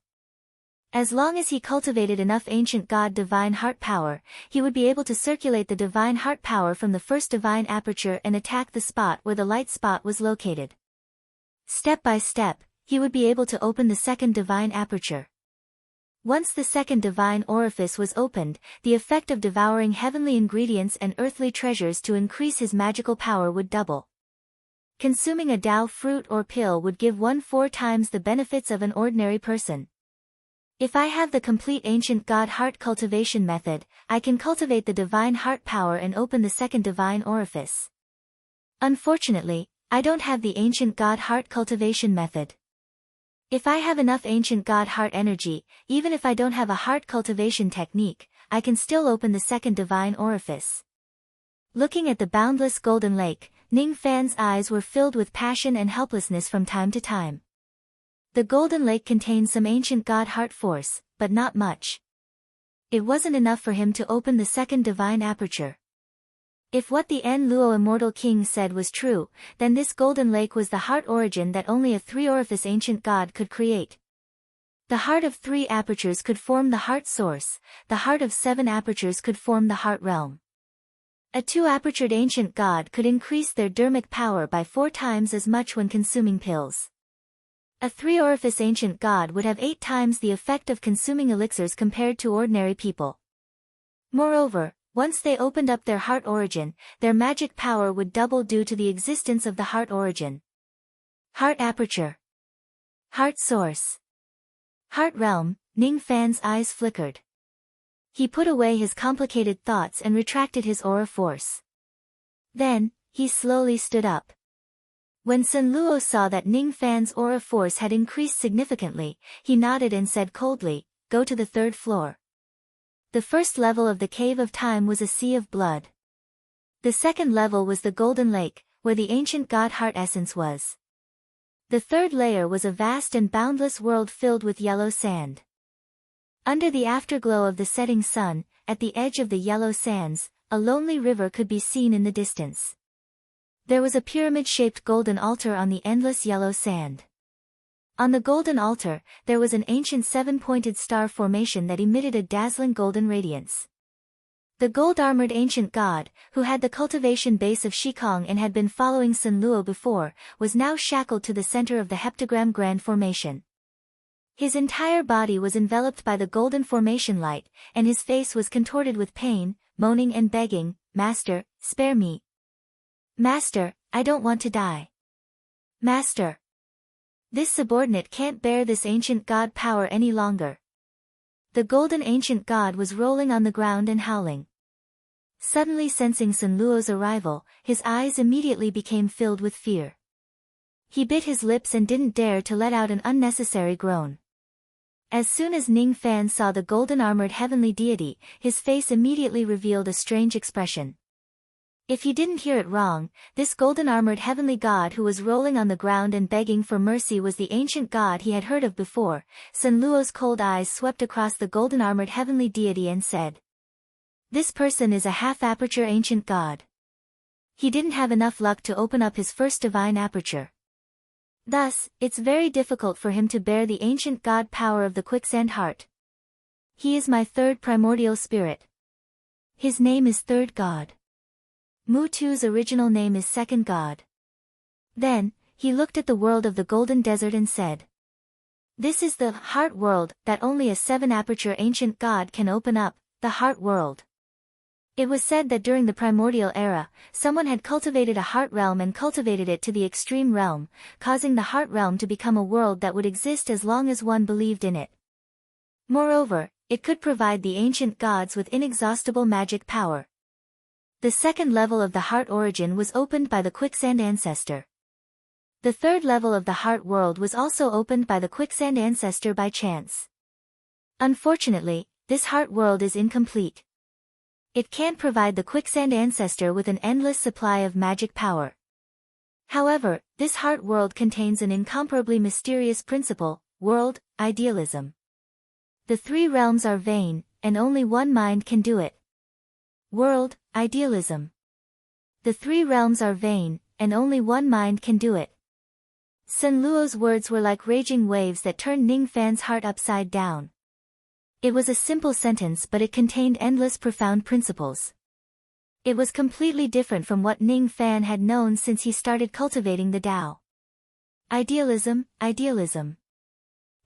As long as he cultivated enough ancient god divine heart power, he would be able to circulate the divine heart power from the first divine aperture and attack the spot where the light spot was located. Step by step, he would be able to open the second divine aperture. Once the second divine orifice was opened, the effect of devouring heavenly ingredients and earthly treasures to increase his magical power would double. Consuming a Dao fruit or pill would give one 4 times the benefits of an ordinary person. If I have the complete ancient god heart cultivation method, I can cultivate the divine heart power and open the second divine orifice. Unfortunately, I don't have the ancient god heart cultivation method. If I have enough ancient god heart energy, even if I don't have a heart cultivation technique, I can still open the second divine orifice. Looking at the boundless golden lake, Ning Fan's eyes were filled with passion and helplessness from time to time. The golden lake contained some ancient god heart force, but not much. It wasn't enough for him to open the second divine aperture. If what the En Luo Immortal King said was true, then this golden lake was the heart origin that only a 3-orifice ancient god could create. The heart of 3 apertures could form the heart source, the heart of 7 apertures could form the heart realm. A 2-apertured ancient god could increase their dermic power by 4 times as much when consuming pills. A 3-orifice ancient god would have 8 times the effect of consuming elixirs compared to ordinary people. Moreover, once they opened up their heart origin, their magic power would double due to the existence of the heart origin. Heart aperture. Heart source. Heart realm. Ning Fan's eyes flickered. He put away his complicated thoughts and retracted his aura force. Then, he slowly stood up. When Sun Luo saw that Ning Fan's aura force had increased significantly, he nodded and said coldly, "Go to the 3rd floor." The first level of the Cave of Time was a sea of blood. The second level was the Golden Lake, where the ancient god heart essence was. The 3rd layer was a vast and boundless world filled with yellow sand. Under the afterglow of the setting sun, at the edge of the yellow sands, a lonely river could be seen in the distance. There was a pyramid-shaped golden altar on the endless yellow sand. On the golden altar, there was an ancient 7-pointed star formation that emitted a dazzling golden radiance. The gold-armored ancient god, who had the cultivation base of Shikong and had been following Sun Luo before, was now shackled to the center of the heptagram grand formation. His entire body was enveloped by the golden formation light, and his face was contorted with pain, moaning and begging, "Master, spare me. Master, I don't want to die. Master. This subordinate can't bear this ancient god power any longer." The golden ancient god was rolling on the ground and howling. Suddenly sensing Sun Luo's arrival, his eyes immediately became filled with fear. He bit his lips and didn't dare to let out an unnecessary groan. As soon as Ning Fan saw the golden-armored heavenly deity, his face immediately revealed a strange expression. If he didn't hear it wrong, this golden-armored heavenly god who was rolling on the ground and begging for mercy was the ancient god he had heard of before. Sun Luo's cold eyes swept across the golden-armored heavenly deity and said, "This person is a half-aperture ancient god. He didn't have enough luck to open up his first divine aperture. Thus, it's very difficult for him to bear the ancient god power of the quicksand heart. He is my third primordial spirit. His name is Third God. Mutu's original name is Second God." Then, he looked at the world of the Golden Desert and said, "This is the heart world that only a seven-aperture ancient god can open up, the heart world." It was said that during the primordial era, someone had cultivated a heart realm and cultivated it to the extreme realm, causing the heart realm to become a world that would exist as long as one believed in it. Moreover, it could provide the ancient gods with inexhaustible magic power. The second level of the heart origin was opened by the quicksand ancestor. The third level of the heart world was also opened by the quicksand ancestor by chance. Unfortunately, this heart world is incomplete. It can't provide the quicksand ancestor with an endless supply of magic power. However, this heart world contains an incomparably mysterious principle, world, idealism. The three realms are vain, and only one mind can do it. World, idealism. The three realms are vain, and only one mind can do it. Sun Luo's words were like raging waves that turned Ning Fan's heart upside down. It was a simple sentence, but it contained endless profound principles. It was completely different from what Ning Fan had known since he started cultivating the Tao. Idealism, idealism.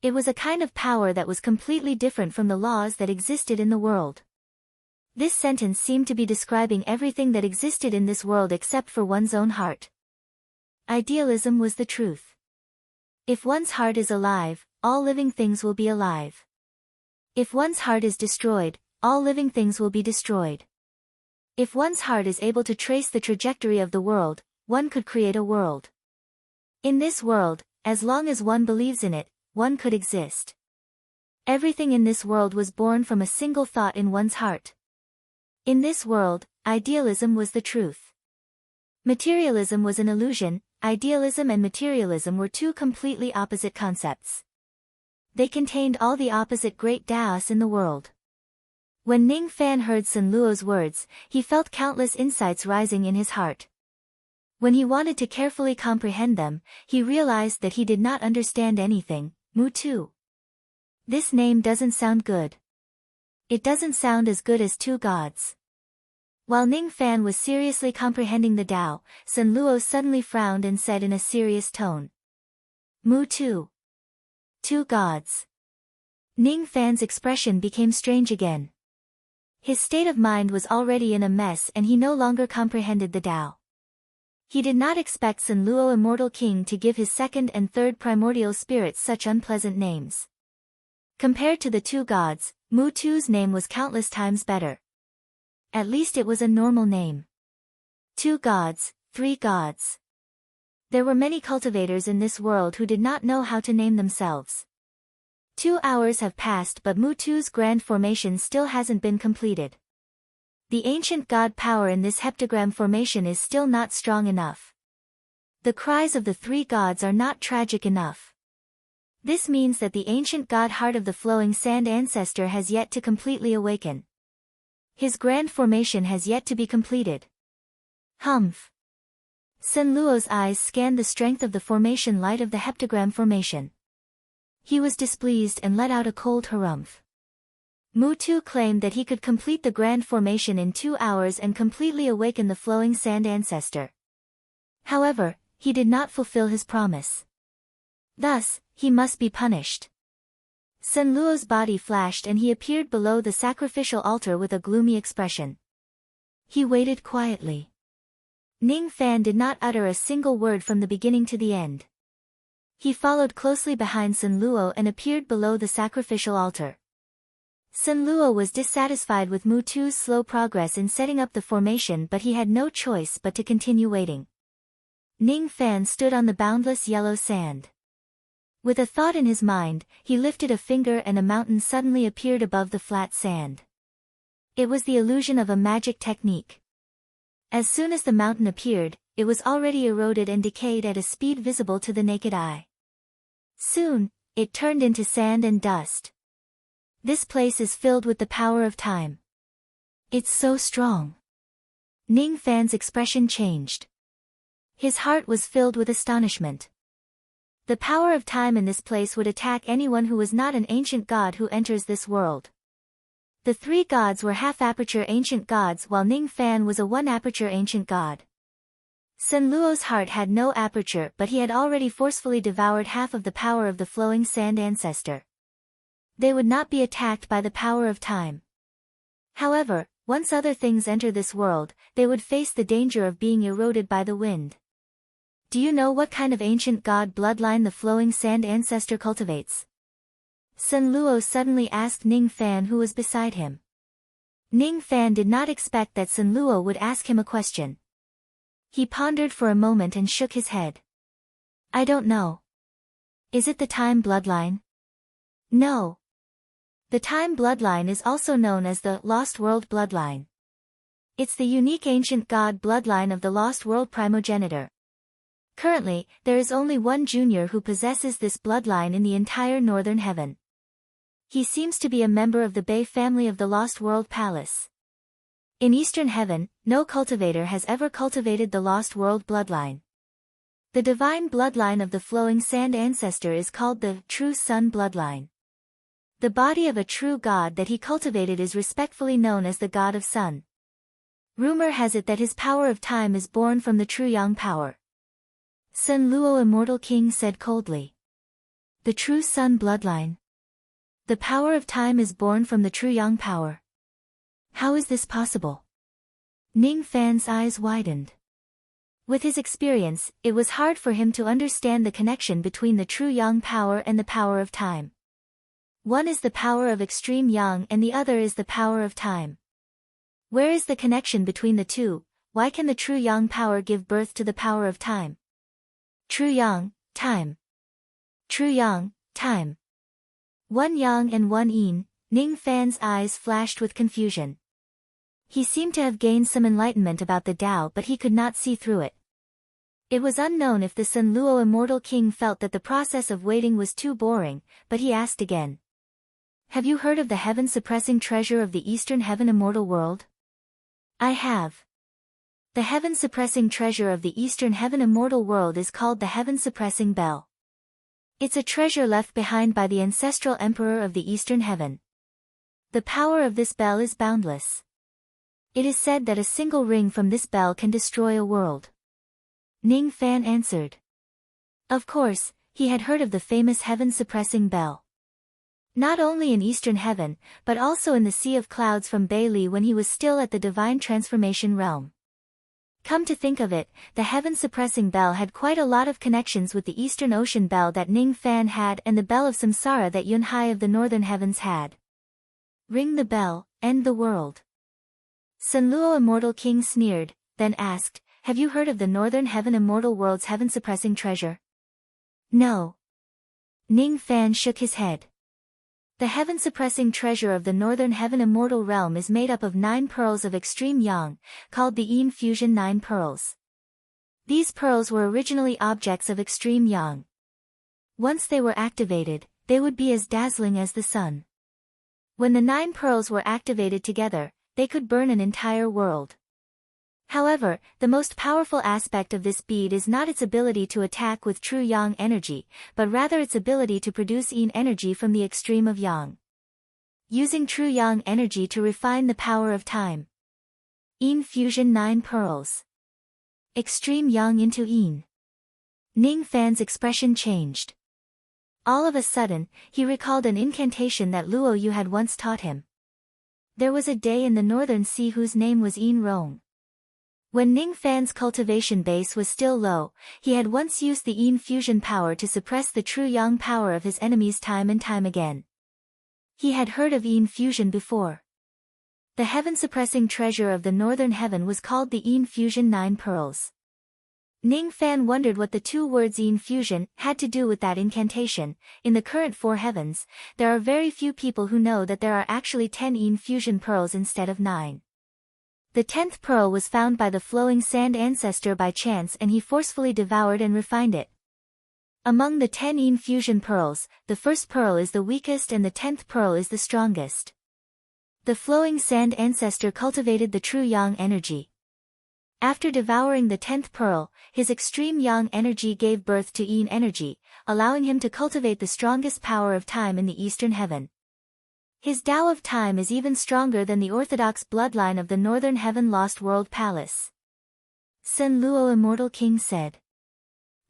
It was a kind of power that was completely different from the laws that existed in the world. This sentence seemed to be describing everything that existed in this world except for one's own heart. Idealism was the truth. If one's heart is alive, all living things will be alive. If one's heart is destroyed, all living things will be destroyed. If one's heart is able to trace the trajectory of the world, one could create a world. In this world, as long as one believes in it, one could exist. Everything in this world was born from a single thought in one's heart. In this world, idealism was the truth. Materialism was an illusion. Idealism and materialism were two completely opposite concepts. They contained all the opposite great Taos in the world. When Ning Fan heard Sun Luo's words, he felt countless insights rising in his heart. When he wanted to carefully comprehend them, he realized that he did not understand anything. Mutu. This name doesn't sound good. It doesn't sound as good as two gods. While Ning Fan was seriously comprehending the Tao, Sun Luo suddenly frowned and said in a serious tone, "Mutu. Two gods." Ning Fan's expression became strange again. His state of mind was already in a mess and he no longer comprehended the Tao. He did not expect Sun Luo Immortal King to give his second and third primordial spirits such unpleasant names. Compared to the two gods, Mutu's name was countless times better. At least it was a normal name. Two gods, three gods. There were many cultivators in this world who did not know how to name themselves. 2 hours have passed but Mutu's grand formation still hasn't been completed. The ancient god power in this heptagram formation is still not strong enough. The cries of the three gods are not tragic enough. This means that the ancient god heart of the flowing sand ancestor has yet to completely awaken. His grand formation has yet to be completed. Humph. Sun Luo's eyes scanned the strength of the formation light of the heptagram formation. He was displeased and let out a cold harumph. Mutu claimed that he could complete the grand formation in 2 hours and completely awaken the flowing sand ancestor. However, he did not fulfill his promise. Thus, he must be punished. Sun Luo's body flashed and he appeared below the sacrificial altar with a gloomy expression. He waited quietly. Ning Fan did not utter a single word from the beginning to the end. He followed closely behind Sun Luo and appeared below the sacrificial altar. Sun Luo was dissatisfied with Mutu's slow progress in setting up the formation, but he had no choice but to continue waiting. Ning Fan stood on the boundless yellow sand. With a thought in his mind, he lifted a finger and a mountain suddenly appeared above the flat sand. It was the illusion of a magic technique. As soon as the mountain appeared, it was already eroded and decayed at a speed visible to the naked eye. Soon, it turned into sand and dust. This place is filled with the power of time. It's so strong. Ning Fan's expression changed. His heart was filled with astonishment. The power of time in this place would attack anyone who was not an ancient god who enters this world. The three gods were half-aperture ancient gods while Ning Fan was a one-aperture ancient god. Sun Luo's heart had no aperture but he had already forcefully devoured half of the power of the flowing sand ancestor. They would not be attacked by the power of time. However, once other things enter this world, they would face the danger of being eroded by the wind. Do you know what kind of ancient god bloodline the flowing sand ancestor cultivates? Sun Luo suddenly asked Ning Fan who was beside him. Ning Fan did not expect that Sun Luo would ask him a question. He pondered for a moment and shook his head. I don't know. Is it the time bloodline? No. The time bloodline is also known as the Lost World bloodline. It's the unique ancient god bloodline of the Lost World primogenitor. Currently, there is only one junior who possesses this bloodline in the entire Northern Heaven. He seems to be a member of the Bei family of the Lost World Palace. In Eastern Heaven, no cultivator has ever cultivated the Lost World bloodline. The divine bloodline of the flowing sand ancestor is called the True Sun bloodline. The body of a true god that he cultivated is respectfully known as the God of Sun. Rumor has it that his power of time is born from the true Yang power. Sun Luo Immortal King said coldly. The true Sun bloodline. The power of time is born from the true Yang power. How is this possible? Ning Fan's eyes widened. With his experience, it was hard for him to understand the connection between the true Yang power and the power of time. One is the power of extreme Yang and the other is the power of time. Where is the connection between the two? Why can the true Yang power give birth to the power of time? True Yang, time. True Yang, time. One Yang and one Yin. Ning Fan's eyes flashed with confusion. He seemed to have gained some enlightenment about the Tao but he could not see through it. It was unknown if the Sun Luo Immortal King felt that the process of waiting was too boring, but he asked again. Have you heard of the heaven-suppressing treasure of the Eastern Heaven Immortal World? I have. The heaven-suppressing treasure of the Eastern Heaven Immortal World is called the heaven-suppressing bell. It's a treasure left behind by the ancestral emperor of the Eastern Heaven. The power of this bell is boundless. It is said that a single ring from this bell can destroy a world. Ning Fan answered. Of course, he had heard of the famous heaven-suppressing bell. Not only in Eastern Heaven, but also in the Sea of Clouds from Bei when he was still at the Divine Transformation realm. Come to think of it, the heaven-suppressing bell had quite a lot of connections with the Eastern Ocean bell that Ning Fan had and the bell of Samsara that Yun Hai of the Northern Heavens had. Ring the bell, end the world. Sun Luo Immortal King sneered, then asked, have you heard of the Northern Heaven Immortal World's heaven-suppressing treasure? No. Ning Fan shook his head. The heaven-suppressing treasure of the Northern Heaven Immortal Realm is made up of 9 pearls of extreme Yang, called the Yin Fusion 9 pearls. These pearls were originally objects of extreme Yang. Once they were activated, they would be as dazzling as the sun. When the 9 pearls were activated together, they could burn an entire world. However, the most powerful aspect of this bead is not its ability to attack with true Yang energy, but rather its ability to produce Yin energy from the extreme of Yang. Using true Yang energy to refine the power of time. Yin Fusion 9 pearls. Extreme Yang into Yin. Ning Fan's expression changed. All of a sudden, he recalled an incantation that Luo Yu had once taught him. There was a day in the Northern Sea whose name was Yin Rong. When Ning Fan's cultivation base was still low, he had once used the Yin fusion power to suppress the true Yang power of his enemies time and time again. He had heard of Yin fusion before. The heaven-suppressing treasure of the Northern Heaven was called the Yin Fusion 9 pearls. Ning Fan wondered what the two words Yin fusion had to do with that incantation. In the current four heavens, there are very few people who know that there are actually 10 Yin fusion pearls instead of 9. The 10th pearl was found by the flowing sand ancestor by chance, and he forcefully devoured and refined it. Among the 10 Yin fusion pearls, the first pearl is the weakest and the 10th pearl is the strongest. The flowing sand ancestor cultivated the true yang energy. After devouring the 10th pearl, his extreme yang energy gave birth to Yin energy, allowing him to cultivate the strongest power of time in the eastern heaven. His Tao of time is even stronger than the orthodox bloodline of the northern heaven Lost World Palace. Sen Luo Immortal King said.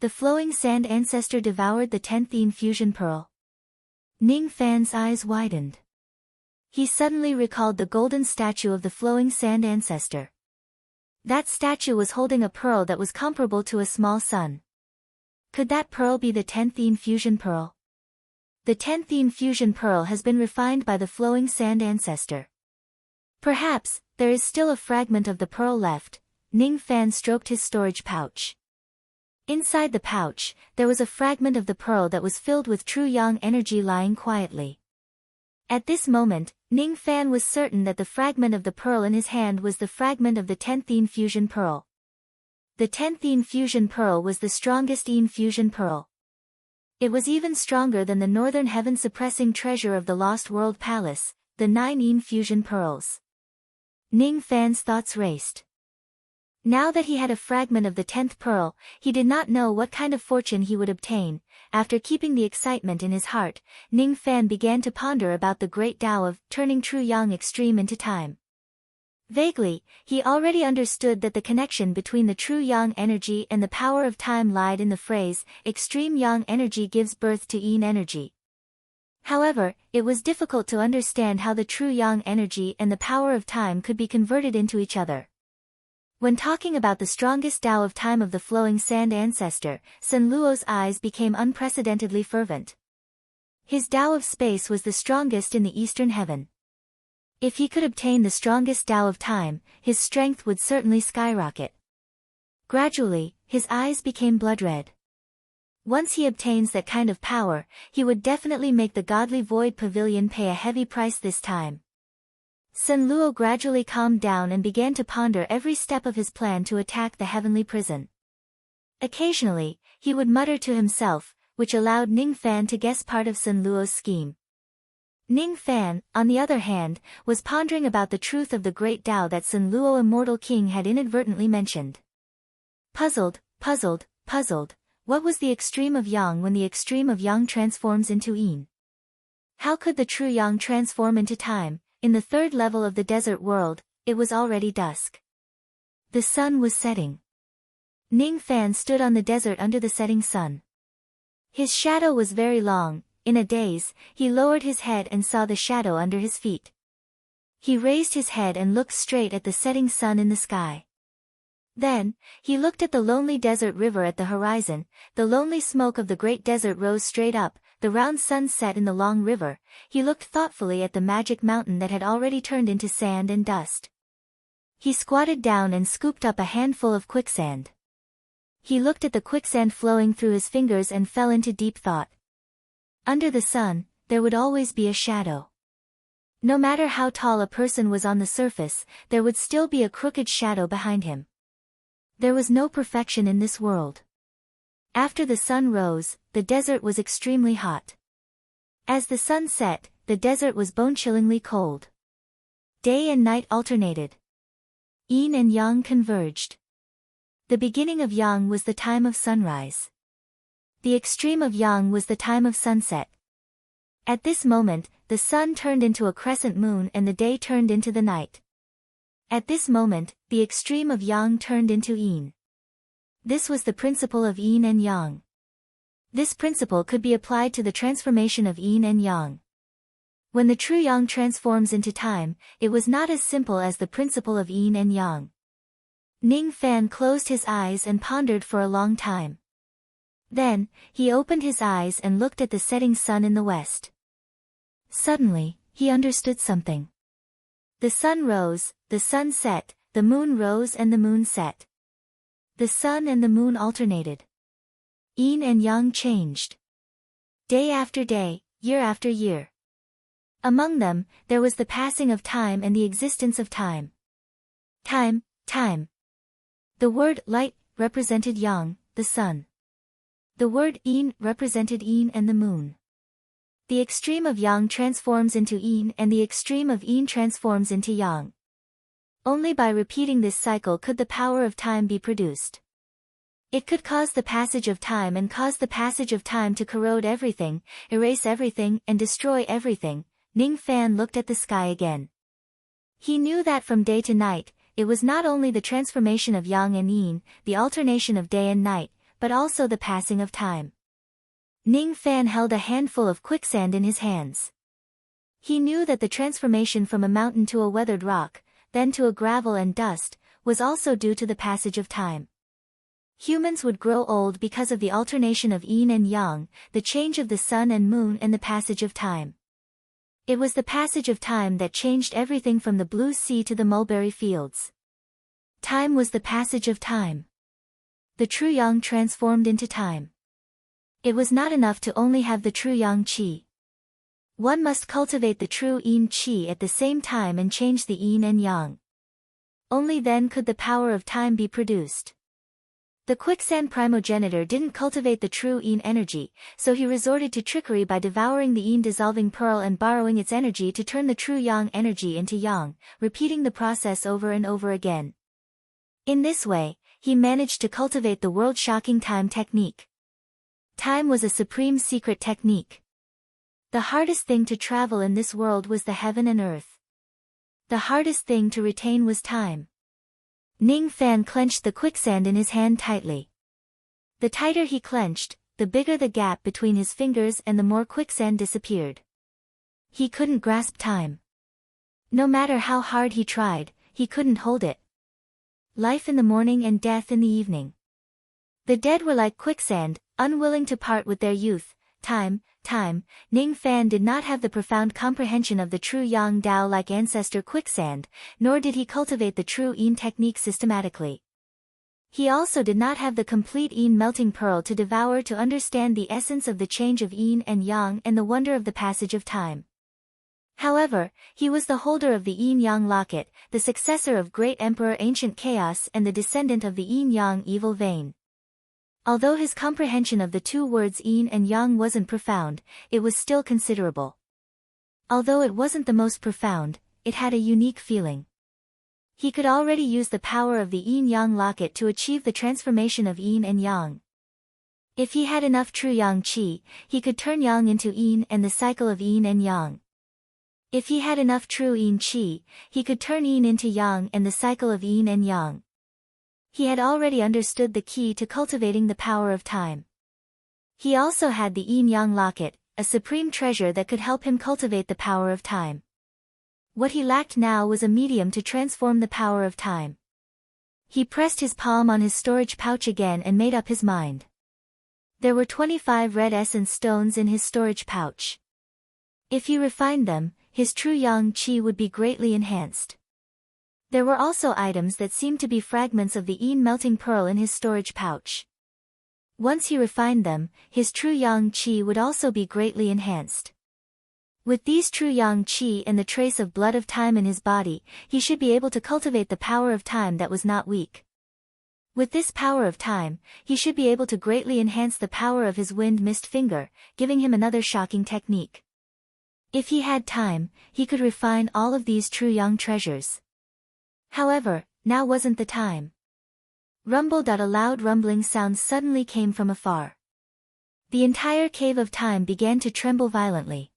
The flowing sand ancestor devoured the 10th Yin fusion pearl. Ning Fan's eyes widened. He suddenly recalled the golden statue of the flowing sand ancestor. That statue was holding a pearl that was comparable to a small sun. Could that pearl be the 10th Yin fusion pearl? The 10th Yin fusion pearl has been refined by the flowing sand ancestor. Perhaps, there is still a fragment of the pearl left. Ning Fan stroked his storage pouch. Inside the pouch, there was a fragment of the pearl that was filled with true yang energy lying quietly. At this moment, Ning Fan was certain that the fragment of the pearl in his hand was the fragment of the 10th Yin fusion pearl. The 10th Yin fusion pearl was the strongest Yin fusion pearl. It was even stronger than the northern heaven suppressing treasure of the Lost World Palace, the 9 Yin fusion pearls. Ning Fan's thoughts raced. Now that he had a fragment of the 10th pearl, he did not know what kind of fortune he would obtain. After keeping the excitement in his heart, Ning Fan began to ponder about the great Tao of turning true yang extreme into time. Vaguely, he already understood that the connection between the true yang energy and the power of time lied in the phrase, extreme yang energy gives birth to yin energy. However, it was difficult to understand how the true yang energy and the power of time could be converted into each other. When talking about the strongest Tao of time of the flowing sand ancestor, Sen Luo's eyes became unprecedentedly fervent. His Tao of space was the strongest in the eastern heaven. If he could obtain the strongest Tao of time, his strength would certainly skyrocket. Gradually, his eyes became blood-red. Once he obtains that kind of power, he would definitely make the godly void pavilion pay a heavy price this time. Sen Luo gradually calmed down and began to ponder every step of his plan to attack the heavenly prison. Occasionally, he would mutter to himself, which allowed Ning Fan to guess part of Sen Luo's scheme. Ning Fan, on the other hand, was pondering about the truth of the great Tao that Sen Luo Immortal King had inadvertently mentioned. Puzzled, what was the extreme of yang when the extreme of yang transforms into yin? How could the true yang transform into time? In the third level of the desert world, it was already dusk. The sun was setting. Ning Fan stood on the desert under the setting sun. His shadow was very long. In a daze, he lowered his head and saw the shadow under his feet. He raised his head and looked straight at the setting sun in the sky. Then, he looked at the lonely desert river at the horizon. The lonely smoke of the great desert rose straight up, the round sun set in the long river. He looked thoughtfully at the magic mountain that had already turned into sand and dust. He squatted down and scooped up a handful of quicksand. He looked at the quicksand flowing through his fingers and fell into deep thought. Under the sun, there would always be a shadow. No matter how tall a person was on the surface, there would still be a crooked shadow behind him. There was no perfection in this world. After the sun rose, the desert was extremely hot. As the sun set, the desert was bone-chillingly cold. Day and night alternated. Yin and yang converged. The beginning of yang was the time of sunrise. The extreme of yang was the time of sunset. At this moment, the sun turned into a crescent moon and the day turned into the night. At this moment, the extreme of yang turned into yin. This was the principle of yin and yang. This principle could be applied to the transformation of yin and yang. When the true yang transforms into time, it was not as simple as the principle of yin and yang. Ning Fan closed his eyes and pondered for a long time. Then, he opened his eyes and looked at the setting sun in the west. Suddenly, he understood something. The sun rose, the sun set, the moon rose and the moon set. The sun and the moon alternated. Yin and yang changed. Day after day, year after year. Among them, there was the passing of time and the existence of time. Time, time. The word light represented yang, the sun. The word yin represented yin and the moon. The extreme of yang transforms into yin and the extreme of yin transforms into yang. Only by repeating this cycle could the power of time be produced. It could cause the passage of time and cause the passage of time to corrode everything, erase everything and destroy everything. Ning Fan looked at the sky again. He knew that from day to night, it was not only the transformation of yang and yin, the alternation of day and night, but also the passing of time. Ning Fan held a handful of quicksand in his hands. He knew that the transformation from a mountain to a weathered rock, then to a gravel and dust, was also due to the passage of time. Humans would grow old because of the alternation of yin and yang, the change of the sun and moon and the passage of time. It was the passage of time that changed everything from the blue sea to the mulberry fields. Time was the passage of time. The true yang transformed into time. It was not enough to only have the true yang qi. One must cultivate the true yin qi at the same time and change the yin and yang. Only then could the power of time be produced. The quicksand primogenitor didn't cultivate the true yin energy, so he resorted to trickery by devouring the yin dissolving pearl and borrowing its energy to turn the true yang energy into yang, repeating the process over and over again. In this way, he managed to cultivate the world-shocking time technique. Time was a supreme secret technique. The hardest thing to travel in this world was the heaven and earth. The hardest thing to retain was time. Ning Fan clenched the quicksand in his hand tightly. The tighter he clenched, the bigger the gap between his fingers and the more quicksand disappeared. He couldn't grasp time. No matter how hard he tried, he couldn't hold it. Life in the morning and death in the evening. The dead were like quicksand, unwilling to part with their youth. Time. Ning Fan did not have the profound comprehension of the true Yang Dao like ancestor quicksand, nor did he cultivate the true yin technique systematically. He also did not have the complete yin melting pearl to devour to understand the essence of the change of yin and yang and the wonder of the passage of time. However, he was the holder of the yin-yang locket, the successor of great emperor ancient chaos and the descendant of the yin-yang evil vein. Although his comprehension of the two words yin and yang wasn't profound, it was still considerable. Although it wasn't the most profound, it had a unique feeling. He could already use the power of the yin-yang locket to achieve the transformation of yin and yang. If he had enough true yang qi, he could turn yang into yin and the cycle of yin and yang. If he had enough true yin qi, he could turn yin into yang and the cycle of yin and yang. He had already understood the key to cultivating the power of time. He also had the yin-yang locket, a supreme treasure that could help him cultivate the power of time. What he lacked now was a medium to transform the power of time. He pressed his palm on his storage pouch again and made up his mind. There were 25 red essence stones in his storage pouch. If he refined them, his true yang qi would be greatly enhanced. There were also items that seemed to be fragments of the yin melting pearl in his storage pouch. Once he refined them, his true yang qi would also be greatly enhanced. With these true yang qi and the trace of blood of time in his body, he should be able to cultivate the power of time that was not weak. With this power of time, he should be able to greatly enhance the power of his wind mist finger, giving him another shocking technique. If he had time, he could refine all of these true yang treasures. However, now wasn't the time. Rumble. A loud rumbling sound suddenly came from afar. The entire cave of time began to tremble violently.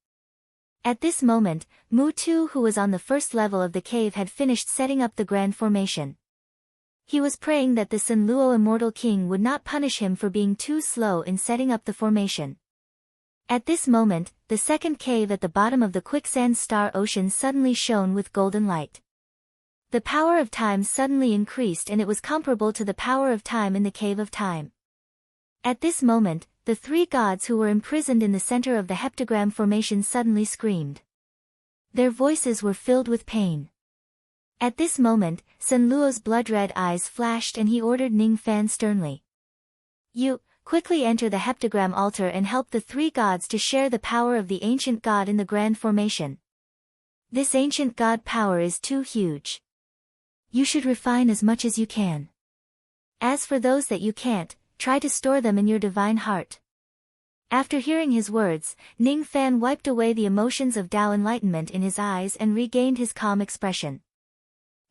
At this moment, Mu Tu, who was on the first level of the cave, had finished setting up the grand formation. He was praying that the Sun Luo immortal king would not punish him for being too slow in setting up the formation. At this moment, the second cave at the bottom of the quicksand star ocean suddenly shone with golden light. The power of time suddenly increased and it was comparable to the power of time in the cave of time. At this moment, the three gods who were imprisoned in the center of the heptagram formation suddenly screamed. Their voices were filled with pain. At this moment, Sun Luo's blood-red eyes flashed and he ordered Ning Fan sternly. You, quickly enter the heptagram altar and help the three gods to share the power of the ancient god in the grand formation. This ancient god power is too huge. You should refine as much as you can. As for those that you can't, try to store them in your divine heart. After hearing his words, Ning Fan wiped away the emotions of Tao enlightenment in his eyes and regained his calm expression.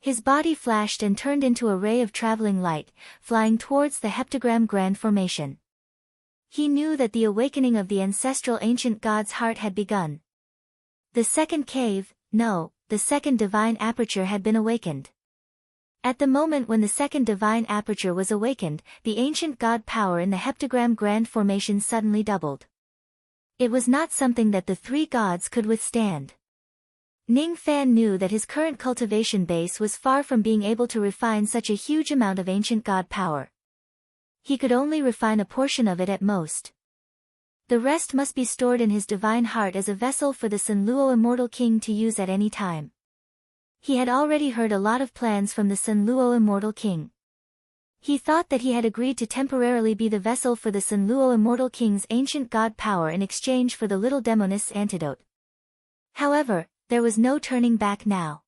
His body flashed and turned into a ray of traveling light, flying towards the heptagram grand formation. He knew that the awakening of the ancestral ancient god's heart had begun. The second cave, no, the second divine aperture had been awakened. At the moment when the second divine aperture was awakened, the ancient god power in the heptagram grand formation suddenly doubled. It was not something that the three gods could withstand. Ning Fan knew that his current cultivation base was far from being able to refine such a huge amount of ancient god power. He could only refine a portion of it at most. The rest must be stored in his divine heart as a vessel for the Sun Luo immortal king to use at any time. He had already heard a lot of plans from the Sun Luo immortal king. He thought that he had agreed to temporarily be the vessel for the Sun Luo immortal king's ancient god power in exchange for the little demonist's antidote. However, there was no turning back now.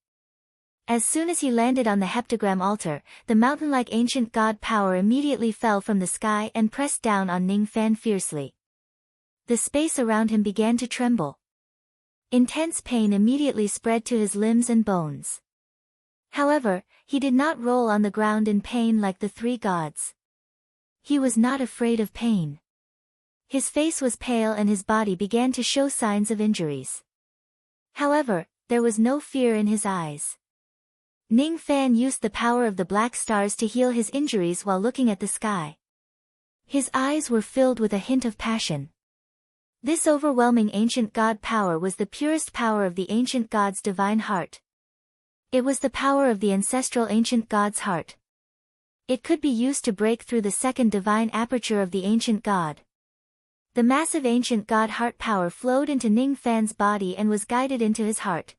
As soon as he landed on the heptagram altar, the mountain-like ancient god power immediately fell from the sky and pressed down on Ning Fan fiercely. The space around him began to tremble. Intense pain immediately spread to his limbs and bones. However, he did not roll on the ground in pain like the three gods. He was not afraid of pain. His face was pale and his body began to show signs of injuries. However, there was no fear in his eyes. Ning Fan used the power of the black stars to heal his injuries while looking at the sky. His eyes were filled with a hint of passion. This overwhelming ancient god power was the purest power of the ancient god's divine heart. It was the power of the ancestral ancient god's heart. It could be used to break through the second divine aperture of the ancient god. The massive ancient god heart power flowed into Ning Fan's body and was guided into his heart.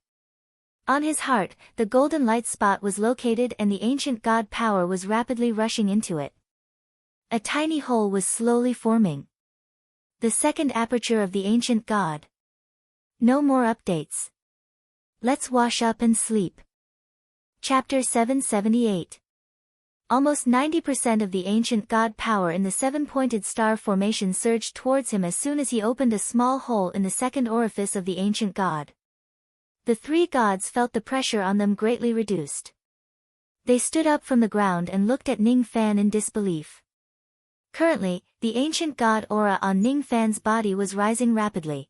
On his heart, the golden light spot was located and the ancient god power was rapidly rushing into it. A tiny hole was slowly forming. The second aperture of the ancient god. No more updates. Let's wash up and sleep. Chapter 778. Almost 90% of the ancient god power in the seven-pointed star formation surged towards him as soon as he opened a small hole in the second orifice of the ancient god. The three gods felt the pressure on them greatly reduced. They stood up from the ground and looked at Ning Fan in disbelief. Currently, the ancient god aura on Ning Fan's body was rising rapidly.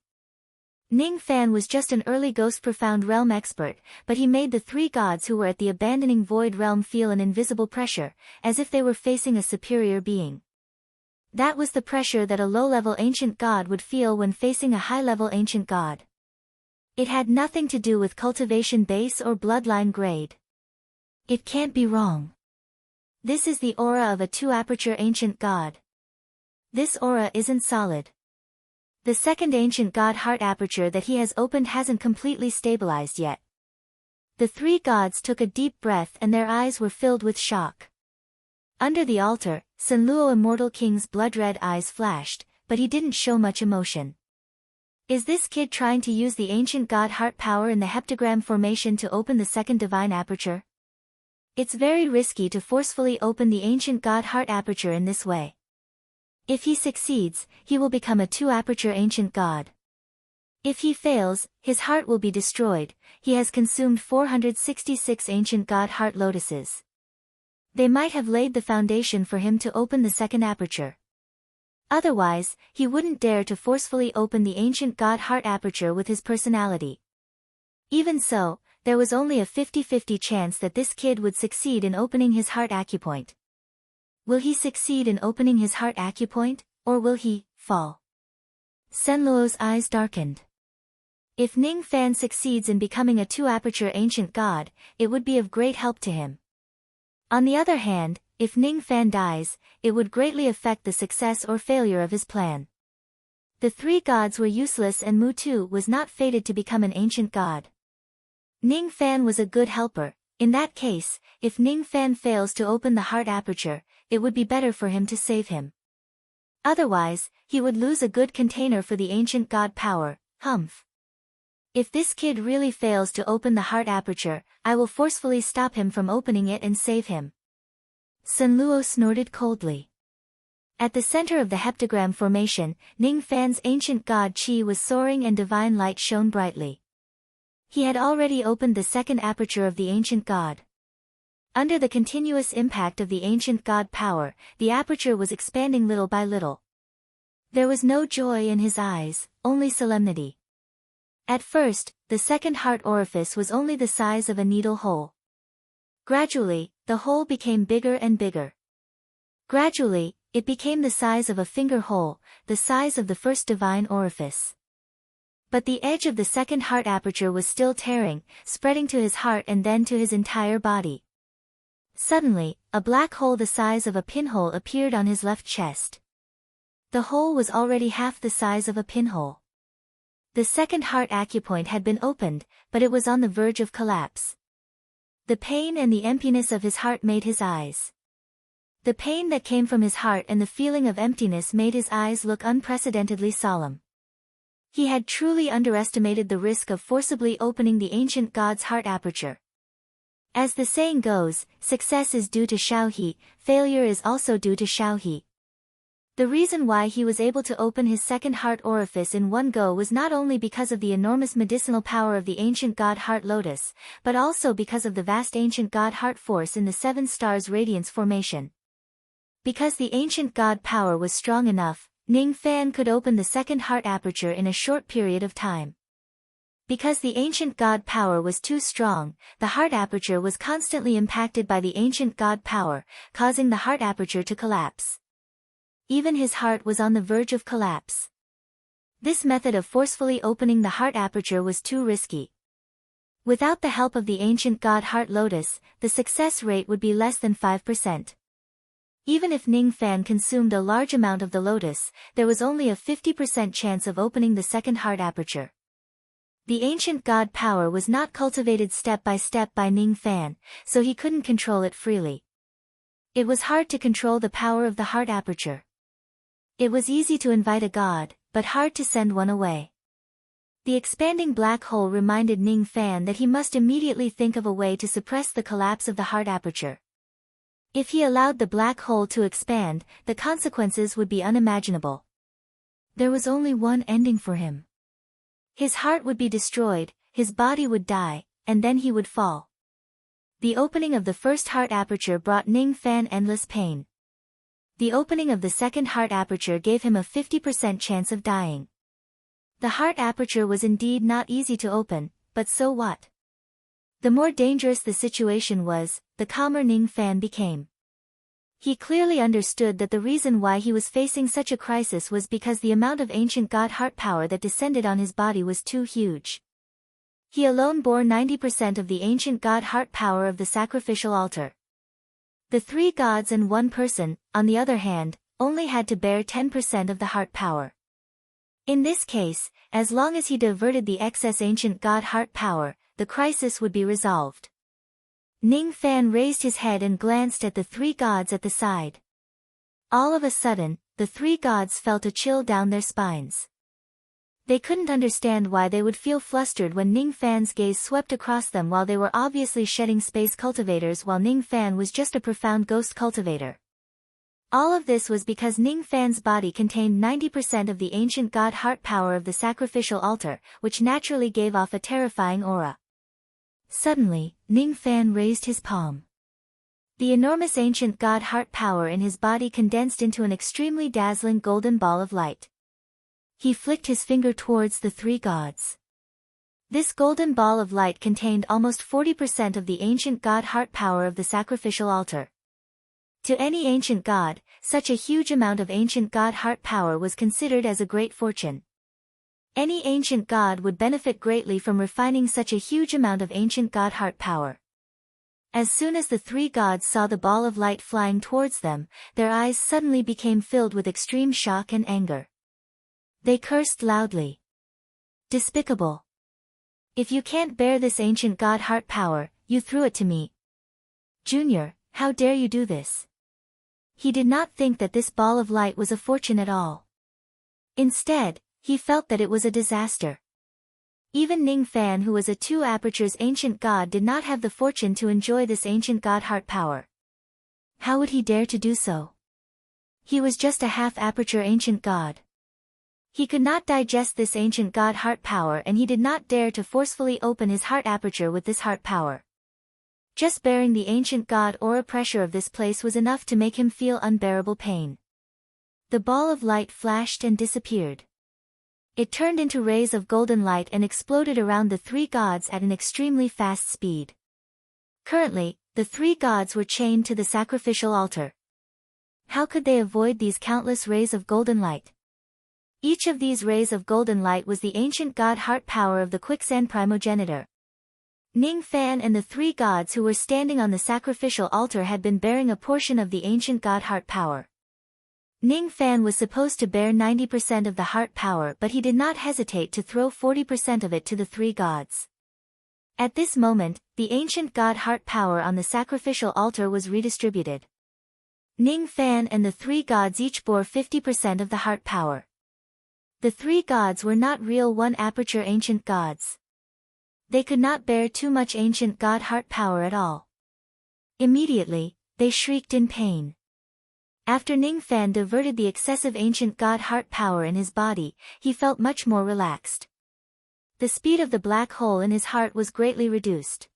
Ning Fan was just an early Ghost Profound Realm expert, but he made the three gods who were at the abandoning Void Realm feel an invisible pressure, as if they were facing a superior being. That was the pressure that a low-level ancient god would feel when facing a high-level ancient god. It had nothing to do with cultivation base or bloodline grade. It can't be wrong. This is the aura of a two-aperture ancient god. This aura isn't solid. The second ancient god heart aperture that he has opened hasn't completely stabilized yet. The three gods took a deep breath and their eyes were filled with shock. Under the altar, Sun Luo Immortal King's blood-red eyes flashed, but he didn't show much emotion. Is this kid trying to use the ancient god heart power in the heptagram formation to open the second divine aperture? It's very risky to forcefully open the ancient god heart aperture in this way. If he succeeds, he will become a two-aperture ancient god. If he fails, his heart will be destroyed. He has consumed 466 ancient god heart lotuses. They might have laid the foundation for him to open the second aperture. Otherwise, he wouldn't dare to forcefully open the ancient god heart aperture with his personality. Even so, there was only a 50-50 chance that this kid would succeed in opening his heart acupoint. Will he succeed in opening his heart acupoint, or will he fall? Sun Luo's eyes darkened. If Ning Fan succeeds in becoming a two-aperture ancient god, it would be of great help to him. On the other hand, if Ning Fan dies, it would greatly affect the success or failure of his plan. The three gods were useless and Mu too was not fated to become an ancient god. Ning Fan was a good helper, In that case, if Ning Fan fails to open the heart aperture, it would be better for him to save him. Otherwise, he would lose a good container for the ancient god power. Humph. If this kid really fails to open the heart aperture, I will forcefully stop him from opening it and save him. Sun Luo snorted coldly. At the center of the heptagram formation, Ning Fan's ancient god Qi was soaring and divine light shone brightly. He had already opened the second aperture of the ancient god. Under the continuous impact of the ancient god power, the aperture was expanding little by little. There was no joy in his eyes, only solemnity. At first, the second heart orifice was only the size of a needle hole. Gradually, the hole became bigger and bigger. Gradually, it became the size of a finger hole, the size of the first divine orifice. But the edge of the second heart aperture was still tearing, spreading to his heart and then to his entire body. Suddenly, a black hole the size of a pinhole appeared on his left chest. The hole was already half the size of a pinhole. The second heart acupoint had been opened, but it was on the verge of collapse. The pain and the emptiness of his heart made his eyes. The pain that came from his heart and the feeling of emptiness made his eyes look unprecedentedly solemn. He had truly underestimated the risk of forcibly opening the ancient god's heart aperture. As the saying goes, success is due to Shaohe, failure is also due to Shaohe. The reason why he was able to open his second heart orifice in one go was not only because of the enormous medicinal power of the ancient god heart lotus, but also because of the vast ancient god heart force in the seven stars radiance formation. Because the ancient god power was strong enough, Ning Fan could open the second heart aperture in a short period of time. Because the ancient god power was too strong, the heart aperture was constantly impacted by the ancient god power, causing the heart aperture to collapse. Even his heart was on the verge of collapse. This method of forcefully opening the heart aperture was too risky. Without the help of the ancient god heart lotus, the success rate would be less than 5%. Even if Ning Fan consumed a large amount of the lotus, there was only a 50% chance of opening the second heart aperture. The ancient god power was not cultivated step by step by Ning Fan, so he couldn't control it freely. It was hard to control the power of the heart aperture. It was easy to invite a god, but hard to send one away. The expanding black hole reminded Ning Fan that he must immediately think of a way to suppress the collapse of the heart aperture. If he allowed the black hole to expand, the consequences would be unimaginable. There was only one ending for him. His heart would be destroyed, his body would die, and then he would fall. The opening of the first heart aperture brought Ning Fan endless pain. The opening of the second heart aperture gave him a 50% chance of dying. The heart aperture was indeed not easy to open, but so what? The more dangerous the situation was, the calmer Ning Fan became. He clearly understood that the reason why he was facing such a crisis was because the amount of ancient god heart power that descended on his body was too huge. He alone bore 90% of the ancient god heart power of the sacrificial altar. The three gods and one person, on the other hand, only had to bear 10% of the heart power. In this case, as long as he diverted the excess ancient god heart power, the crisis would be resolved. Ning Fan raised his head and glanced at the three gods at the side. All of a sudden, the three gods felt a chill down their spines. They couldn't understand why they would feel flustered when Ning Fan's gaze swept across them while they were obviously shedding space cultivators while Ning Fan was just a profound ghost cultivator. All of this was because Ning Fan's body contained 90% of the ancient god heart power of the sacrificial altar, which naturally gave off a terrifying aura. Suddenly, Ning Fan raised his palm. The enormous ancient god heart power in his body condensed into an extremely dazzling golden ball of light. He flicked his finger towards the three gods. This golden ball of light contained almost 40% of the ancient god heart power of the sacrificial altar. To any ancient god, such a huge amount of ancient god heart power was considered as a great fortune. Any ancient god would benefit greatly from refining such a huge amount of ancient god heart power. As soon as the three gods saw the ball of light flying towards them, their eyes suddenly became filled with extreme shock and anger. They cursed loudly. Despicable! If you can't bear this ancient god heart power, you threw it to me. Junior, how dare you do this? He did not think that this ball of light was a fortune at all. Instead, he felt that it was a disaster. Even Ning Fan, who was a 2 apertures ancient god, did not have the fortune to enjoy this ancient god heart power. How would he dare to do so? He was just a half aperture ancient god. He could not digest this ancient god heart power, and he did not dare to forcefully open his heart aperture with this heart power. Just bearing the ancient god aura pressure of this place was enough to make him feel unbearable pain. The ball of light flashed and disappeared. It turned into rays of golden light and exploded around the 3 gods at an extremely fast speed. Currently, the 3 gods were chained to the sacrificial altar. How could they avoid these countless rays of golden light? Each of these rays of golden light was the ancient god heart power of the quicksand primogenitor. Ning Fan and the 3 gods who were standing on the sacrificial altar had been bearing a portion of the ancient god heart power. Ning Fan was supposed to bear 90% of the heart power, but he did not hesitate to throw 40% of it to the 3 gods. At this moment, the ancient god heart power on the sacrificial altar was redistributed. Ning Fan and the 3 gods each bore 50% of the heart power. The 3 gods were not real 1 aperture ancient gods. They could not bear too much ancient god heart power at all. Immediately, they shrieked in pain. After Ning Fan diverted the excessive ancient god heart power in his body, he felt much more relaxed. The speed of the black hole in his heart was greatly reduced.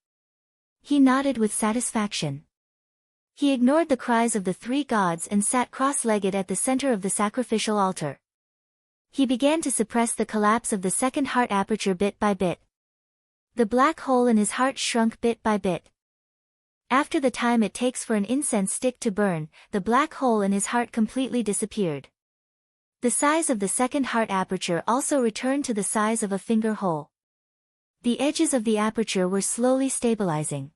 He nodded with satisfaction. He ignored the cries of the 3 gods and sat cross-legged at the center of the sacrificial altar. He began to suppress the collapse of the second heart aperture bit by bit. The black hole in his heart shrunk bit by bit. After the time it takes for an incense stick to burn, the black hole in his heart completely disappeared. The size of the second heart aperture also returned to the size of a finger hole. The edges of the aperture were slowly stabilizing.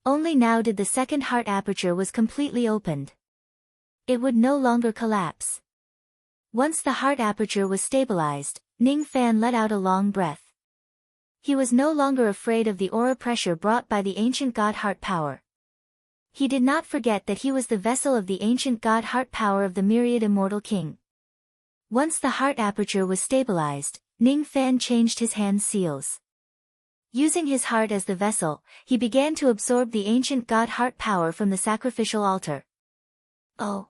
Only now did the second heart aperture was completely opened. It would no longer collapse. Once the heart aperture was stabilized, Ning Fan let out a long breath. He was no longer afraid of the aura pressure brought by the ancient god heart power. He did not forget that he was the vessel of the ancient god heart power of the myriad immortal king. Once the heart aperture was stabilized, Ning Fan changed his hand seals. Using his heart as the vessel, he began to absorb the ancient god heart power from the sacrificial altar. Oh!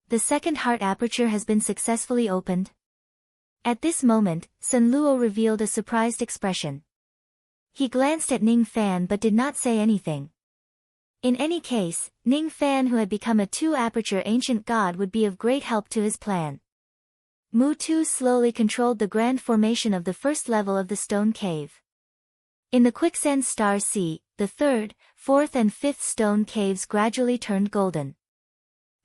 The second heart aperture has been successfully opened. At this moment, Sun Luo revealed a surprised expression. He glanced at Ning Fan but did not say anything. In any case, Ning Fan, who had become a 2 aperture ancient god, would be of great help to his plan. Mu Tu slowly controlled the grand formation of the first level of the stone cave. In the quicksand star sea, the 3rd, 4th and 5th stone caves gradually turned golden.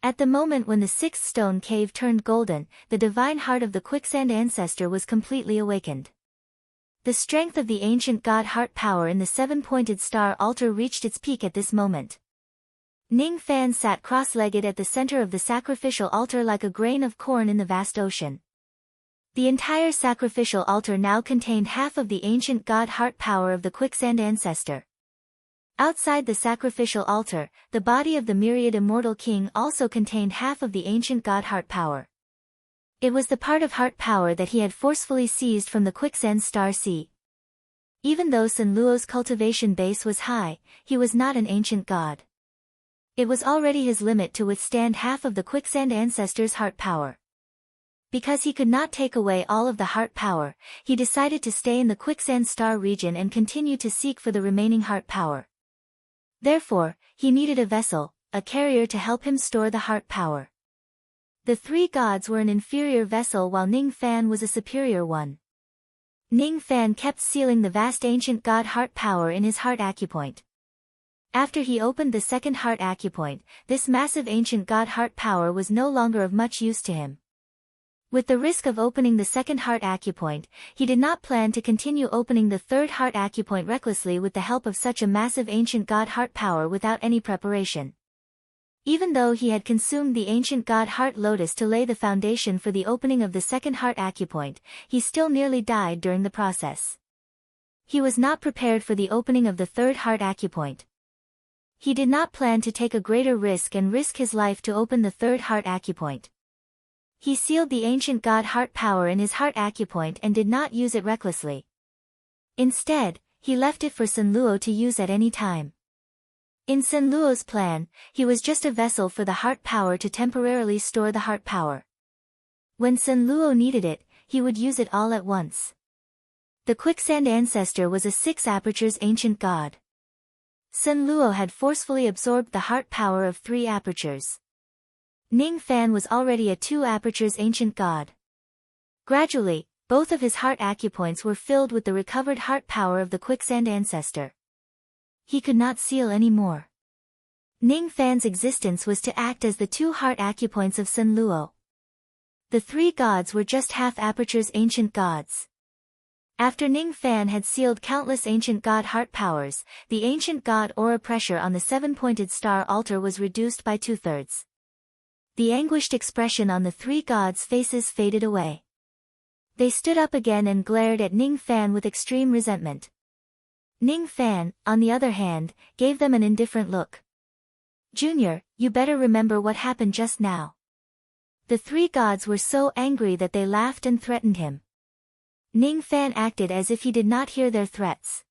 At the moment when the 6th stone cave turned golden, the divine heart of the quicksand ancestor was completely awakened. The strength of the ancient god heart power in the 7-pointed star altar reached its peak at this moment. Ning Fan sat cross-legged at the center of the sacrificial altar like a grain of corn in the vast ocean. The entire sacrificial altar now contained half of the ancient god heart power of the quicksand ancestor. Outside the sacrificial altar, the body of the myriad immortal king also contained half of the ancient god heart power. It was the part of heart power that he had forcefully seized from the quicksand star sea. Even though Sun Luo's cultivation base was high, he was not an ancient god. It was already his limit to withstand half of the quicksand ancestor's heart power. Because he could not take away all of the heart power, he decided to stay in the quicksand star region and continue to seek for the remaining heart power. Therefore, he needed a vessel, a carrier to help him store the heart power. The 3 gods were an inferior vessel while Ning Fan was a superior one. Ning Fan kept sealing the vast ancient god heart power in his heart acupoint. After he opened the second heart acupoint, this massive ancient god heart power was no longer of much use to him. With the risk of opening the second heart acupoint, he did not plan to continue opening the third heart acupoint recklessly with the help of such a massive ancient god heart power without any preparation. Even though he had consumed the ancient god heart lotus to lay the foundation for the opening of the second heart acupoint, he still nearly died during the process. He was not prepared for the opening of the third heart acupoint. He did not plan to take a greater risk and risk his life to open the third heart acupoint. He sealed the ancient god heart power in his heart acupoint and did not use it recklessly. Instead, he left it for Sun Luo to use at any time. In Sun Luo's plan, he was just a vessel for the heart power to temporarily store the heart power. When Sun Luo needed it, he would use it all at once. The quicksand ancestor was a 6 apertures ancient god. Sun Luo had forcefully absorbed the heart power of 3 apertures. Ning Fan was already a 2 apertures ancient god. Gradually, both of his heart acupoints were filled with the recovered heart power of the quicksand ancestor. He could not seal any more. Ning Fan's existence was to act as the 2 heart acupoints of Sun Luo. The 3 gods were just half apertures ancient gods. After Ning Fan had sealed countless ancient god heart powers, the ancient god aura pressure on the 7-pointed star altar was reduced by 2/3. The anguished expression on the 3 gods' faces faded away. They stood up again and glared at Ning Fan with extreme resentment. Ning Fan, on the other hand, gave them an indifferent look. "Junior, you better remember what happened just now." The 3 gods were so angry that they laughed and threatened him. Ning Fan acted as if he did not hear their threats.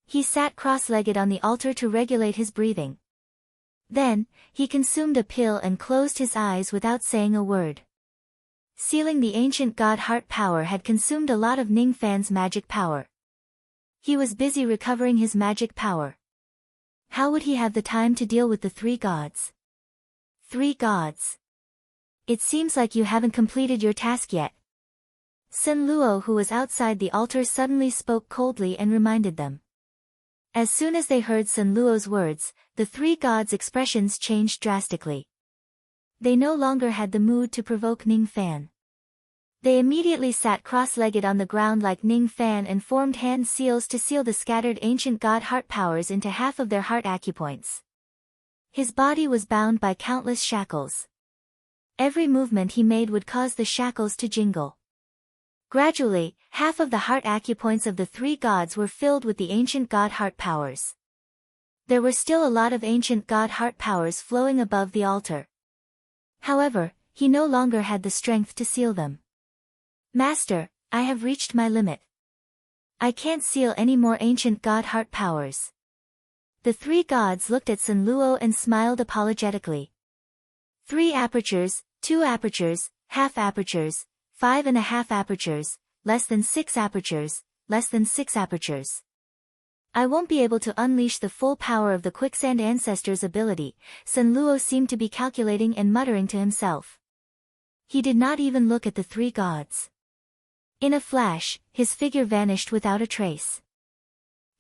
He sat cross-legged on the altar to regulate his breathing. Then, he consumed a pill and closed his eyes without saying a word. Sealing the ancient god heart power had consumed a lot of Ning Fan's magic power. He was busy recovering his magic power. How would he have the time to deal with the 3 gods? 3 gods. It seems like you haven't completed your task yet. Sun Luo, who was outside the altar, suddenly spoke coldly and reminded them. As soon as they heard Sun Luo's words, the 3 gods' expressions changed drastically. They no longer had the mood to provoke Ning Fan. They immediately sat cross-legged on the ground like Ning Fan and formed hand seals to seal the scattered ancient god heart powers into half of their heart acupoints. His body was bound by countless shackles. Every movement he made would cause the shackles to jingle. Gradually, half of the heart acupoints of the 3 gods were filled with the ancient god heart powers. There were still a lot of ancient god heart powers flowing above the altar. However, he no longer had the strength to seal them. "Master, I have reached my limit. I can't seal any more ancient god heart powers." The 3 gods looked at Sun Luo and smiled apologetically. 3 apertures, 2 apertures, half apertures, 5.5 apertures, less than 6 apertures, less than 6 apertures. I won't be able to unleash the full power of the quicksand ancestor's ability. Sun Luo seemed to be calculating and muttering to himself. He did not even look at the 3 gods. In a flash, his figure vanished without a trace.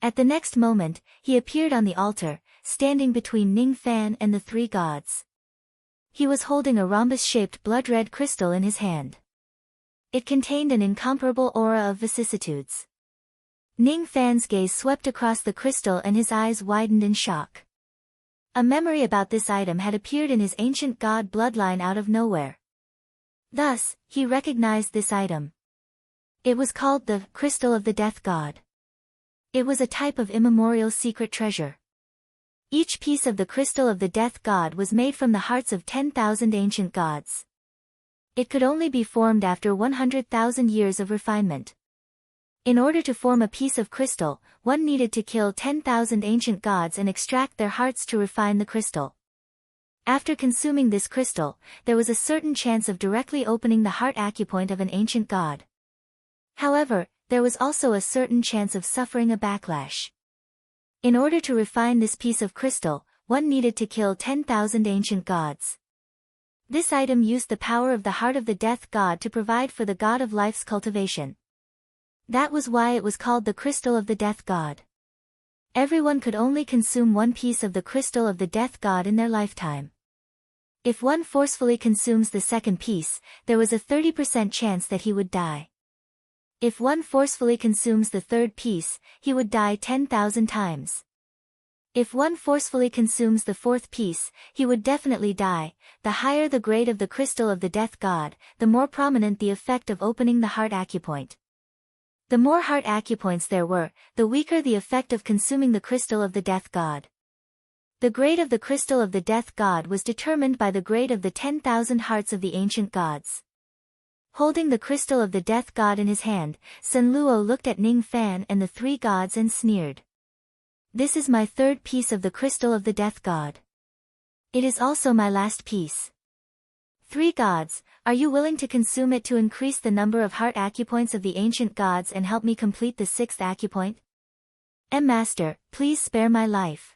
At the next moment, he appeared on the altar, standing between Ning Fan and the 3 gods. He was holding a rhombus-shaped blood-red crystal in his hand. It contained an incomparable aura of vicissitudes. Ning Fan's gaze swept across the crystal and his eyes widened in shock. A memory about this item had appeared in his ancient god bloodline out of nowhere. Thus, he recognized this item. It was called the Crystal of the Death God. It was a type of immemorial secret treasure. Each piece of the Crystal of the Death God was made from the hearts of 10,000 ancient gods. It could only be formed after 100,000 years of refinement. In order to form a piece of crystal, one needed to kill 10,000 ancient gods and extract their hearts to refine the crystal. After consuming this crystal, there was a certain chance of directly opening the heart acupoint of an ancient god. However, there was also a certain chance of suffering a backlash. In order to refine this piece of crystal, one needed to kill 10,000 ancient gods. This item used the power of the heart of the death god to provide for the god of life's cultivation. That was why it was called the Crystal of the Death God. Everyone could only consume one piece of the Crystal of the Death God in their lifetime. If one forcefully consumes the second piece, there was a 30% chance that he would die. If one forcefully consumes the third piece, he would die 10,000 times. If one forcefully consumes the fourth piece, he would definitely die. The higher the grade of the Crystal of the Death God, the more prominent the effect of opening the heart acupoint. The more heart acupoints there were, the weaker the effect of consuming the crystal of the death god. The grade of the crystal of the death god was determined by the grade of the 10,000 hearts of the ancient gods. Holding the crystal of the death god in his hand, Sun Luo looked at Ning Fan and the three gods and sneered. This is my third piece of the crystal of the death god. It is also my last piece. Three gods, are you willing to consume it to increase the number of heart acupoints of the ancient gods and help me complete the sixth acupoint? Master, please spare my life.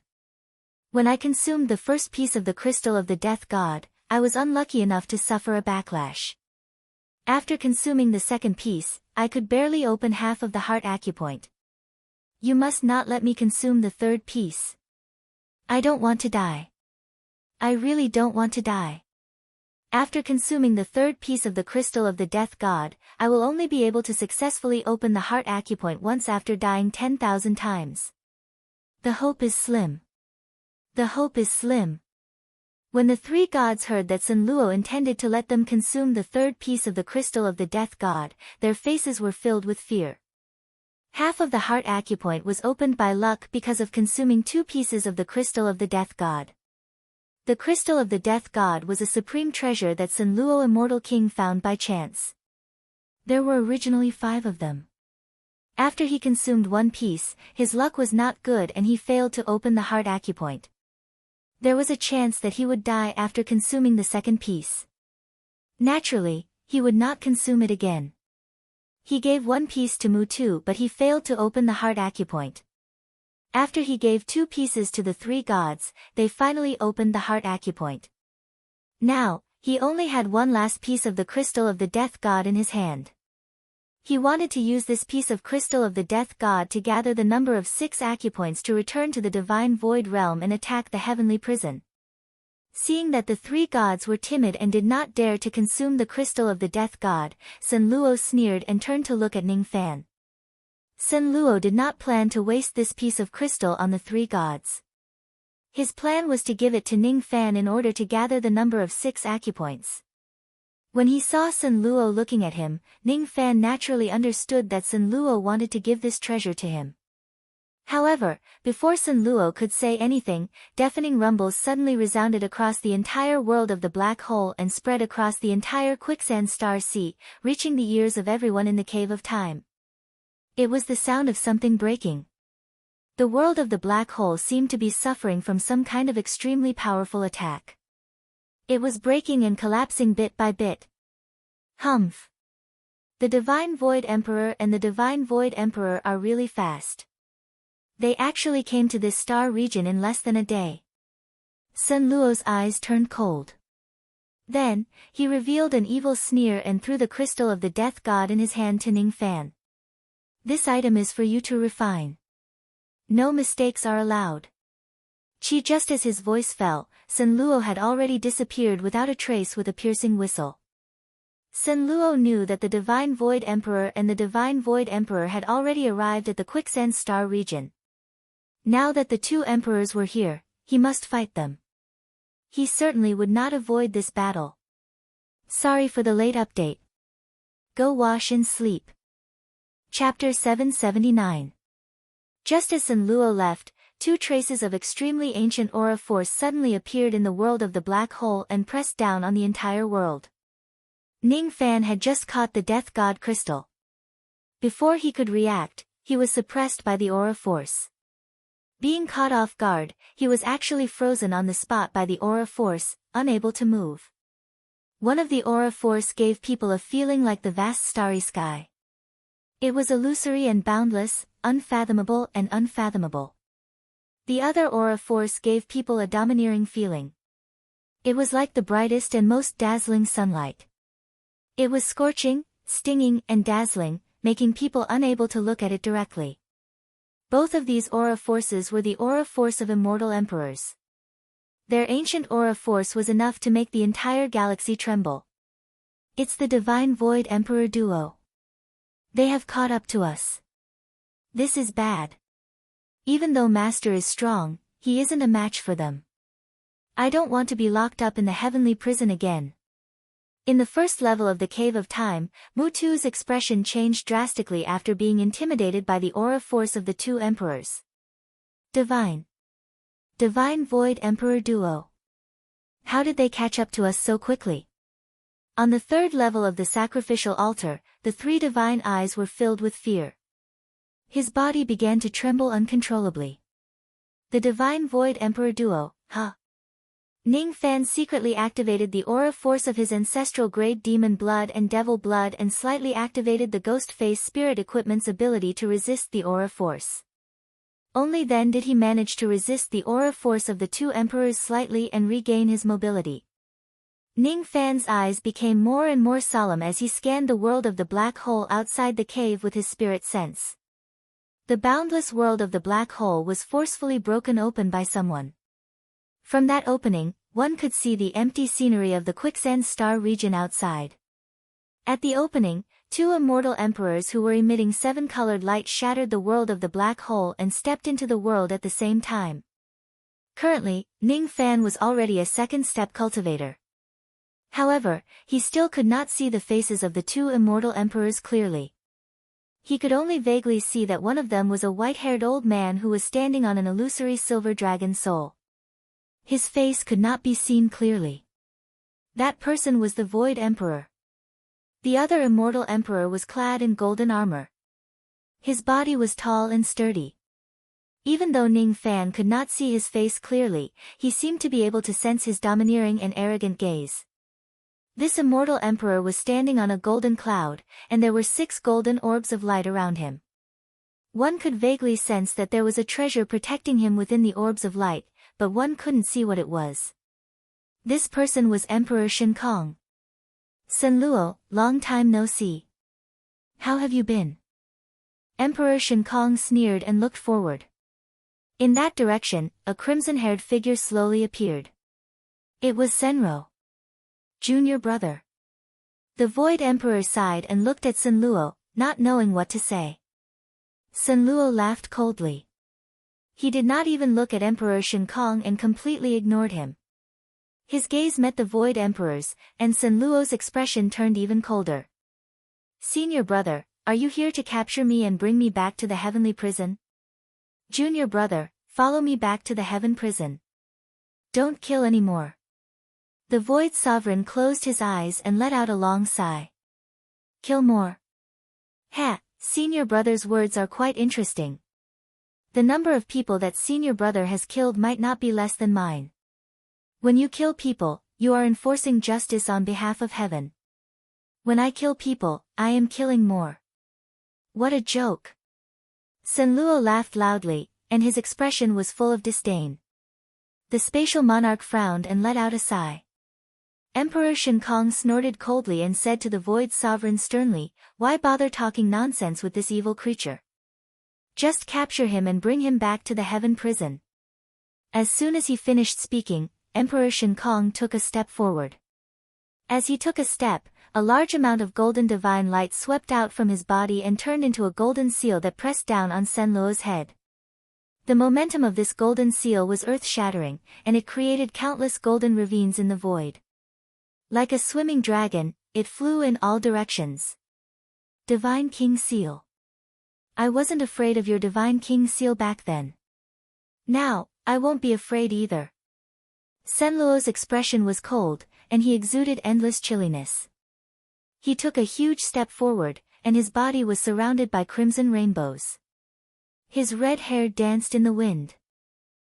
When I consumed the first piece of the crystal of the death god, I was unlucky enough to suffer a backlash. After consuming the second piece, I could barely open half of the heart acupoint. You must not let me consume the third piece. I don't want to die. I really don't want to die. After consuming the third piece of the crystal of the death god, I will only be able to successfully open the heart acupoint once after dying 10,000 times. The hope is slim. The hope is slim. When the three gods heard that Sun Luo intended to let them consume the third piece of the crystal of the death god, their faces were filled with fear. Half of the heart acupoint was opened by luck because of consuming 2 pieces of the crystal of the death god. The crystal of the death god was a supreme treasure that Sun Luo Immortal King found by chance. There were originally 5 of them. After he consumed 1 piece, his luck was not good and he failed to open the heart acupoint. There was a chance that he would die after consuming the second piece. Naturally, he would not consume it again. He gave 1 piece to Mutu but he failed to open the heart acupoint. After he gave 2 pieces to the 3 gods, they finally opened the heart acupoint. Now, he only had 1 last piece of the crystal of the death god in his hand. He wanted to use this piece of crystal of the death god to gather the number of 6 acupoints to return to the divine void realm and attack the heavenly prison. Seeing that the 3 gods were timid and did not dare to consume the crystal of the death god, Sun Luo sneered and turned to look at Ning Fan. Sun Luo did not plan to waste this piece of crystal on the 3 gods. His plan was to give it to Ning Fan in order to gather the number of 6 acupoints. When he saw Sun Luo looking at him, Ning Fan naturally understood that Sun Luo wanted to give this treasure to him. However, before Sun Luo could say anything, deafening rumbles suddenly resounded across the entire world of the black hole and spread across the entire quicksand star sea, reaching the ears of everyone in the cave of time. It was the sound of something breaking. The world of the black hole seemed to be suffering from some kind of extremely powerful attack. It was breaking and collapsing bit by bit. Humph. The Divine Void Emperor and the Divine Void Emperor are really fast. They actually came to this star region in less than a day. Sun Luo's eyes turned cold. Then, he revealed an evil sneer and threw the crystal of the death god in his hand to Ning Fan. This item is for you to refine. No mistakes are allowed. Just as his voice fell, Sun Luo had already disappeared without a trace with a piercing whistle. Sun Luo knew that the Divine Void Emperor and the Divine Void Emperor had already arrived at the Quicksand Star region. Now that the 2 emperors were here, he must fight them. He certainly would not avoid this battle. Sorry for the late update. Go wash and sleep. Chapter 779. Just as Sun Luo left, 2 traces of extremely ancient aura force suddenly appeared in the world of the black hole and pressed down on the entire world. Ning Fan had just caught the death god crystal. Before he could react, he was suppressed by the aura force. Being caught off guard, he was actually frozen on the spot by the aura force, unable to move. One of the aura force gave people a feeling like the vast starry sky. It was illusory and boundless, unfathomable and unfathomable. The other aura force gave people a domineering feeling. It was like the brightest and most dazzling sunlight. It was scorching, stinging, and dazzling, making people unable to look at it directly. Both of these aura forces were the aura force of immortal emperors. Their ancient aura force was enough to make the entire galaxy tremble. It's the Divine Void Emperor duo. They have caught up to us. This is bad. Even though Master is strong, he isn't a match for them. I don't want to be locked up in the heavenly prison again. In the first level of the Cave of Time, Mutu's expression changed drastically after being intimidated by the aura force of the two emperors. Divine Void Emperor duo. How did they catch up to us so quickly? On the third level of the sacrificial altar, the three divine eyes were filled with fear. His body began to tremble uncontrollably. The Divine Void Emperor duo, huh? Ning Fan secretly activated the aura force of his ancestral grade demon blood and devil blood and slightly activated the ghost face spirit equipment's ability to resist the aura force. Only then did he manage to resist the aura force of the two emperors slightly and regain his mobility. Ning Fan's eyes became more and more solemn as he scanned the world of the black hole outside the cave with his spirit sense. The boundless world of the black hole was forcefully broken open by someone. From that opening, one could see the empty scenery of the quicksand star region outside. At the opening, two immortal emperors who were emitting seven-colored light shattered the world of the black hole and stepped into the world at the same time. Currently, Ning Fan was already a second-step cultivator. However, he still could not see the faces of the two immortal emperors clearly. He could only vaguely see that one of them was a white-haired old man who was standing on an illusory silver dragon soul. His face could not be seen clearly. That person was the Void Emperor. The other immortal emperor was clad in golden armor. His body was tall and sturdy. Even though Ning Fan could not see his face clearly, he seemed to be able to sense his domineering and arrogant gaze. This immortal emperor was standing on a golden cloud, and there were 6 golden orbs of light around him. One could vaguely sense that there was a treasure protecting him within the orbs of light, but one couldn't see what it was. This person was Emperor Shen Kong. Sen Luo, long time no see. How have you been? Emperor Shen Kong sneered and looked forward. In that direction, a crimson-haired figure slowly appeared. It was Senro, junior brother. The Void Emperor sighed and looked at Sen Luo, not knowing what to say. Sen Luo laughed coldly. He did not even look at Emperor Shen Kong and completely ignored him. His gaze met the Void Emperor's, and Sen Luo's expression turned even colder. Senior brother, are you here to capture me and bring me back to the heavenly prison? Junior brother, follow me back to the heaven prison. Don't kill anymore. The Void Sovereign closed his eyes and let out a long sigh. Kill more. Ha, senior brother's words are quite interesting. The number of people that senior brother has killed might not be less than mine. When you kill people, you are enforcing justice on behalf of heaven. When I kill people, I am killing more. What a joke. Sen Luo laughed loudly, and his expression was full of disdain. The spatial monarch frowned and let out a sigh. Emperor Shen Kong snorted coldly and said to the Void Sovereign sternly, why bother talking nonsense with this evil creature? Just capture him and bring him back to the heaven prison. As soon as he finished speaking, Emperor Shen Kong took a step forward. As he took a step, a large amount of golden divine light swept out from his body and turned into a golden seal that pressed down on Sen Luo's head. The momentum of this golden seal was earth-shattering, and it created countless golden ravines in the void. Like a swimming dragon, it flew in all directions. Divine King Seal. I wasn't afraid of your Divine King Seal back then. Now, I won't be afraid either. Sen Luo's expression was cold, and he exuded endless chilliness. He took a huge step forward, and his body was surrounded by crimson rainbows. His red hair danced in the wind.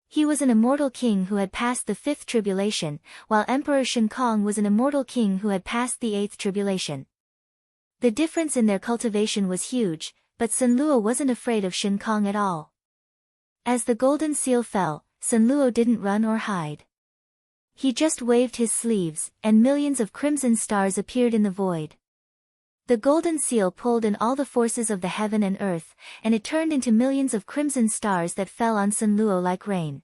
He was an immortal king who had passed the 5th tribulation, while Emperor Shen Kong was an immortal king who had passed the 8th tribulation. The difference in their cultivation was huge, but Sen Luo wasn't afraid of Shen Kong at all. As the golden seal fell, Sen Luo didn't run or hide. He just waved his sleeves, and millions of crimson stars appeared in the void. The golden seal pulled in all the forces of the heaven and earth, and it turned into millions of crimson stars that fell on Sen Luo like rain.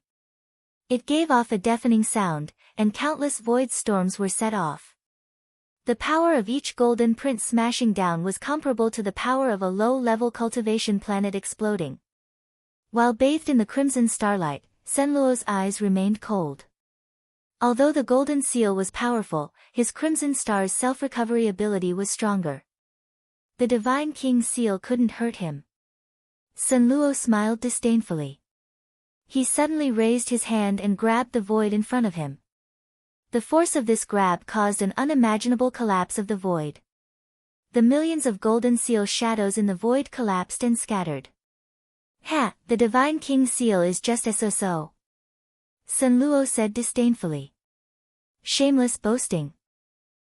It gave off a deafening sound, and countless void storms were set off. The power of each golden prince smashing down was comparable to the power of a low-level cultivation planet exploding. While bathed in the crimson starlight, Sen Luo's eyes remained cold. Although the golden seal was powerful, his crimson star's self-recovery ability was stronger. The divine king's seal couldn't hurt him. Sun Luo smiled disdainfully. He suddenly raised his hand and grabbed the void in front of him. The force of this grab caused an unimaginable collapse of the void. The millions of golden seal shadows in the void collapsed and scattered. Ha! The divine king's seal is just so. Sun Luo said disdainfully. Shameless boasting.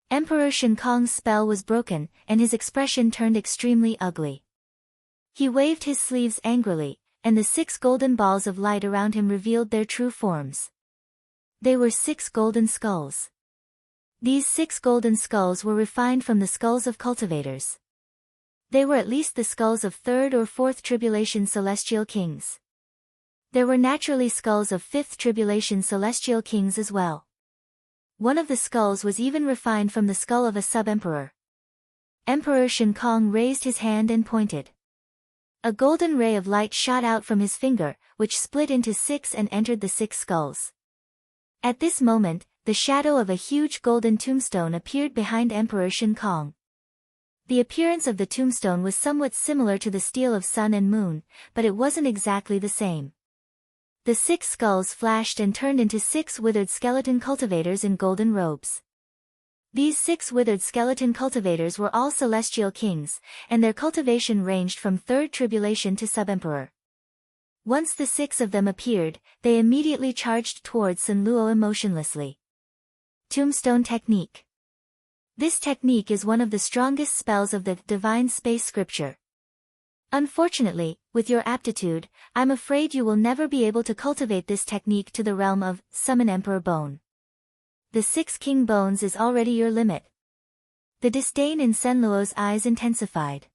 Emperor Shen Kong's spell was broken, and his expression turned extremely ugly. He waved his sleeves angrily, and the 6 golden balls of light around him revealed their true forms. They were 6 golden skulls. These 6 golden skulls were refined from the skulls of cultivators. They were at least the skulls of 3rd or 4th Tribulation Celestial Kings. There were naturally skulls of 5th Tribulation Celestial Kings as well. One of the skulls was even refined from the skull of a sub-emperor. Emperor Shen Kong raised his hand and pointed. A golden ray of light shot out from his finger, which split into 6 and entered the 6 skulls. At this moment, the shadow of a huge golden tombstone appeared behind Emperor Shen Kong. The appearance of the tombstone was somewhat similar to the steel of sun and moon, but it wasn't exactly the same. The 6 skulls flashed and turned into 6 withered skeleton cultivators in golden robes. These 6 withered skeleton cultivators were all celestial kings, and their cultivation ranged from 3rd Tribulation to sub-emperor. Once the 6 of them appeared, they immediately charged towards Sun Luo emotionlessly. Tombstone Technique. This technique is one of the strongest spells of the divine space scripture. Unfortunately, with your aptitude, I'm afraid you will never be able to cultivate this technique to the realm of Summon Emperor Bone. The 6 king bones is already your limit. The disdain in Sun Luo's eyes intensified.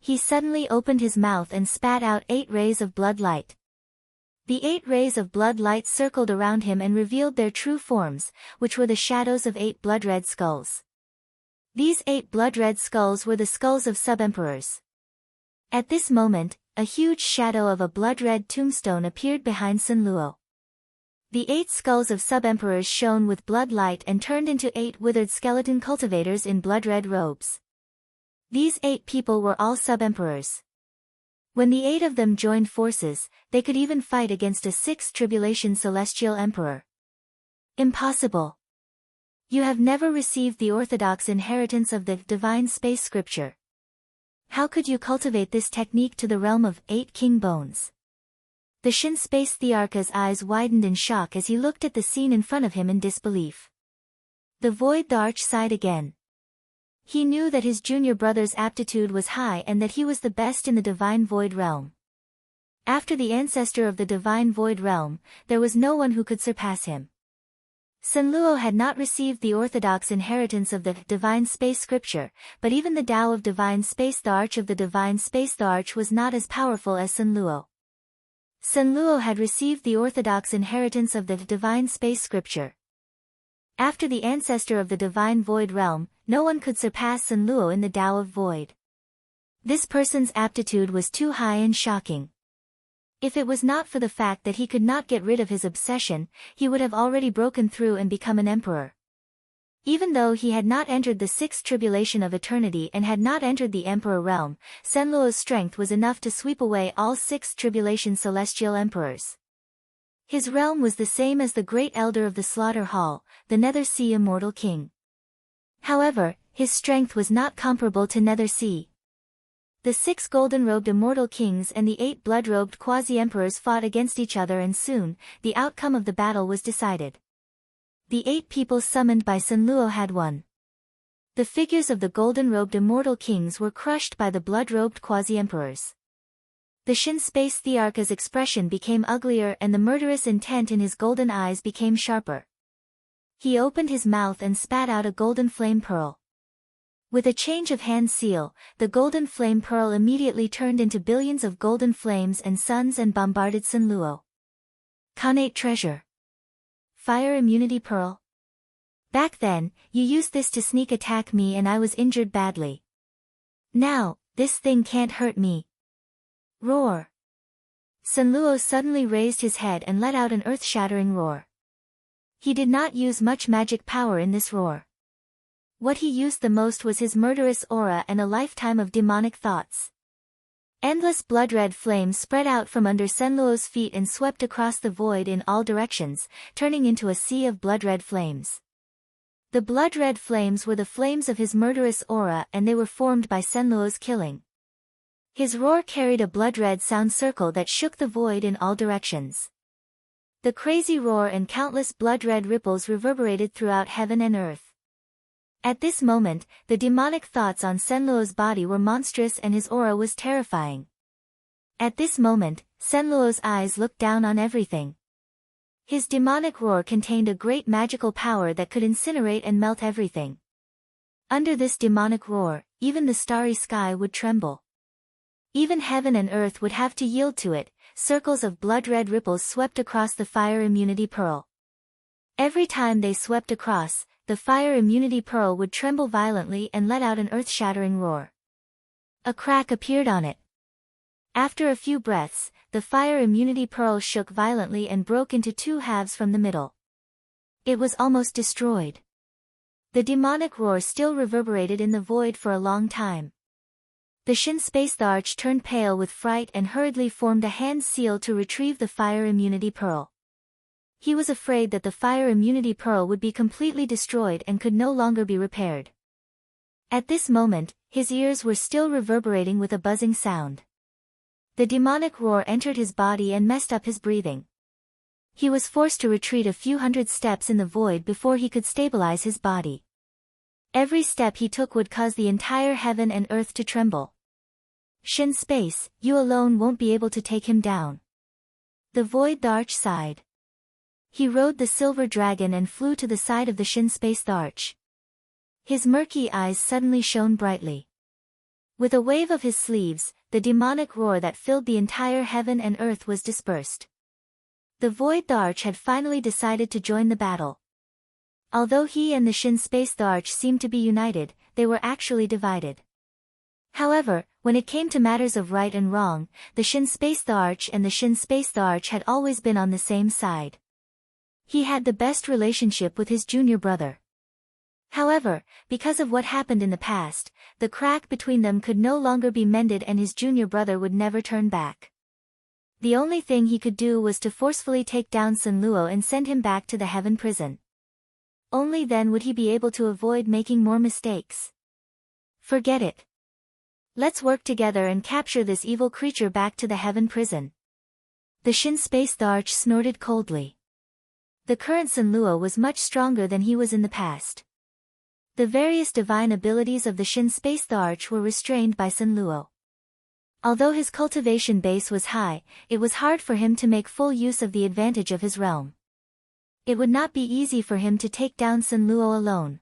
He suddenly opened his mouth and spat out 8 rays of blood light. The 8 rays of blood light circled around him and revealed their true forms, which were the shadows of 8 blood-red skulls. These 8 blood-red skulls were the skulls of sub-emperors. At this moment, a huge shadow of a blood-red tombstone appeared behind Sun Luo. The 8 skulls of sub-emperors shone with blood light and turned into 8 withered skeleton cultivators in blood-red robes. These 8 people were all sub-emperors. When the 8 of them joined forces, they could even fight against a 6th Tribulation Celestial Emperor. Impossible. You have never received the orthodox inheritance of the divine space scripture. How could you cultivate this technique to the realm of 8 king bones? The Shin Space Thearcha's eyes widened in shock as he looked at the scene in front of him in disbelief. The Void the Arch sighed again. He knew that his junior brother's aptitude was high and that he was the best in the Divine Void realm. After the ancestor of the Divine Void realm, there was no one who could surpass him. Sun Luo had not received the orthodox inheritance of the Divine Space Scripture, but even the Tao of Divine Space the Arch of the Divine Space the Arch was not as powerful as Sun Luo. Sun Luo had received the orthodox inheritance of the Divine Space Scripture. After the ancestor of the Divine Void realm, no one could surpass Sun Luo in the Tao of Void. This person's aptitude was too high and shocking. If it was not for the fact that he could not get rid of his obsession, he would have already broken through and become an emperor. Even though he had not entered the 6th Tribulation of Eternity and had not entered the Emperor realm, Sun Luo's strength was enough to sweep away all 6th Tribulation Celestial Emperors. His realm was the same as the Great Elder of the Slaughter Hall, the Nether Sea Immortal King. However, his strength was not comparable to Nether Sea. The 6 golden-robed immortal kings and the 8 blood-robed quasi-emperors fought against each other, and soon, the outcome of the battle was decided. The 8 people summoned by Sun Luo had won. The figures of the golden-robed immortal kings were crushed by the blood-robed quasi-emperors. The Shin Space Thearcha's expression became uglier and the murderous intent in his golden eyes became sharper. He opened his mouth and spat out a golden flame pearl. With a change of hand seal, the golden flame pearl immediately turned into billions of golden flames and suns and bombarded Sun Luo. Khanate treasure. Fire immunity pearl. Back then, you used this to sneak attack me and I was injured badly. Now, this thing can't hurt me. Roar. Sun Luo suddenly raised his head and let out an earth-shattering roar. He did not use much magic power in this roar. What he used the most was his murderous aura and a lifetime of demonic thoughts. Endless blood-red flames spread out from under Senluo's feet and swept across the void in all directions, turning into a sea of blood-red flames. The blood-red flames were the flames of his murderous aura, and they were formed by Senluo's killing. His roar carried a blood-red sound circle that shook the void in all directions. The crazy roar and countless blood-red ripples reverberated throughout heaven and earth. At this moment, the demonic thoughts on Senluo's body were monstrous and his aura was terrifying. At this moment, Senluo's eyes looked down on everything. His demonic roar contained a great magical power that could incinerate and melt everything. Under this demonic roar, even the starry sky would tremble. Even heaven and earth would have to yield to it. Circles of blood-red ripples swept across the fire immunity pearl. Every time they swept across, the fire immunity pearl would tremble violently and let out an earth-shattering roar. A crack appeared on it. After a few breaths, the fire immunity pearl shook violently and broke into two halves from the middle. It was almost destroyed. The demonic roar still reverberated in the void for a long time. The Shin Space Tharch turned pale with fright and hurriedly formed a hand seal to retrieve the fire immunity pearl. He was afraid that the fire immunity pearl would be completely destroyed and could no longer be repaired. At this moment, his ears were still reverberating with a buzzing sound. The demonic roar entered his body and messed up his breathing. He was forced to retreat a few hundred steps in the void before he could stabilize his body. Every step he took would cause the entire heaven and earth to tremble. Shin Space, you alone won't be able to take him down. The Void Tharch sighed. He rode the silver dragon and flew to the side of the Shin Space Tharch. His murky eyes suddenly shone brightly. With a wave of his sleeves, the demonic roar that filled the entire heaven and earth was dispersed. The Void Tharch had finally decided to join the battle. Although he and the Shin Space Tharch seemed to be united, they were actually divided. However, when it came to matters of right and wrong, the Shin Space Tharch and the Shin Space Tharch had always been on the same side. He had the best relationship with his junior brother. However, because of what happened in the past, the crack between them could no longer be mended and his junior brother would never turn back. The only thing he could do was to forcefully take down Senluo and send him back to the heaven prison. Only then would he be able to avoid making more mistakes. Forget it. Let's work together and capture this evil creature back to the heaven prison. The Shin Space Tharch snorted coldly. The current Senluo was much stronger than he was in the past. The various divine abilities of the Shin Space Tharch were restrained by Senluo. Although his cultivation base was high, it was hard for him to make full use of the advantage of his realm. It would not be easy for him to take down Senluo alone.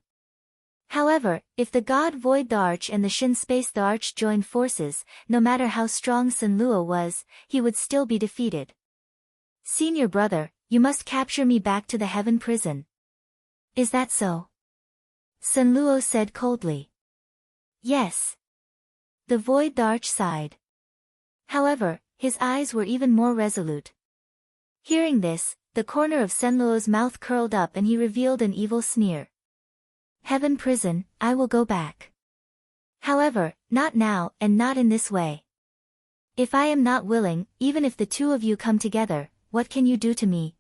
However, if the God Void Tharch and the Shin Space Tharch joined forces, no matter how strong Senluo was, he would still be defeated. Senior brother, you must capture me back to the heaven prison. Is that so? Senluo said coldly. Yes. The Void Tharch sighed. However, his eyes were even more resolute. Hearing this, the corner of Senluo's mouth curled up and he revealed an evil sneer. Heaven prison, I will go back. However, not now and not in this way. If I am not willing, even if the two of you come together, what can you do to me?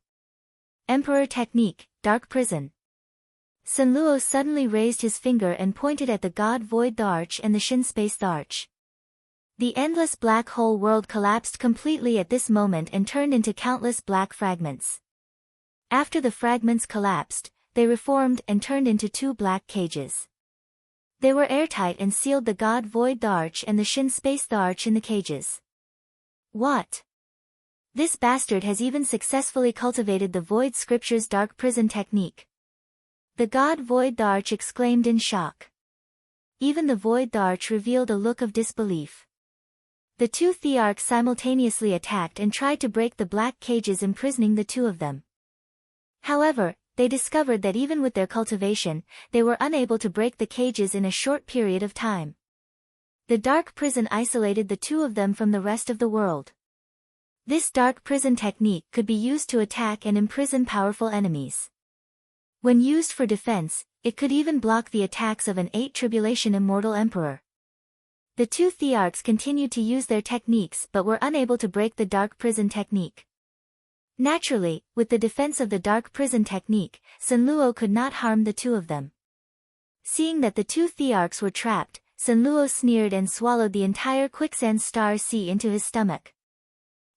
Emperor Technique, Dark Prison. Senluo suddenly raised his finger and pointed at the God Void Tharch and the Shin Space Tharch. The endless black hole world collapsed completely at this moment and turned into countless black fragments. After the fragments collapsed, they reformed and turned into two black cages. They were airtight and sealed the God Void Tharch and the Shin Space Tharch in the cages. What? This bastard has even successfully cultivated the Void Scripture's dark prison technique. The God Void Tharch exclaimed in shock. Even the Void Tharch revealed a look of disbelief. The two Thearchs simultaneously attacked and tried to break the black cages imprisoning the two of them. However, they discovered that even with their cultivation, they were unable to break the cages in a short period of time. The dark prison isolated the two of them from the rest of the world. This dark prison technique could be used to attack and imprison powerful enemies. When used for defense, it could even block the attacks of an 8 Tribulation Immortal Emperor. The two Thearchs continued to use their techniques but were unable to break the Dark Prison technique. Naturally, with the defense of the Dark Prison technique, Sunluo could not harm the two of them. Seeing that the two Thearchs were trapped, Sunluo sneered and swallowed the entire quicksand star sea into his stomach.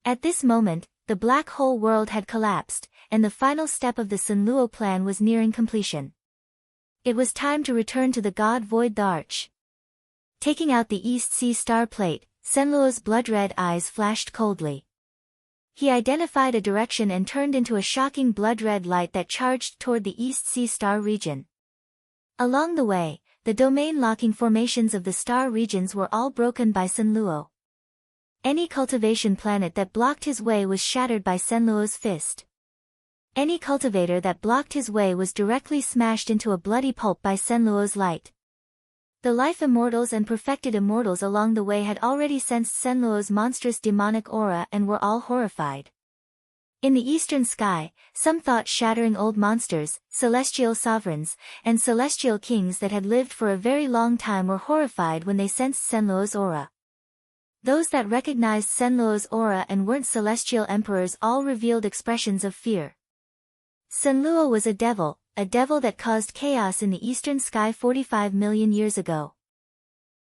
At this moment, the black hole world had collapsed, and the final step of the Sunluo plan was nearing completion. It was time to return to the god Void the Arch. Taking out the East Sea Star Plate, Sunluo's blood-red eyes flashed coldly. He identified a direction and turned into a shocking blood-red light that charged toward the East Sea Star region. Along the way, the domain-locking formations of the star regions were all broken by Sunluo. Any cultivation planet that blocked his way was shattered by Sunluo's fist. Any cultivator that blocked his way was directly smashed into a bloody pulp by Sunluo's light. The life immortals and perfected immortals along the way had already sensed Sunluo's monstrous demonic aura and were all horrified. In the eastern sky, some thought-shattering old monsters, celestial sovereigns, and celestial kings that had lived for a very long time were horrified when they sensed Sunluo's aura. Those that recognized Sunluo's aura and weren't celestial emperors all revealed expressions of fear. Sunluo was a devil that caused chaos in the eastern sky 45 million years ago.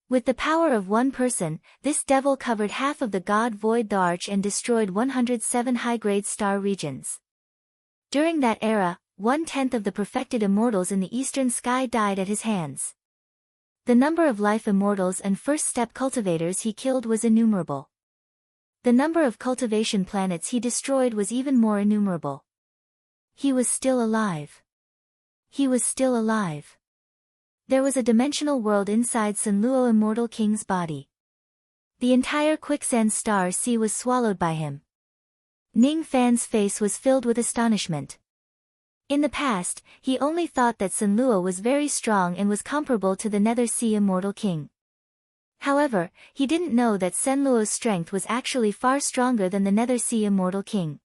With the power of one person, this devil covered half of the god Void the Arch and destroyed 107 high-grade star regions. During that era, 1/10 of the perfected immortals in the eastern sky died at his hands. The number of life immortals and first-step cultivators he killed was innumerable. The number of cultivation planets he destroyed was even more innumerable. He was still alive. He was still alive. There was a dimensional world inside Sunluo Immortal King's body. The entire quicksand star sea was swallowed by him. Ning Fan's face was filled with astonishment. In the past, he only thought that Sunluo was very strong and was comparable to the Nether Sea Immortal King. However, he didn't know that Sunluo's strength was actually far stronger than the Nether Sea Immortal King.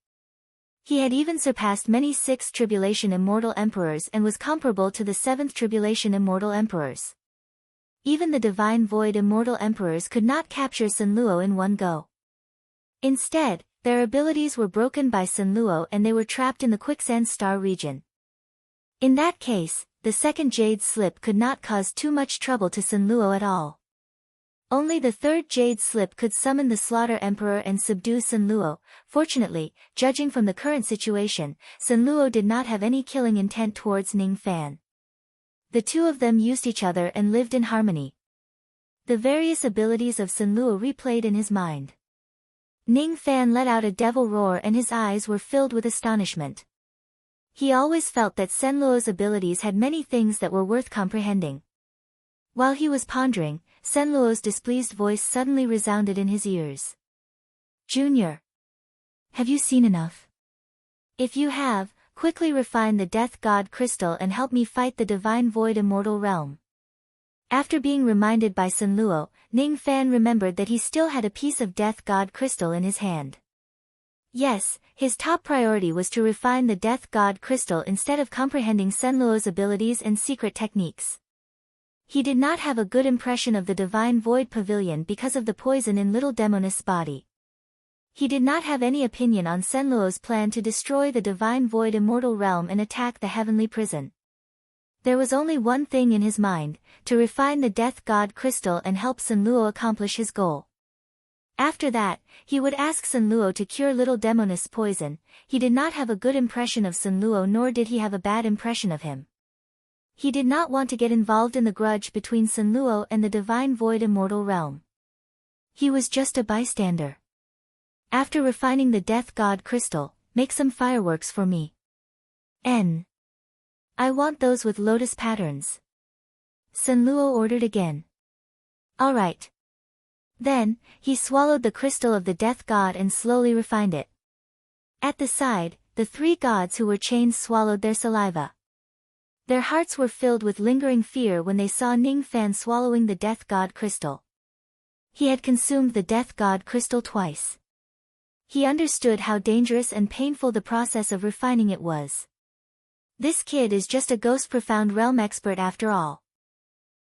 He had even surpassed many 6th Tribulation Immortal Emperors and was comparable to the 7th Tribulation Immortal Emperors. Even the Divine Void Immortal Emperors could not capture Sunluo in one go. Instead, their abilities were broken by Sunluo and they were trapped in the quicksand star region. In that case, the second Jade Slip could not cause too much trouble to Sunluo at all. Only the third Jade Slip could summon the Slaughter Emperor and subdue Sunluo. Fortunately, judging from the current situation, Sunluo did not have any killing intent towards Ning Fan. The two of them used each other and lived in harmony. The various abilities of Sunluo replayed in his mind. Ning Fan let out a devil roar and his eyes were filled with astonishment. He always felt that Sunluo's abilities had many things that were worth comprehending. While he was pondering, Sunluo's displeased voice suddenly resounded in his ears. "Junior, have you seen enough? If you have, quickly refine the Death God Crystal and help me fight the Divine Void Immortal Realm." After being reminded by Sunluo, Ning Fan remembered that he still had a piece of Death God Crystal in his hand. Yes, his top priority was to refine the Death God Crystal instead of comprehending Sunluo's abilities and secret techniques. He did not have a good impression of the Divine Void Pavilion because of the poison in Little Demoness' body. He did not have any opinion on Sunluo's plan to destroy the Divine Void Immortal Realm and attack the Heavenly Prison. There was only one thing in his mind, to refine the Death God Crystal and help Sunluo accomplish his goal. After that, he would ask Sunluo to cure Little Demoness' poison. He did not have a good impression of Sunluo nor did he have a bad impression of him. He did not want to get involved in the grudge between Sunluo and the Divine Void Immortal Realm. He was just a bystander. After refining the Death God Crystal, make some fireworks for me. I want those with lotus patterns. Sunluo ordered again. All right. Then, he swallowed the crystal of the Death God and slowly refined it. At the side, the three gods who were chained swallowed their saliva. Their hearts were filled with lingering fear when they saw Ning Fan swallowing the Death God Crystal. He had consumed the Death God Crystal twice. He understood how dangerous and painful the process of refining it was. This kid is just a ghost profound realm expert after all.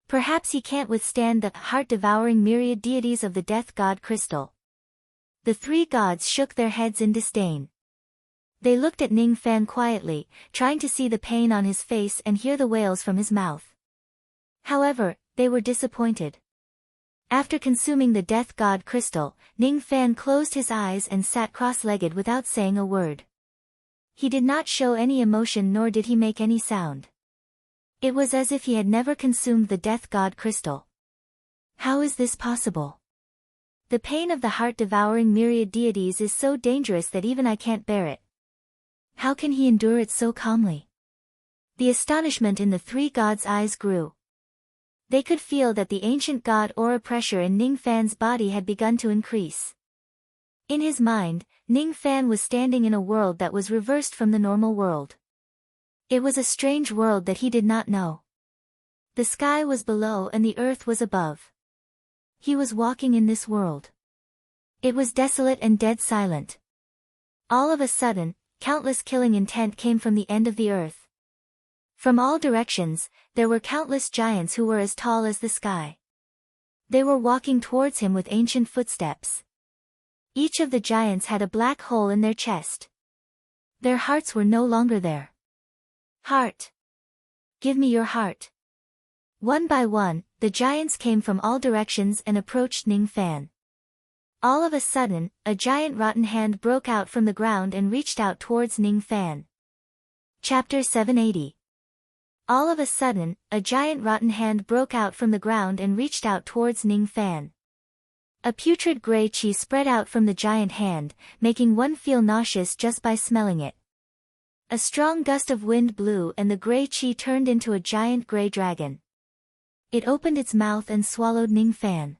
Perhaps he can't withstand the heart-devouring myriad deities of the death god crystal. The three gods shook their heads in disdain. They looked at Ning Fan quietly, trying to see the pain on his face and hear the wails from his mouth. However, they were disappointed. After consuming the death god crystal, Ning Fan closed his eyes and sat cross-legged without saying a word. He did not show any emotion nor did he make any sound. It was as if he had never consumed the death god crystal. How is this possible? The pain of the heart-devouring myriad deities is so dangerous that even I can't bear it. How can he endure it so calmly? The astonishment in the three gods' eyes grew. They could feel that the ancient god aura pressure in Ning Fan's body had begun to increase. In his mind, Ning Fan was standing in a world that was reversed from the normal world. It was a strange world that he did not know. The sky was below and the earth was above. He was walking in this world. It was desolate and dead silent. All of a sudden, countless killing intent came from the end of the earth. From all directions, there were countless giants who were as tall as the sky. They were walking towards him with ancient footsteps. Each of the giants had a black hole in their chest. Their hearts were no longer there. Heart. Give me your heart. One by one, the giants came from all directions and approached Ning Fan. All of a sudden, a giant rotten hand broke out from the ground and reached out towards Ning Fan. Chapter 780. All of a sudden, a giant rotten hand broke out from the ground and reached out towards Ning Fan. A putrid grey chi spread out from the giant hand, making one feel nauseous just by smelling it. A strong gust of wind blew and the grey chi turned into a giant grey dragon. It opened its mouth and swallowed Ning Fan.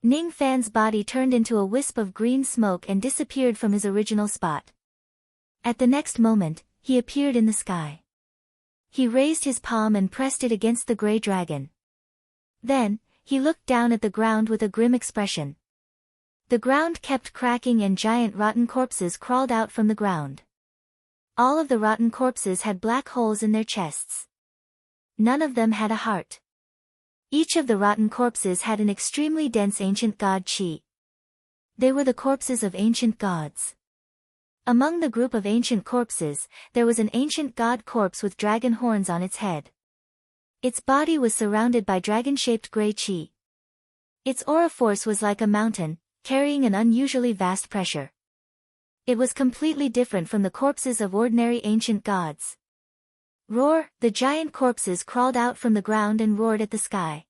Ning Fan's body turned into a wisp of green smoke and disappeared from his original spot. At the next moment, he appeared in the sky. He raised his palm and pressed it against the grey dragon. Then, he looked down at the ground with a grim expression. The ground kept cracking and giant rotten corpses crawled out from the ground. All of the rotten corpses had black holes in their chests. None of them had a heart. Each of the rotten corpses had an extremely dense ancient god chi. They were the corpses of ancient gods. Among the group of ancient corpses, there was an ancient god corpse with dragon horns on its head. Its body was surrounded by dragon-shaped grey chi. Its aura force was like a mountain, carrying an unusually vast pressure. It was completely different from the corpses of ordinary ancient gods. Roar! The giant corpses crawled out from the ground and roared at the sky.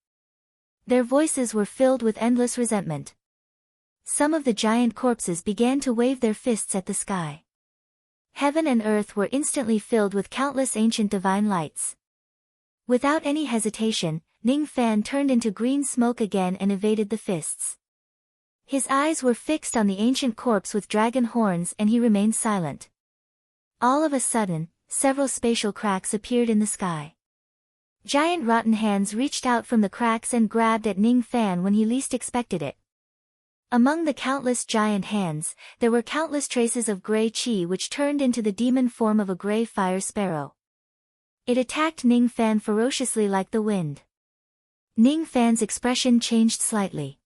Their voices were filled with endless resentment. Some of the giant corpses began to wave their fists at the sky. Heaven and earth were instantly filled with countless ancient divine lights. Without any hesitation, Ning Fan turned into green smoke again and evaded the fists. His eyes were fixed on the ancient corpse with dragon horns and he remained silent. All of a sudden, several spatial cracks appeared in the sky. Giant rotten hands reached out from the cracks and grabbed at Ning Fan when he least expected it. Among the countless giant hands, there were countless traces of grey chi which turned into the demon form of a grey fire sparrow. It attacked Ning Fan ferociously like the wind. Ning Fan's expression changed slightly.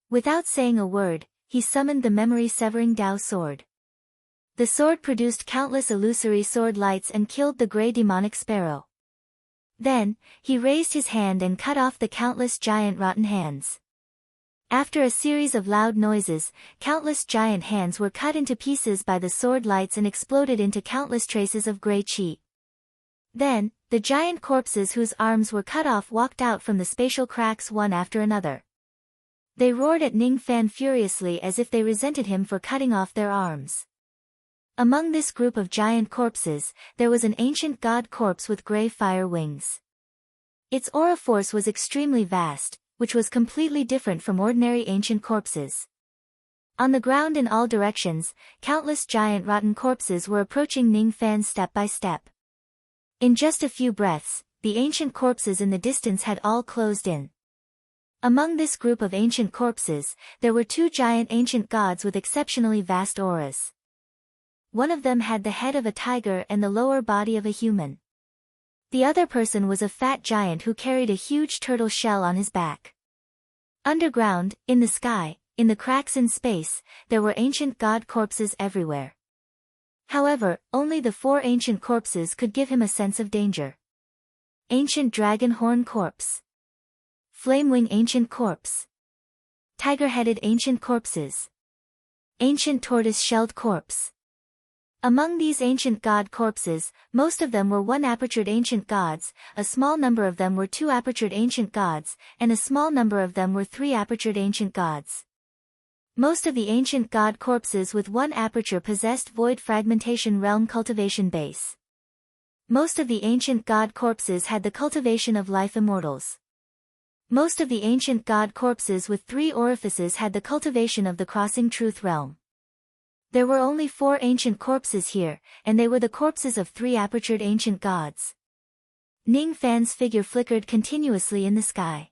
Without saying a word, he summoned the memory-severing Dao sword. The sword produced countless illusory sword lights and killed the grey demonic sparrow. Then, he raised his hand and cut off the countless giant rotten hands. After a series of loud noises, countless giant hands were cut into pieces by the sword lights and exploded into countless traces of grey chi. Then, the giant corpses whose arms were cut off walked out from the spatial cracks one after another. They roared at Ning Fan furiously as if they resented him for cutting off their arms. Among this group of giant corpses, there was an ancient god corpse with grey fire wings. Its aura force was extremely vast, which was completely different from ordinary ancient corpses. On the ground in all directions, countless giant rotten corpses were approaching Ning Fan step by step. In just a few breaths, the ancient corpses in the distance had all closed in. Among this group of ancient corpses, there were two giant ancient gods with exceptionally vast auras. One of them had the head of a tiger and the lower body of a human. The other person was a fat giant who carried a huge turtle shell on his back. Underground, in the sky, in the cracks in space, there were ancient god corpses everywhere. However, only the 4 ancient corpses could give him a sense of danger. Ancient dragon horn corpse. Flamewing ancient corpse. Tiger-headed ancient corpses. Ancient tortoise-shelled corpse. Among these ancient god corpses, most of them were 1-apertured ancient gods, a small number of them were 2-apertured ancient gods, and a small number of them were 3-apertured ancient gods. Most of the ancient god corpses with 1 aperture possessed void fragmentation realm cultivation base. Most of the ancient god corpses had the cultivation of life immortals. Most of the ancient god corpses with 3 orifices had the cultivation of the crossing truth realm. There were only 4 ancient corpses here, and they were the corpses of 3-apertured ancient gods. Ning Fan's figure flickered continuously in the sky.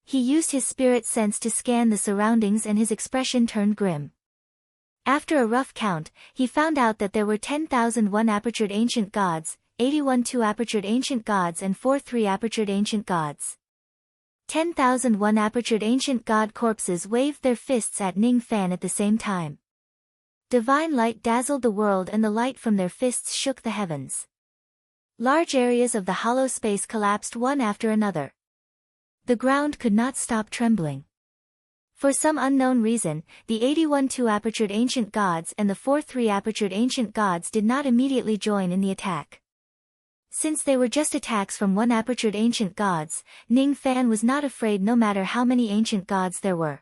He used his spirit sense to scan the surroundings and his expression turned grim. After a rough count, he found out that there were 10,000 1-apertured ancient gods, 81 2-apertured ancient gods and 4 3-apertured ancient gods. 10,000 1-apertured ancient god corpses waved their fists at Ning Fan at the same time. Divine light dazzled the world and the light from their fists shook the heavens. Large areas of the hollow space collapsed one after another. The ground could not stop trembling. For some unknown reason, the 81 2-apertured ancient gods and the 4 3-apertured ancient gods did not immediately join in the attack. Since they were just attacks from 1-apertured ancient gods, Ning Fan was not afraid no matter how many ancient gods there were.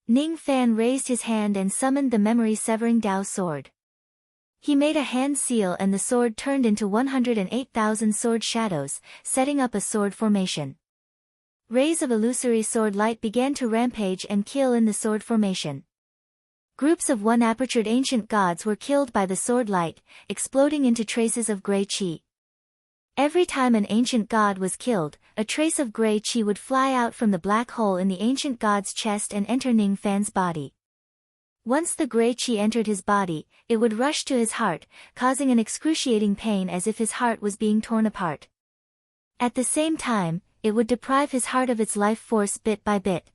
Ning Fan raised his hand and summoned the memory-severing Dao sword. He made a hand seal and the sword turned into 108,000 sword shadows, setting up a sword formation. Rays of illusory sword light began to rampage and kill in the sword formation. Groups of 1-apertured ancient gods were killed by the sword light, exploding into traces of grey chi. Every time an ancient god was killed, a trace of grey chi would fly out from the black hole in the ancient god's chest and enter Ning Fan's body. Once the grey chi entered his body, it would rush to his heart, causing an excruciating pain as if his heart was being torn apart. At the same time, it would deprive his heart of its life force bit by bit.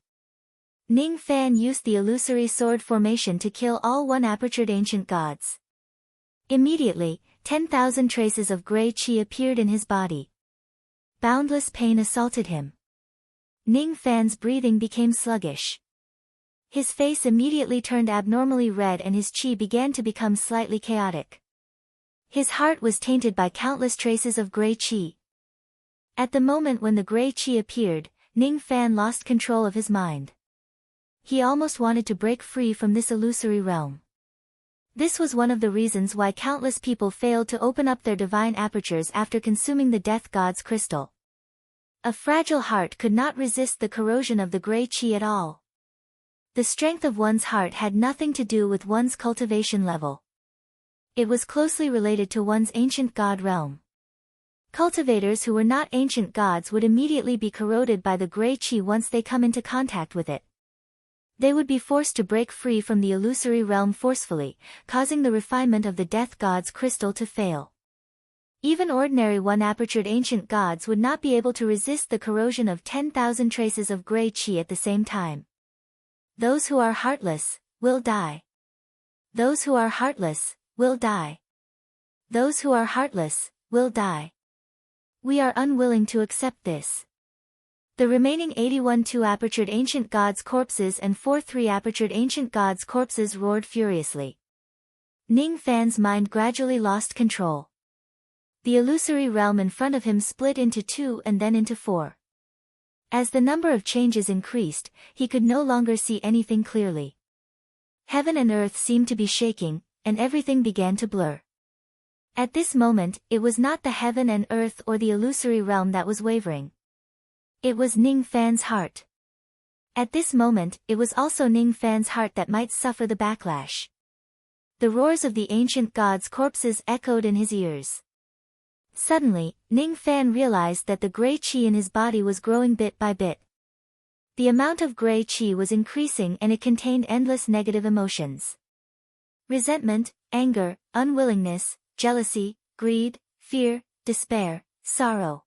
Ning Fan used the illusory sword formation to kill all 1-apertured ancient gods. Immediately, 10,000 traces of grey chi appeared in his body. Boundless pain assaulted him. Ning Fan's breathing became sluggish. His face immediately turned abnormally red and his chi began to become slightly chaotic. His heart was tainted by countless traces of grey chi. At the moment when the grey chi appeared, Ning Fan lost control of his mind. He almost wanted to break free from this illusory realm. This was one of the reasons why countless people failed to open up their divine apertures after consuming the Death God's crystal. A fragile heart could not resist the corrosion of the grey chi at all. The strength of one's heart had nothing to do with one's cultivation level. It was closely related to one's ancient god realm. Cultivators who were not ancient gods would immediately be corroded by the grey chi once they come into contact with it. They would be forced to break free from the illusory realm forcefully, causing the refinement of the Death God's crystal to fail. Even ordinary 1-apertured ancient gods would not be able to resist the corrosion of 10,000 traces of grey chi at the same time. Those who are heartless, will die. Those who are heartless, will die. Those who are heartless, will die. We are unwilling to accept this. The remaining 81 2-apertured ancient gods' corpses and 4 3-apertured ancient gods' corpses roared furiously. Ning Fan's mind gradually lost control. The illusory realm in front of him split into 2 and then into 4. As the number of changes increased, he could no longer see anything clearly. Heaven and earth seemed to be shaking, and everything began to blur. At this moment, it was not the heaven and earth or the illusory realm that was wavering. It was Ning Fan's heart. At this moment, it was also Ning Fan's heart that might suffer the backlash. The roars of the ancient gods' corpses echoed in his ears. Suddenly, Ning Fan realized that the grey chi in his body was growing bit by bit. The amount of grey chi was increasing and it contained endless negative emotions. Resentment, anger, unwillingness, jealousy, greed, fear, despair, sorrow.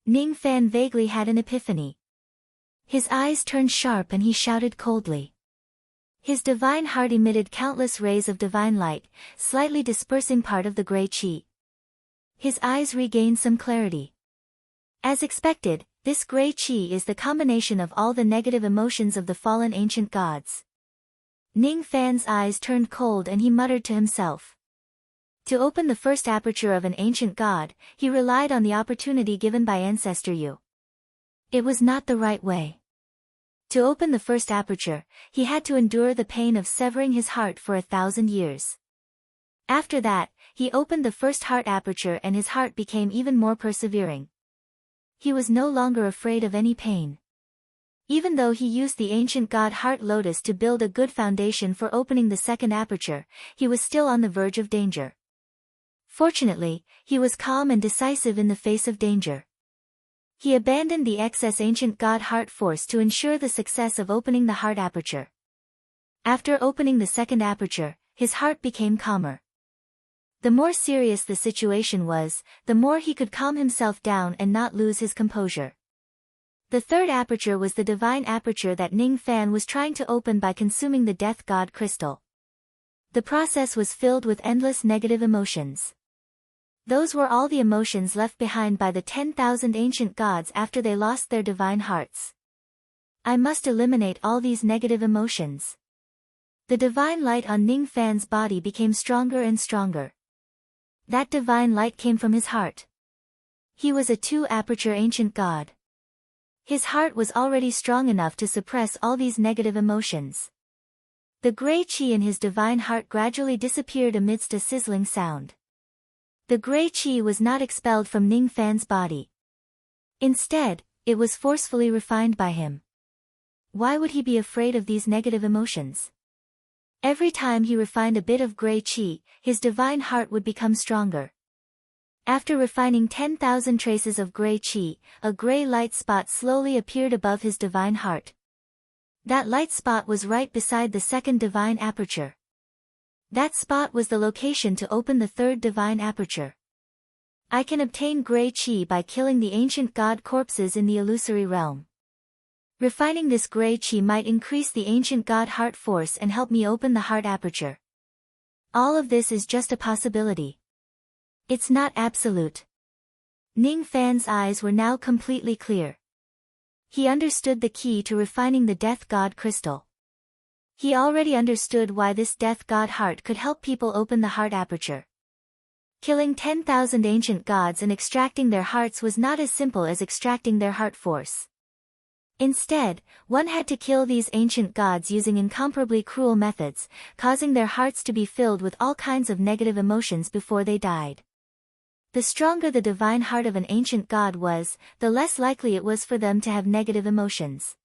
Ning Fan vaguely had an epiphany. His eyes turned sharp and he shouted coldly. His divine heart emitted countless rays of divine light, slightly dispersing part of the gray qi. His eyes regained some clarity. As expected, this gray qi is the combination of all the negative emotions of the fallen ancient gods. Ning Fan's eyes turned cold and he muttered to himself. To open the first aperture of an ancient god, he relied on the opportunity given by Ancestor Yu. It was not the right way. To open the first aperture, he had to endure the pain of severing his heart for 1,000 years. After that, he opened the first heart aperture and his heart became even more persevering. He was no longer afraid of any pain. Even though he used the ancient god heart lotus to build a good foundation for opening the second aperture, he was still on the verge of danger. Fortunately, he was calm and decisive in the face of danger. He abandoned the excess ancient god heart force to ensure the success of opening the heart aperture. After opening the second aperture, his heart became calmer. The more serious the situation was, the more he could calm himself down and not lose his composure. The third aperture was the divine aperture that Ning Fan was trying to open by consuming the death god crystal. The process was filled with endless negative emotions. Those were all the emotions left behind by the 10,000 ancient gods after they lost their divine hearts. I must eliminate all these negative emotions. The divine light on Ning Fan's body became stronger and stronger. That divine light came from his heart. He was a two-aperture ancient god. His heart was already strong enough to suppress all these negative emotions. The gray qi in his divine heart gradually disappeared amidst a sizzling sound. The gray qi was not expelled from Ning Fan's body. Instead, it was forcefully refined by him. Why would he be afraid of these negative emotions? Every time he refined a bit of gray qi, his divine heart would become stronger. After refining 10,000 traces of gray qi, a gray light spot slowly appeared above his divine heart. That light spot was right beside the second divine aperture. That spot was the location to open the third divine aperture. I can obtain gray qi by killing the ancient god corpses in the illusory realm. Refining this gray qi might increase the ancient god heart force and help me open the heart aperture. All of this is just a possibility. It's not absolute. Ning Fan's eyes were now completely clear. He understood the key to refining the death god crystal. He already understood why this death god heart could help people open the heart aperture. Killing 10,000 ancient gods and extracting their hearts was not as simple as extracting their heart force. Instead, one had to kill these ancient gods using incomparably cruel methods, causing their hearts to be filled with all kinds of negative emotions before they died. The stronger the divine heart of an ancient god was, the less likely it was for them to have negative emotions.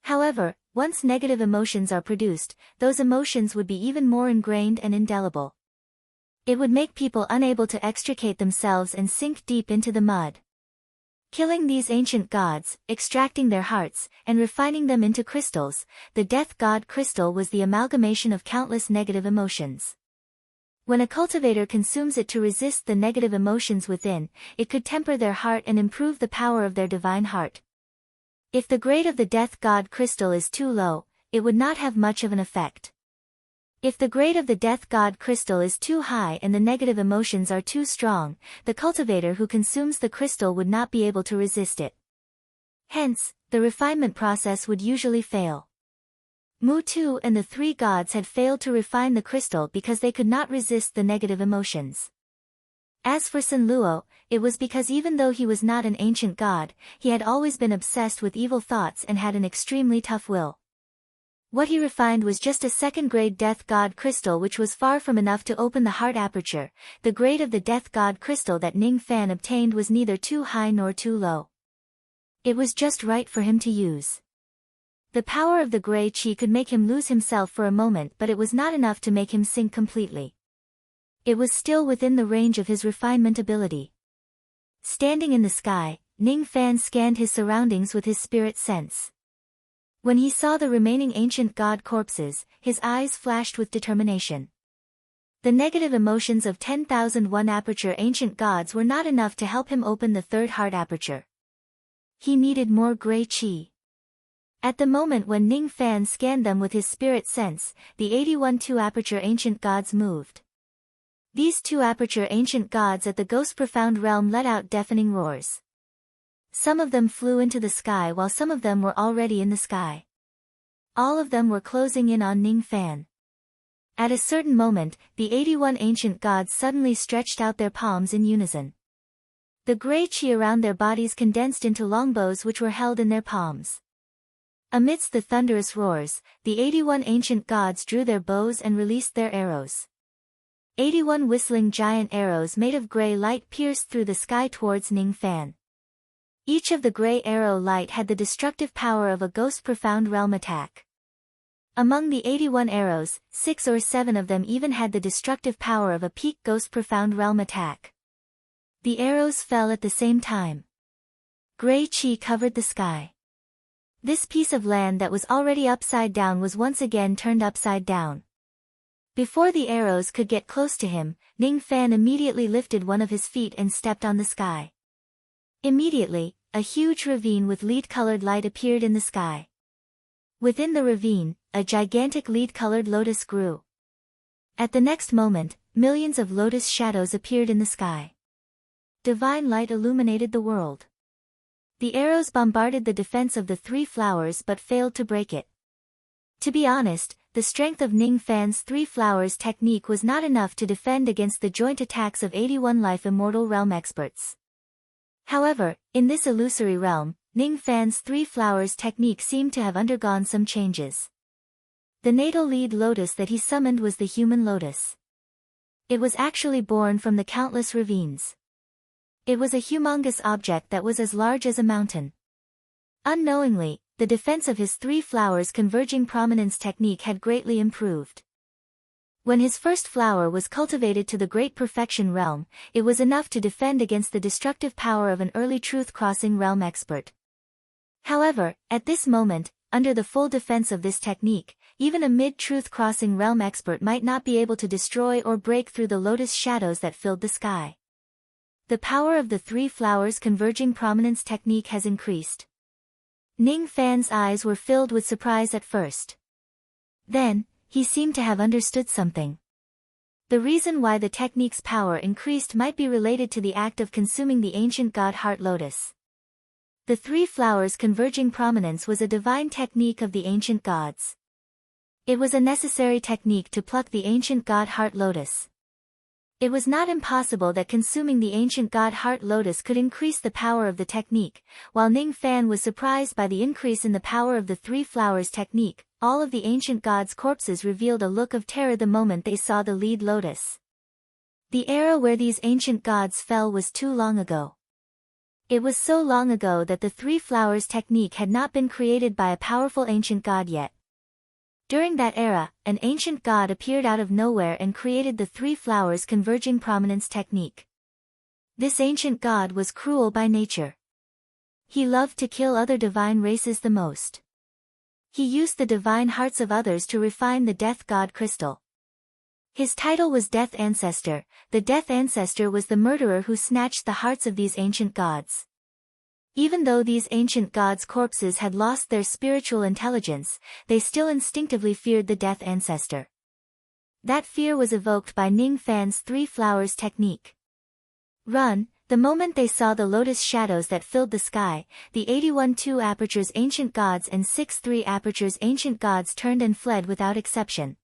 However, once negative emotions are produced, those emotions would be even more ingrained and indelible. It would make people unable to extricate themselves and sink deep into the mud. Killing these ancient gods, extracting their hearts, and refining them into crystals, the death god crystal was the amalgamation of countless negative emotions. When a cultivator consumes it to resist the negative emotions within, it could temper their heart and improve the power of their divine heart. If the grade of the death god crystal is too low, it would not have much of an effect. If the grade of the death god crystal is too high and the negative emotions are too strong, the cultivator who consumes the crystal would not be able to resist it. Hence, the refinement process would usually fail. Mu-Tu and the three gods had failed to refine the crystal because they could not resist the negative emotions. As for Sun Luo, it was because even though he was not an ancient god, he had always been obsessed with evil thoughts and had an extremely tough will. What he refined was just a second-grade death god crystal which was far from enough to open the heart aperture. The grade of the death god crystal that Ning Fan obtained was neither too high nor too low. It was just right for him to use. The power of the gray qi could make him lose himself for a moment, but it was not enough to make him sink completely. It was still within the range of his refinement ability. Standing in the sky, Ning Fan scanned his surroundings with his spirit sense. When he saw the remaining ancient god corpses, his eyes flashed with determination. The negative emotions of 10,001 aperture ancient gods were not enough to help him open the third heart aperture. He needed more gray qi. At the moment when Ning Fan scanned them with his spirit sense, the 81 two-aperture ancient gods moved. These two-aperture ancient gods at the ghost profound realm let out deafening roars. Some of them flew into the sky while some of them were already in the sky. All of them were closing in on Ning Fan. At a certain moment, the 81 ancient gods suddenly stretched out their palms in unison. The gray qi around their bodies condensed into longbows which were held in their palms. Amidst the thunderous roars, the 81 ancient gods drew their bows and released their arrows. 81 whistling giant arrows made of gray light pierced through the sky towards Ning Fan. Each of the gray arrow light had the destructive power of a ghost profound realm attack. Among the 81 arrows, 6 or 7 of them even had the destructive power of a peak ghost profound realm attack. The arrows fell at the same time. Gray qi covered the sky. This piece of land that was already upside down was once again turned upside down. Before the arrows could get close to him, Ning Fan immediately lifted one of his feet and stepped on the sky. Immediately, a huge ravine with lead-colored light appeared in the sky. Within the ravine, a gigantic lead-colored lotus grew. At the next moment, millions of lotus shadows appeared in the sky. Divine light illuminated the world. The arrows bombarded the defense of the 3 flowers but failed to break it. To be honest, the strength of Ning Fan's 3 flowers technique was not enough to defend against the joint attacks of 81 life immortal realm experts. However, in this illusory realm, Ning Fan's 3 flowers technique seemed to have undergone some changes. The natal lead lotus that he summoned was the human lotus. It was actually born from the countless ravines. It was a humongous object that was as large as a mountain. Unknowingly, the defense of his 3 flowers converging prominence technique had greatly improved. When his first flower was cultivated to the great perfection realm, it was enough to defend against the destructive power of an early truth-crossing realm expert. However, at this moment, under the full defense of this technique, even a mid-truth-crossing realm expert might not be able to destroy or break through the lotus shadows that filled the sky. The power of the 3 flowers converging prominence technique has increased. Ning Fan's eyes were filled with surprise at first. Then, he seemed to have understood something. The reason why the technique's power increased might be related to the act of consuming the ancient god heart lotus. The 3 flowers converging prominence was a divine technique of the ancient gods. It was a necessary technique to pluck the ancient god heart lotus. It was not impossible that consuming the ancient god heart lotus could increase the power of the technique. While Ning Fan was surprised by the increase in the power of the 3 flowers technique, all of the ancient gods' corpses revealed a look of terror the moment they saw the lead lotus. The era where these ancient gods fell was too long ago. It was so long ago that the 3 flowers technique had not been created by a powerful ancient god yet. During that era, an ancient god appeared out of nowhere and created the 3 flowers converging prominence technique. This ancient god was cruel by nature. He loved to kill other divine races the most. He used the divine hearts of others to refine the death god crystal. His title was Death Ancestor. The Death Ancestor was the murderer who snatched the hearts of these ancient gods. Even though these ancient gods' corpses had lost their spiritual intelligence, they still instinctively feared the Death Ancestor. That fear was evoked by Ning Fan's 3 flowers technique. Run! The moment they saw the lotus shadows that filled the sky, the 81 2 apertures ancient gods and 6 3 apertures ancient gods turned and fled without exception.